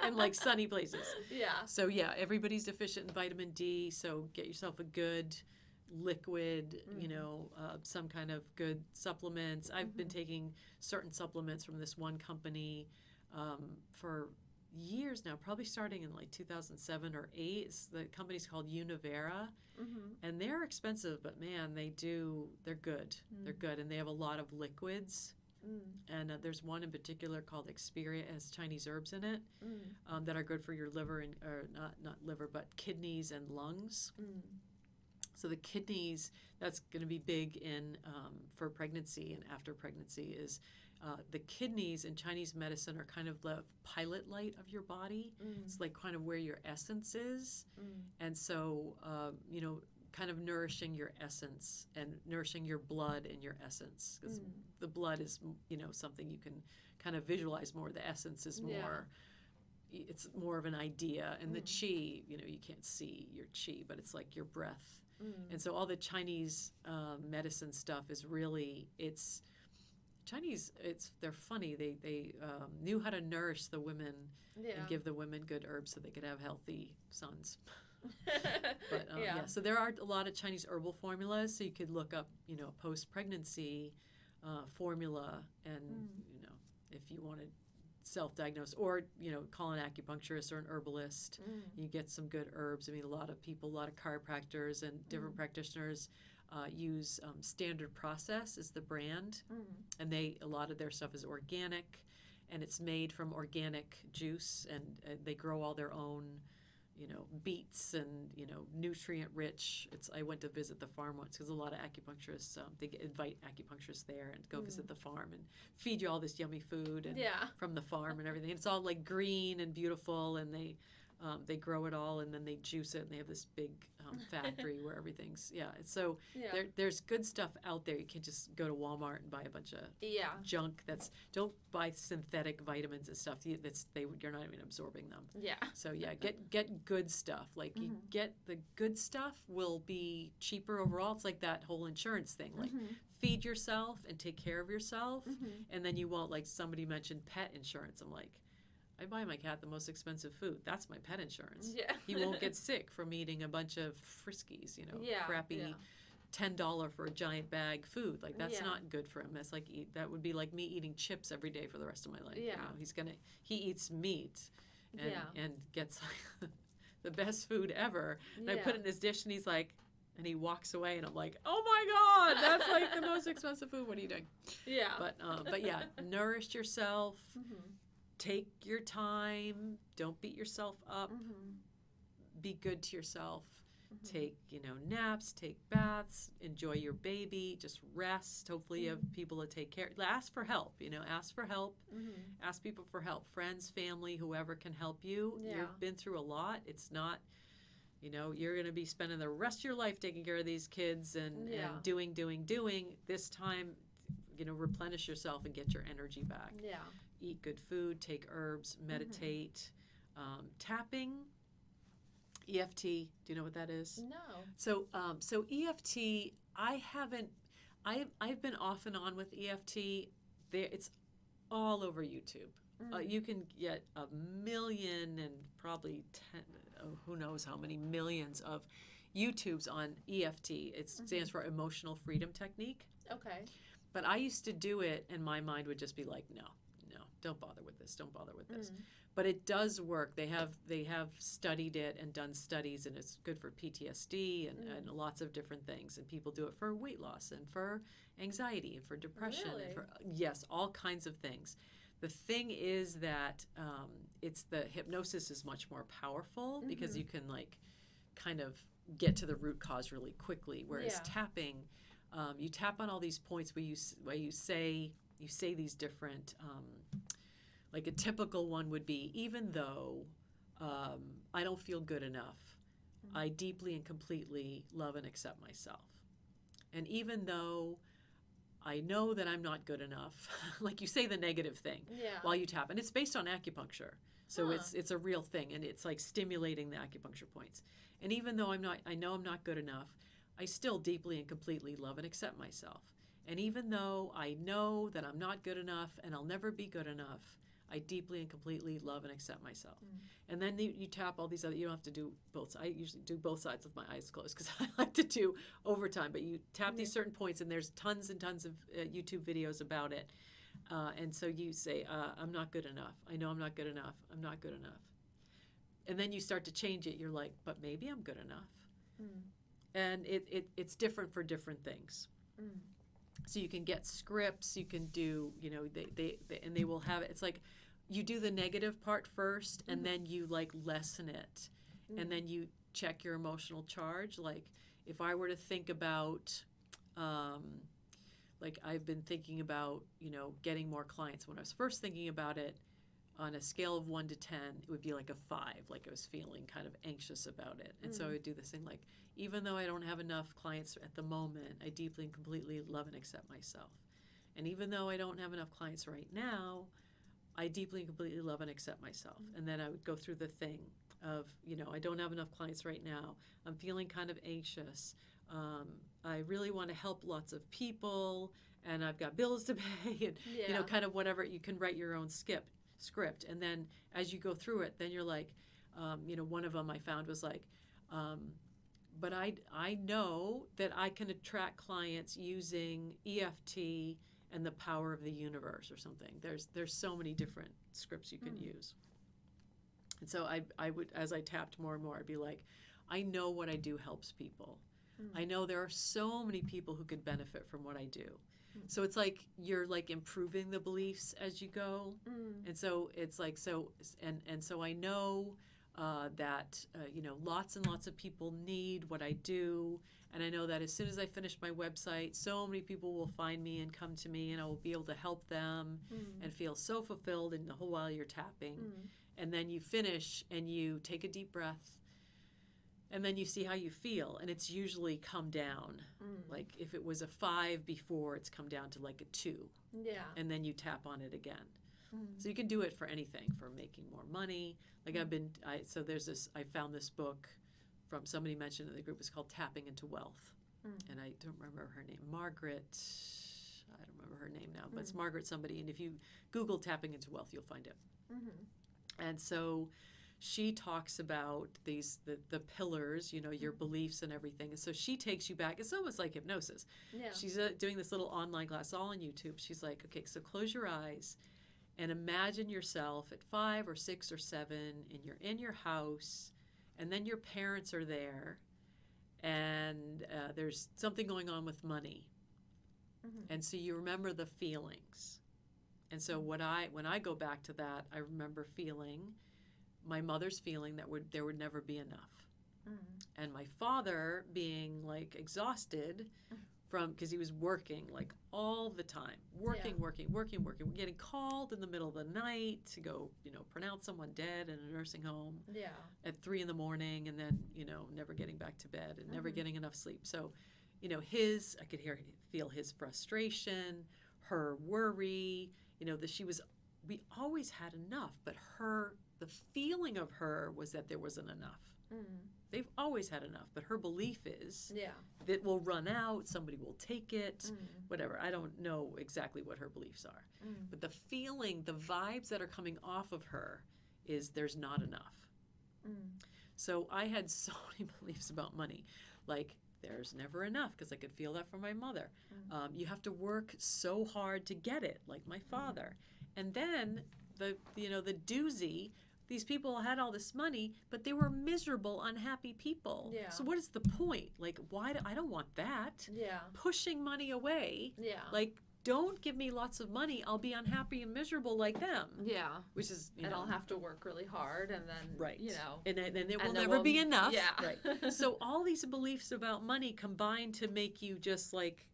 in like sunny places. Yeah. So yeah, everybody's deficient in vitamin D. So get yourself a good liquid, some kind of good supplements. I've been taking certain supplements from this one company for years now, probably starting in like 2007 or 8. The company's called Univera, and they're expensive, but man, they're good. They're good, and they have a lot of liquids. And there's one in particular called Xperia. It has Chinese herbs in it that are good for your liver or not liver, but kidneys and lungs. So the kidneys, that's going to be big in for pregnancy and after pregnancy, is the kidneys in Chinese medicine are kind of the pilot light of your body. It's like kind of where your essence is. And so, kind of nourishing your essence and nourishing your blood and your essence. Because the blood is, something you can kind of visualize more. The essence is more, it's more of an idea. And the qi, you can't see your qi, but it's like your breath. And so all the Chinese medicine stuff is really, they're funny. They knew how to nourish the women and give the women good herbs so they could have healthy sons. But so there are a lot of Chinese herbal formulas. So you could look up, post-pregnancy formula, and if you wanted self-diagnose, or call an acupuncturist or an herbalist. You get some good herbs. I mean, a lot of chiropractors and different practitioners use Standard Process is the brand, and a lot of their stuff is organic, and it's made from organic juice, and they grow all their own beets and nutrient rich. I went to visit the farm once because a lot of acupuncturists they invite acupuncturists there and go visit the farm and feed you all this yummy food and from the farm and everything. It's all like green and beautiful, and they grow it all, and then they juice it, and they have this big factory where everything's there's good stuff out there. You can't just go to Walmart and buy a bunch of junk. Don't buy synthetic vitamins and stuff. You're not even absorbing them. So get good stuff. Like you get the good stuff will be cheaper overall. It's like that whole insurance thing. Like feed yourself and take care of yourself, and then you won't, like somebody mentioned pet insurance. I'm like, I buy my cat the most expensive food. That's my pet insurance. He won't get sick from eating a bunch of Friskies, crappy $10 for a giant bag food. Like that's not good for him. That's like that would be like me eating chips every day for the rest of my life. He eats meat and gets like the best food ever. And I put it in his dish, and he's like, and he walks away, and I'm like, oh my God, that's like the most expensive food. What are you doing? But yeah, nourish yourself. Take your time. Don't beat yourself up. Be good to yourself. Take, naps, take baths, enjoy your baby, just rest. Hopefully you have people to take care. Ask for help, ask for help. Ask people for help. Friends, family, whoever can help you. You've been through a lot. It's not, you're going to be spending the rest of your life taking care of these kids and doing. This time, replenish yourself and get your energy back. Eat good food, take herbs, meditate. Tapping, EFT, do you know what that is? No. So EFT, I've been off and on with EFT. It's all over YouTube. You can get 1 million and probably 10, who knows how many millions of YouTubes on EFT. It stands for Emotional Freedom Technique. Okay. But I used to do it, and my mind would just be like, no, don't bother with this. Don't bother with this. But it does work. They have studied it and done studies, and it's good for PTSD and lots of different things. And people do it for weight loss and for anxiety and for depression. Really? And for, yes, all kinds of things. The thing is that it's the hypnosis is much more powerful because you can kind of get to the root cause really quickly. Whereas tapping, you tap on all these points where you say these different. Like a typical one would be, even though I don't feel good enough, I deeply and completely love and accept myself. And even though I know that I'm not good enough, like you say the negative thing while you tap. And it's based on acupuncture. So it's a real thing, and it's like stimulating the acupuncture points. And even though I know I'm not good enough, I still deeply and completely love and accept myself. And even though I know that I'm not good enough and I'll never be good enough, I deeply and completely love and accept myself. And then you tap all these other, you don't have to do both. I usually do both sides with my eyes closed because I like to do overtime, but you tap these certain points, and there's tons and tons of YouTube videos about it. And so you say, I'm not good enough. I know I'm not good enough. I'm not good enough. And then you start to change it. You're like, but maybe I'm good enough. And it's different for different things. So you can get scripts, you can do, they will have it. It's like you do the negative part first, and then you like lessen it. And then you check your emotional charge. Like if I were to think about, like I've been thinking about, getting more clients. When I was first thinking about it, on a scale of 1 to 10, it would be like a 5, like I was feeling kind of anxious about it. And so I would do this thing like, even though I don't have enough clients at the moment, I deeply and completely love and accept myself. And even though I don't have enough clients right now, I deeply and completely love and accept myself. And then I would go through the thing of, I don't have enough clients right now. I'm feeling kind of anxious. I really want to help lots of people, and I've got bills to pay, and kind of whatever. You can write your own script, and then as you go through it, then you're like, one of them I found was like, but I know that I can attract clients using EFT and the power of the universe or something. There's so many different scripts you can use. And so I would, as I tapped more and more, I'd be like, I know what I do helps people. I know there are so many people who could benefit from what I do. So it's like you're like improving the beliefs as you go. And so it's like, so I know that lots and lots of people need what I do, and I know that as soon as I finish my website, so many people will find me and come to me, and I will be able to help them and feel so fulfilled in the whole while you're tapping. And then you finish and you take a deep breath, and then you see how you feel, and it's usually come down. Like if it was a 5 before, it's come down to like a 2. And then you tap on it again. So you can do it for anything, for making more money. Like I found this book from somebody mentioned in the group. It's called Tapping into Wealth. And I don't remember her name. Margaret, I don't remember her name now, but it's Margaret somebody. And if you Google Tapping into Wealth, you'll find it. And so she talks about the pillars, your beliefs and everything. And so she takes you back. It's almost like hypnosis. She's doing this little online class all on YouTube. She's like, okay, so close your eyes and imagine yourself at 5 or 6 or 7, and you're in your house, and then your parents are there, and there's something going on with money. And so you remember the feelings. And so when I go back to that, I remember feeling my mother's feeling that there would never be enough. And my father being like exhausted because he was working like all the time, working, We're getting called in the middle of the night to go, pronounce someone dead in a nursing home at 3 a.m, and then, never getting back to bed and never getting enough sleep. So, I could feel his frustration, her worry, that we always had enough, but the feeling of her was that there wasn't enough. They've always had enough, but her belief is that it will run out, somebody will take it, whatever. I don't know exactly what her beliefs are. But the feeling, the vibes that are coming off of her is there's not enough. So I had so many beliefs about money. Like, there's never enough, because I could feel that from my mother. You have to work so hard to get it, like my father. And then the doozy, these people had all this money, but they were miserable, unhappy people. So what is the point? Like, why? I don't want that. Pushing money away. Like, don't give me lots of money. I'll be unhappy and miserable like them. Which is, and I'll have to work really hard, and then, and then there will never be enough. So all these beliefs about money combine to make you just like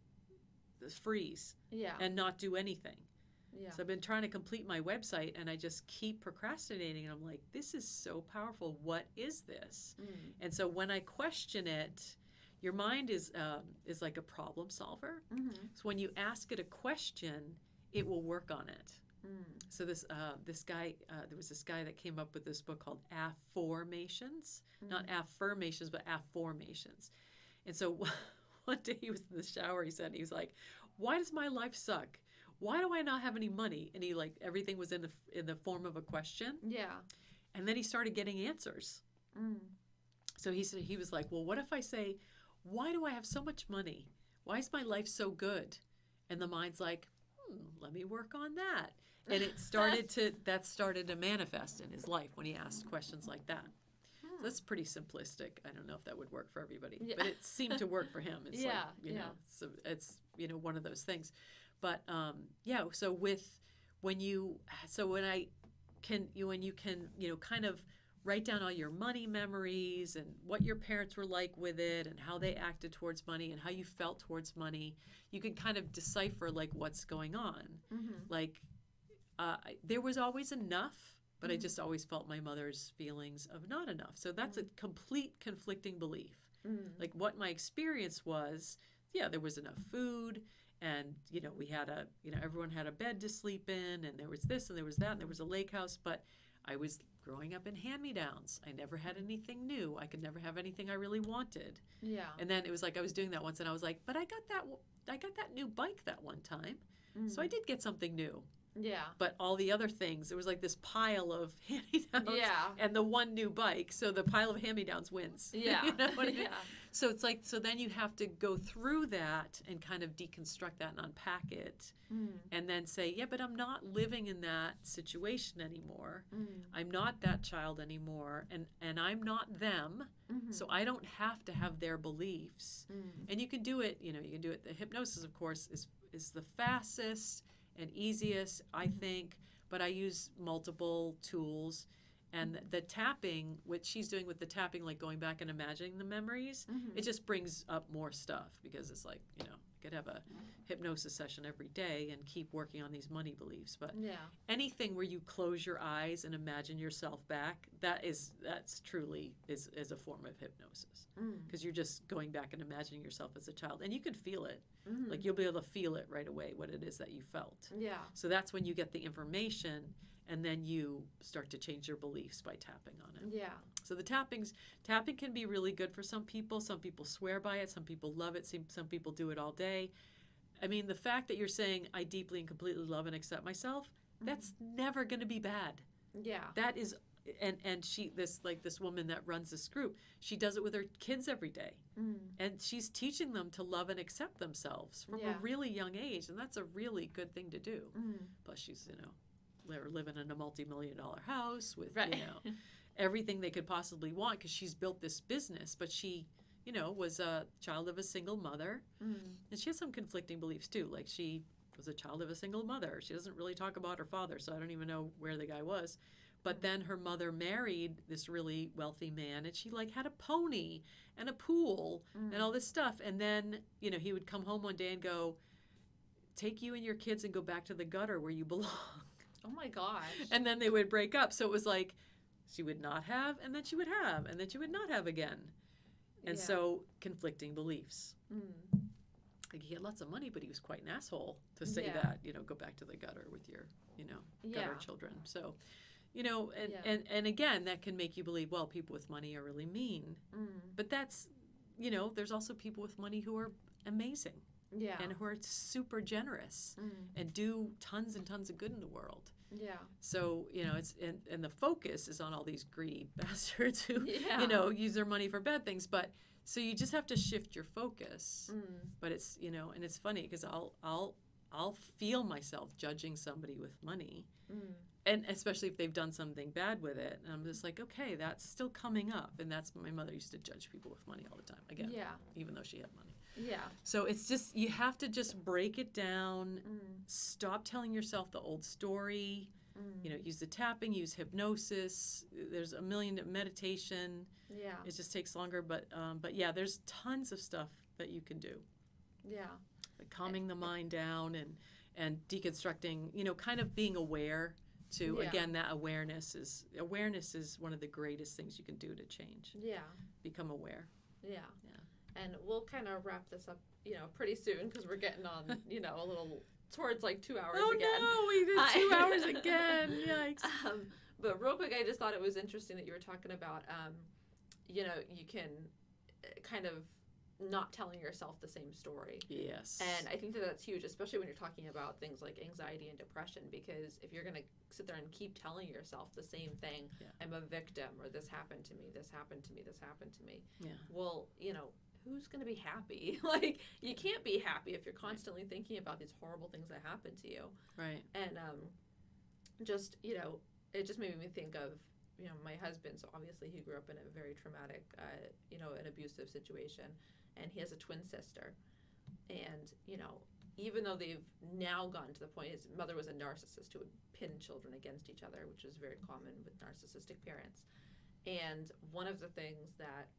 freeze and not do anything. So I've been trying to complete my website, and I just keep procrastinating, and I'm like, this is so powerful. What is this? And so when I question it, your mind is like a problem solver. So when you ask it a question, it will work on it. So this guy, there was this guy that came up with this book called Affirmations, not affirmations, but Affirmations. And so one day he was in the shower, he was like, why does my life suck? why do I not have any money? And he like, everything was in the form of a question. Yeah. And then he started getting answers. So he was like, well, what if I say, why do I have so much money? Why is my life so good? And the mind's like, let me work on that. And it started to manifest in his life when he asked questions like that. So that's pretty simplistic. I don't know if that would work for everybody, but it seemed to work for him. It's it's one of those things. But so when you can kind of write down all your money memories and what your parents were like with it and how they acted towards money and how you felt towards money, you can kind of decipher like what's going on. Like there was always enough, but I just always felt my mother's feelings of not enough. So that's a complete conflicting belief. Like what my experience was, there was enough food, and we had everyone had a bed to sleep in, and there was this and there was that and there was a lake house, but I was growing up in hand-me-downs. I never had anything new. I could never have anything I really wanted. Yeah. And then it was like I was doing that once, and I was like, but I got that new bike that one time, so I did get something new. Yeah. But all the other things, it was like this pile of hand-me-downs and the one new bike. So the pile of hand-me-downs wins. Yeah. You know what I mean? So it's like, so then you have to go through that and kind of deconstruct that and unpack it and then say, but I'm not living in that situation anymore. I'm not that child anymore. And I'm not them. So I don't have to have their beliefs. And you can do it, you can do it. The hypnosis, of course, is the fastest and easiest, I think, but I use multiple tools. And the tapping, what she's doing with the tapping, like going back and imagining the memories, it just brings up more stuff, because it's like, I could have a hypnosis session every day and keep working on these money beliefs. But anything where you close your eyes and imagine yourself back, that's truly is a form of hypnosis, because you're just going back and imagining yourself as a child, and you can feel it. Like you'll be able to feel it right away, what it is that you felt. Yeah. So that's when you get the information, and then you start to change your beliefs by tapping on it. Yeah. So the tapping can be really good for some people. Some people swear by it. Some people love it. Some people do it all day. I mean, the fact that you're saying, I deeply and completely love and accept myself, that's never going to be bad. Yeah. That is, and this woman that runs this group, she does it with her kids every day. And she's teaching them to love and accept themselves from a really young age. And that's a really good thing to do. Plus she's, they're living in a multi-million-dollar house with, everything they could possibly want, because she's built this business. But she, was a child of a single mother. And she has some conflicting beliefs, too. Like, she was a child of a single mother. She doesn't really talk about her father, so I don't even know where the guy was. But then her mother married this really wealthy man, and she, had a pony and a pool and all this stuff. And then, he would come home one day and go, take you and your kids and go back to the gutter where you belong. Oh my gosh. And then they would break up. So it was like she would not have, and then she would have, and then she would not have again. And so conflicting beliefs. Like, he had lots of money, but he was quite an asshole to say that, go back to the gutter with your, gutter children. So, and again, that can make you believe, well, people with money are really mean. But that's, there's also people with money who are amazing. Yeah. And who are super generous and do tons and tons of good in the world. Yeah. So, it's and the focus is on all these greedy bastards who, use their money for bad things. But so you just have to shift your focus. But it's, and it's funny, because I'll feel myself judging somebody with money. And especially if they've done something bad with it. And I'm just like, okay, that's still coming up. And that's, my mother used to judge people with money all the time. Again, even though she had money. Yeah. So it's just, you have to just break it down, stop telling yourself the old story, use the tapping, use hypnosis. There's a million meditation. Yeah. It just takes longer, but yeah, there's tons of stuff that you can do. Yeah. Like calming the mind down and deconstructing, kind of being aware too. Yeah. Again, that awareness is one of the greatest things you can do to change. Yeah. Become aware. Yeah. Yeah. And we'll kind of wrap this up, pretty soon, because we're getting on, a little towards 2 hours again. Oh, no, we did 2 hours again. Yikes. But real quick, I just thought it was interesting that you were talking about, you can kind of not telling yourself the same story. Yes. And I think that that's huge, especially when you're talking about things like anxiety and depression, because if you're going to sit there and keep telling yourself the same thing, I'm a victim, or this happened to me, this happened to me, this happened to me. Well, who's going to be happy? Like, you can't be happy if you're constantly thinking about these horrible things that happen to you. Right. And just, it just made me think of, my husband. So obviously he grew up in a very traumatic, an abusive situation, and he has a twin sister. And, even though they've now gotten to the point, his mother was a narcissist who would pin children against each other, which is very common with narcissistic parents. And one of the things that,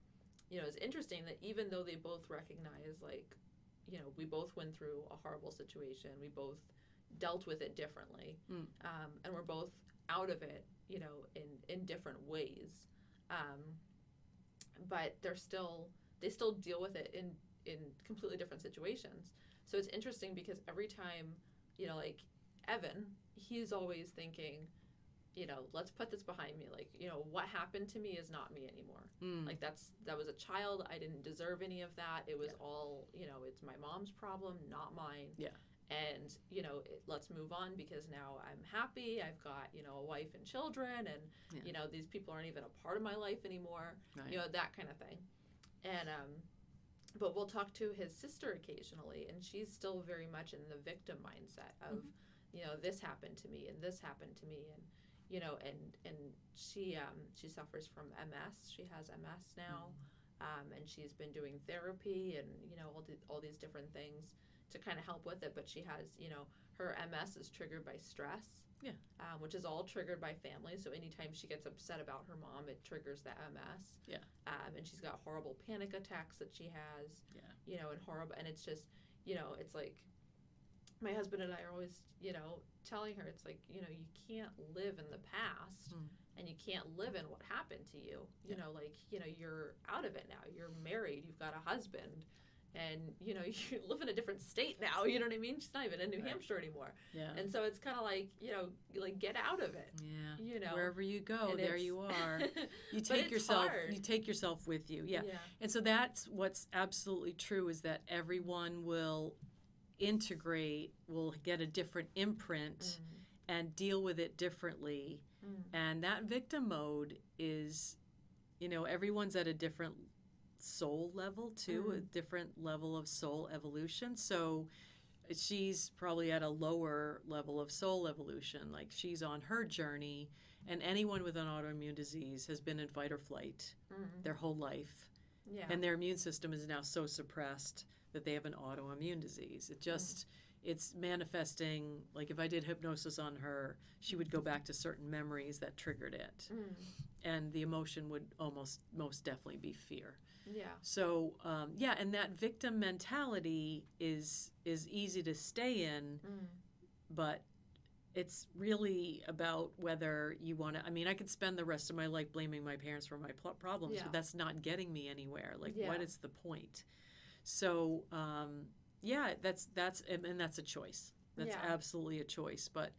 is interesting, that even though they both recognize, like, we both went through a horrible situation, we both dealt with it differently, and we're both out of it, in different ways. But they still deal with it in completely different situations. So it's interesting because every time, like Evan, he's always thinking, let's put this behind me. Like, what happened to me is not me anymore. Like, that was a child. I didn't deserve any of that. It was all, it's my mom's problem, not mine. Yeah. And, let's move on, because now I'm happy. I've got, a wife and children, and, these people aren't even a part of my life anymore, that kind of thing. And, but we'll talk to his sister occasionally, and she's still very much in the victim mindset of, this happened to me, and this happened to me, and, and she suffers from MS. She has MS now, and she's been doing therapy and, all these different things to kind of help with it. But she has, her MS is triggered by stress, which is all triggered by family. So anytime she gets upset about her mom, it triggers the MS. And she's got horrible panic attacks that she has, and horrible. And it's just, it's like, my husband and I are always, telling her, it's like, you can't live in the past, and you can't live in what happened to you. Like, you're out of it now. You're married. You've got a husband. And, you live in a different state now, you know what I mean? She's not even in New Hampshire anymore. And so it's kind of like, like, get out of it. Wherever you go, there you are. You take yourself with you. And so that's what's absolutely true, is that everyone will integrate, will get a different imprint and deal with it differently. And that victim mode is, everyone's at a different soul level too, a different level of soul evolution. So she's probably at a lower level of soul evolution, like she's on her journey, and anyone with an autoimmune disease has been in fight or flight their whole life. And their immune system is now so suppressed that they have an autoimmune disease. It just it's manifesting, like if I did hypnosis on her, she would go back to certain memories that triggered it. And the emotion would most definitely be fear. So, and that victim mentality is easy to stay in, but it's really about whether you want to. I mean, I could spend the rest of my life blaming my parents for my problems, but that's not getting me anywhere. Like, what is the point? So, that's a choice. That's absolutely a choice. But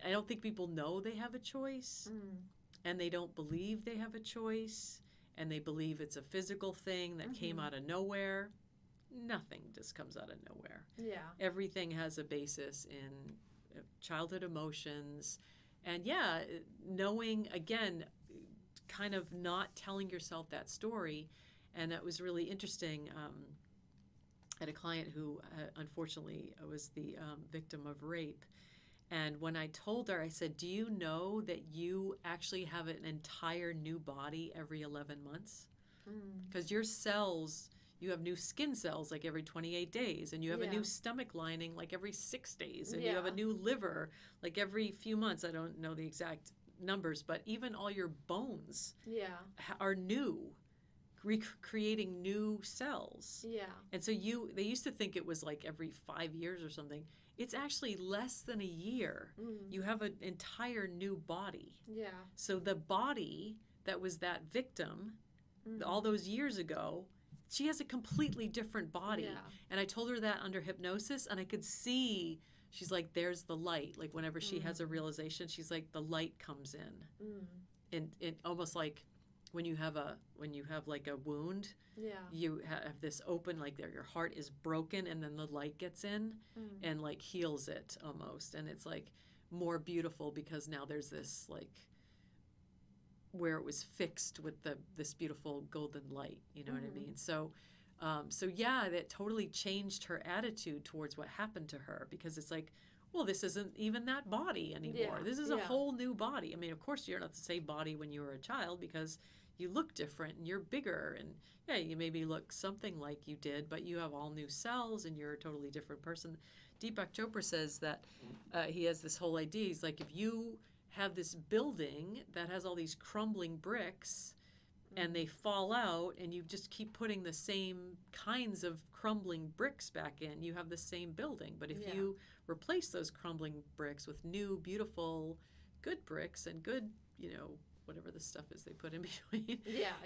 I don't think people know they have a choice, and they don't believe they have a choice. And they believe it's a physical thing that came out of nowhere. Nothing just comes out of nowhere. Everything has a basis in childhood emotions. And knowing, again, kind of not telling yourself that story. And it was really interesting. I had a client who, unfortunately, was the victim of rape. And when I told her, I said, do you know that you actually have an entire new body every 11 months? Because your cells, you have new skin cells like every 28 days, and you have a new stomach lining like every 6 days, and you have a new liver like every few months. I don't know the exact numbers, but even all your bones are new, creating new cells. And so they used to think it was like every 5 years or something. It's actually less than a year. You have an entire new body. So the body that was that victim all those years ago, she has a completely different body. And I told her that under hypnosis, and I could see, she's like, there's the light. Like whenever she has a realization, she's like, the light comes in. And it almost like when you have like a wound, you have this open, like your heart is broken, and then the light gets in and like heals it almost, and it's like more beautiful because now there's this like where it was fixed with this beautiful golden light, you know what I mean? So yeah, that totally changed her attitude towards what happened to her, because it's like, well, this isn't even that body anymore. This is a whole new body. I mean, of course, you're not the same body when you were a child because you look different and you're bigger, and yeah, you maybe look something like you did, but you have all new cells and you're a totally different person. Deepak Chopra says that he has this whole idea. He's like, if you have this building that has all these crumbling bricks and they fall out and you just keep putting the same kinds of crumbling bricks back in, you have the same building. But if you replace those crumbling bricks with new, beautiful, good bricks and good, you know, whatever the stuff is they put in between,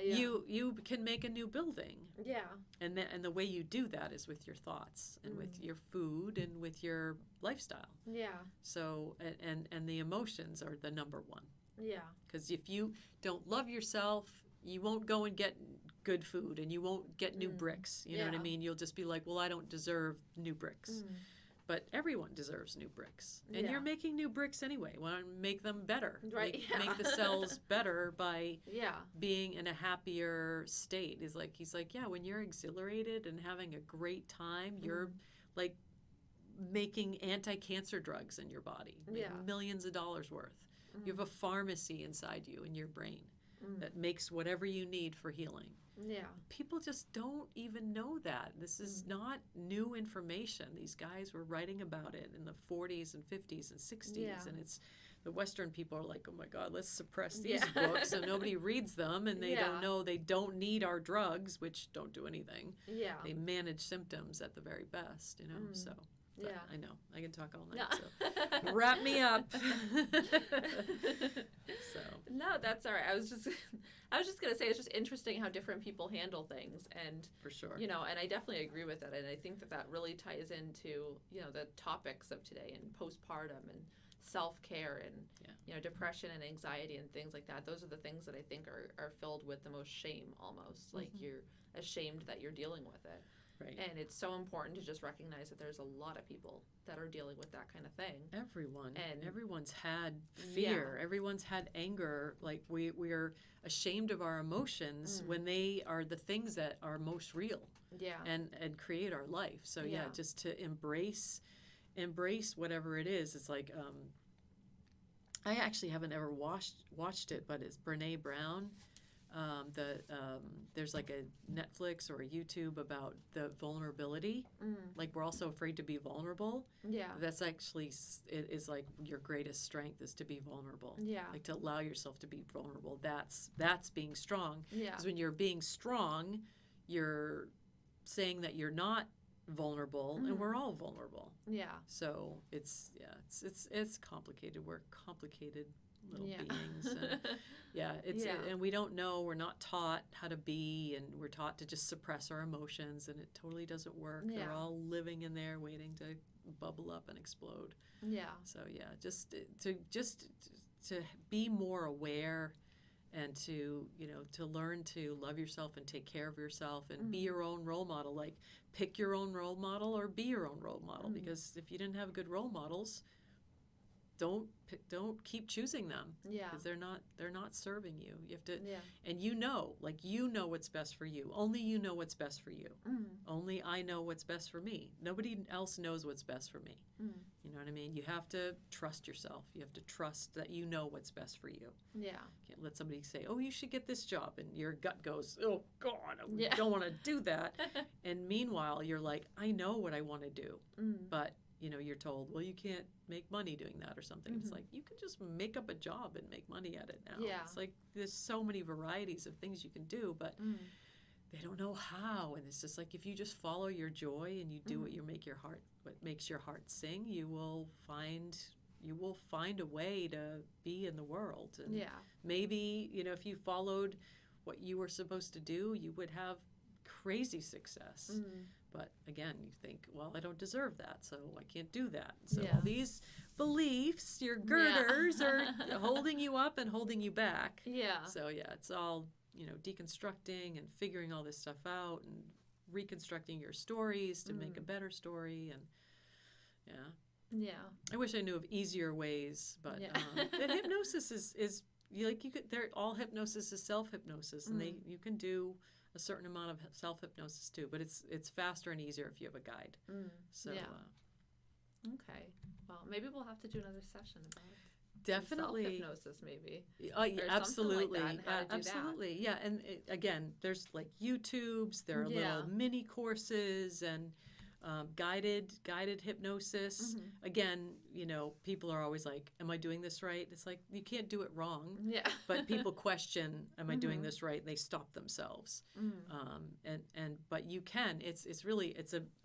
you can make a new building. Yeah. And the way you do that is with your thoughts and with your food and with your lifestyle. Yeah. So and the emotions are the number one. Yeah. Because if you don't love yourself, you won't go and get good food, and you won't get new bricks. You know what I mean? You'll just be like, well, I don't deserve new bricks. But everyone deserves new bricks. And you're making new bricks anyway. Why don't make them better? Right. Make the cells better by being in a happier state. He's like, yeah, when you're exhilarated and having a great time, you're like making anti-cancer drugs in your body. Millions of dollars worth. You have a pharmacy inside you in your brain that makes whatever you need for healing. Yeah. People just don't even know that. This is not new information. These guys were writing about it in the 40s and 50s and 60s, and it's the Western people are like, oh my God, let's suppress these books so nobody reads them, and they don't know they don't need our drugs, which don't do anything. Yeah. They manage symptoms at the very best, you know, so. But I know. I can talk all night, so wrap me up. So. No, that's all right. I was just going to say it's just interesting how different people handle things, and for sure. You know, and I definitely agree with that, and I think that really ties into, you know, the topics of today, and postpartum and self-care and you know, depression and anxiety and things like that. Those are the things that I think are filled with the most shame, almost. Like you're ashamed that you're dealing with it. Right. And it's so important to just recognize that there's a lot of people that are dealing with that kind of thing. Everyone's had fear. Everyone's had anger. Like we're ashamed of our emotions when they are the things that are most real. Yeah. And create our life. So just to embrace whatever it is. It's like I actually haven't ever watched it, but it's Brene Brown. There's like a Netflix or a YouTube about the vulnerability. Like we're also afraid to be vulnerable. Yeah. That's actually is like your greatest strength is to be vulnerable. Yeah. Like to allow yourself to be vulnerable. That's being strong. Yeah. Because when you're being strong, you're saying that you're not vulnerable, and we're all vulnerable. Yeah. So it's complicated. We're complicated little beings. And and we don't know, we're not taught how to be, and we're taught to just suppress our emotions, and it totally doesn't work. They're all living in there waiting to bubble up and explode. Yeah. So just to be more aware, and to, you know, to learn to love yourself and take care of yourself and be your own role model. Like pick your own role model or be your own role model, because if you didn't have good role models, don't keep choosing them, because they're not serving you. You have to, and you know what's best for you. Only you know what's best for you. Only I know what's best for me. Nobody else knows what's best for me. You know what I mean? You have to trust yourself. You have to trust that you know what's best for you. Yeah. You can't let somebody say, oh, you should get this job, and your gut goes, oh God, I don't want to do that. And meanwhile, you're like, I know what I want to do, but you know, you're told, well, you can't make money doing that or something. It's like, you can just make up a job and make money at it now. Yeah. It's like there's so many varieties of things you can do, but they don't know how. And it's just like, if you just follow your joy and you do what makes your heart sing, you will find a way to be in the world. And maybe, you know, if you followed what you were supposed to do, you would have crazy success. But again, you think, well, I don't deserve that, so I can't do that. So all these beliefs, your girders, are holding you up and holding you back. Yeah. So it's all deconstructing and figuring all this stuff out and reconstructing your stories to make a better story. And Yeah. I wish I knew of easier ways, but and hypnosis is all hypnosis is self-hypnosis, and you can do a certain amount of self-hypnosis too, but it's faster and easier if you have a guide. So okay, well, maybe we'll have to do another session about it. Definitely Self-hypnosis, maybe. Absolutely. Like that, how to do absolutely. Yeah. And again, there's like YouTubes, there are little mini courses and guided hypnosis. Again, people are always like, am I doing this right? It's like, you can't do it wrong. Yeah. But people question, am I doing this right? And they stop themselves. But you can.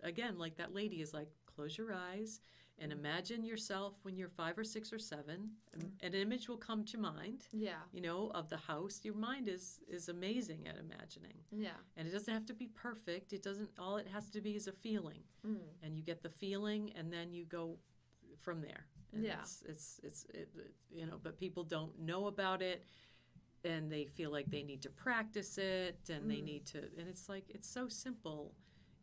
Again, like that lady is like, close your eyes and imagine yourself when you're 5 or 6 or 7. An image will come to mind. Of the house. Your mind is amazing at imagining. And it doesn't have to be perfect. All it has to be is a feeling. And you get the feeling, and then you go from there. And but people don't know about it, and they feel like they need to practice it, and they need to. And it's like, it's so simple,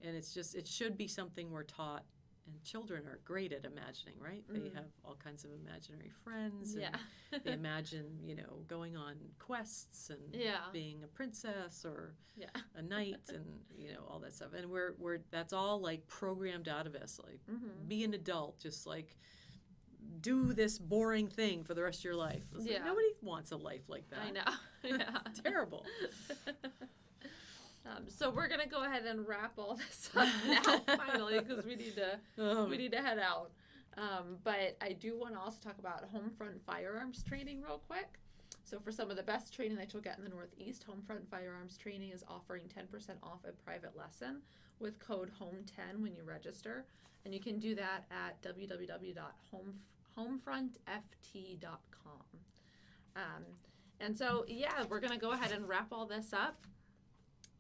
and it should be something we're taught. And children are great at imagining, right? They have all kinds of imaginary friends. And they imagine, going on quests and being a princess or a knight and, all that stuff. And that's all like programmed out of us. Like, be an adult, just like do this boring thing for the rest of your life. Like, nobody wants a life like that. I know. It's terrible. So we're gonna go ahead and wrap all this up now, finally, because we need to head out. But I do want to also talk about Homefront Firearms Training real quick. So for some of the best training that you'll get in the Northeast, Homefront Firearms Training is offering 10% off a private lesson with code HOME10 when you register, and you can do that at www.homefrontft.com. And so we're gonna go ahead and wrap all this up.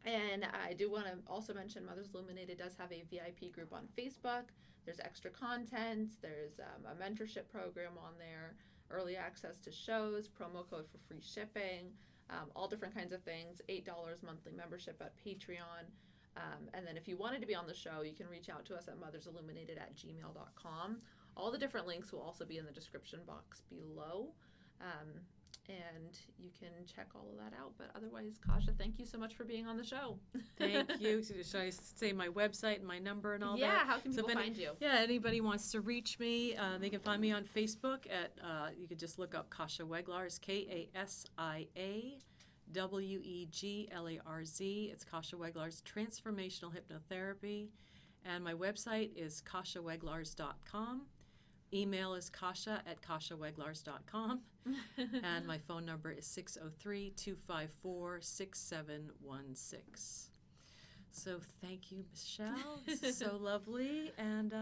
And I do want to also mention Mothers Illuminated does have a VIP group on Facebook. There's extra content. There's a mentorship program on there, early access to shows, promo code for free shipping, all different kinds of things, $8 monthly membership at Patreon. And then if you wanted to be on the show, you can reach out to us at mothersilluminated@gmail.com. All the different links will also be in the description box below. And you can check all of that out. But otherwise, Kasia, thank you so much for being on the show. Thank you. Should I say my website and my number and all that? Yeah, how can people find you? Yeah, anybody wants to reach me, they can find me on Facebook at, you can just look up Kasia Weglarz, KasiaWeglarz. It's Kasia Weglarz Transformational Hypnotherapy. And my website is KasiaWeglarz.com. Email is kasia@kasiaweglarz.com. And my phone number is 603-254-6716. So thank you, Michelle. This is so lovely. And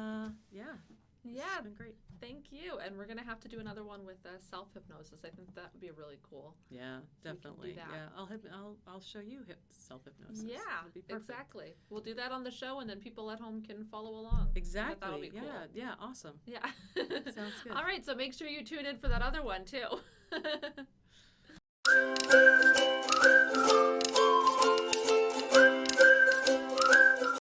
it's been great. Thank you. And we're going to have to do another one with self-hypnosis. I think that would be really cool. Yeah, definitely. So yeah, I'll show you self-hypnosis. Yeah, That'd be perfect. Exactly. We'll do that on the show, and then people at home can follow along. Exactly. That'll be cool. Yeah, awesome. Yeah. Sounds good. All right, so make sure you tune in for that other one, too.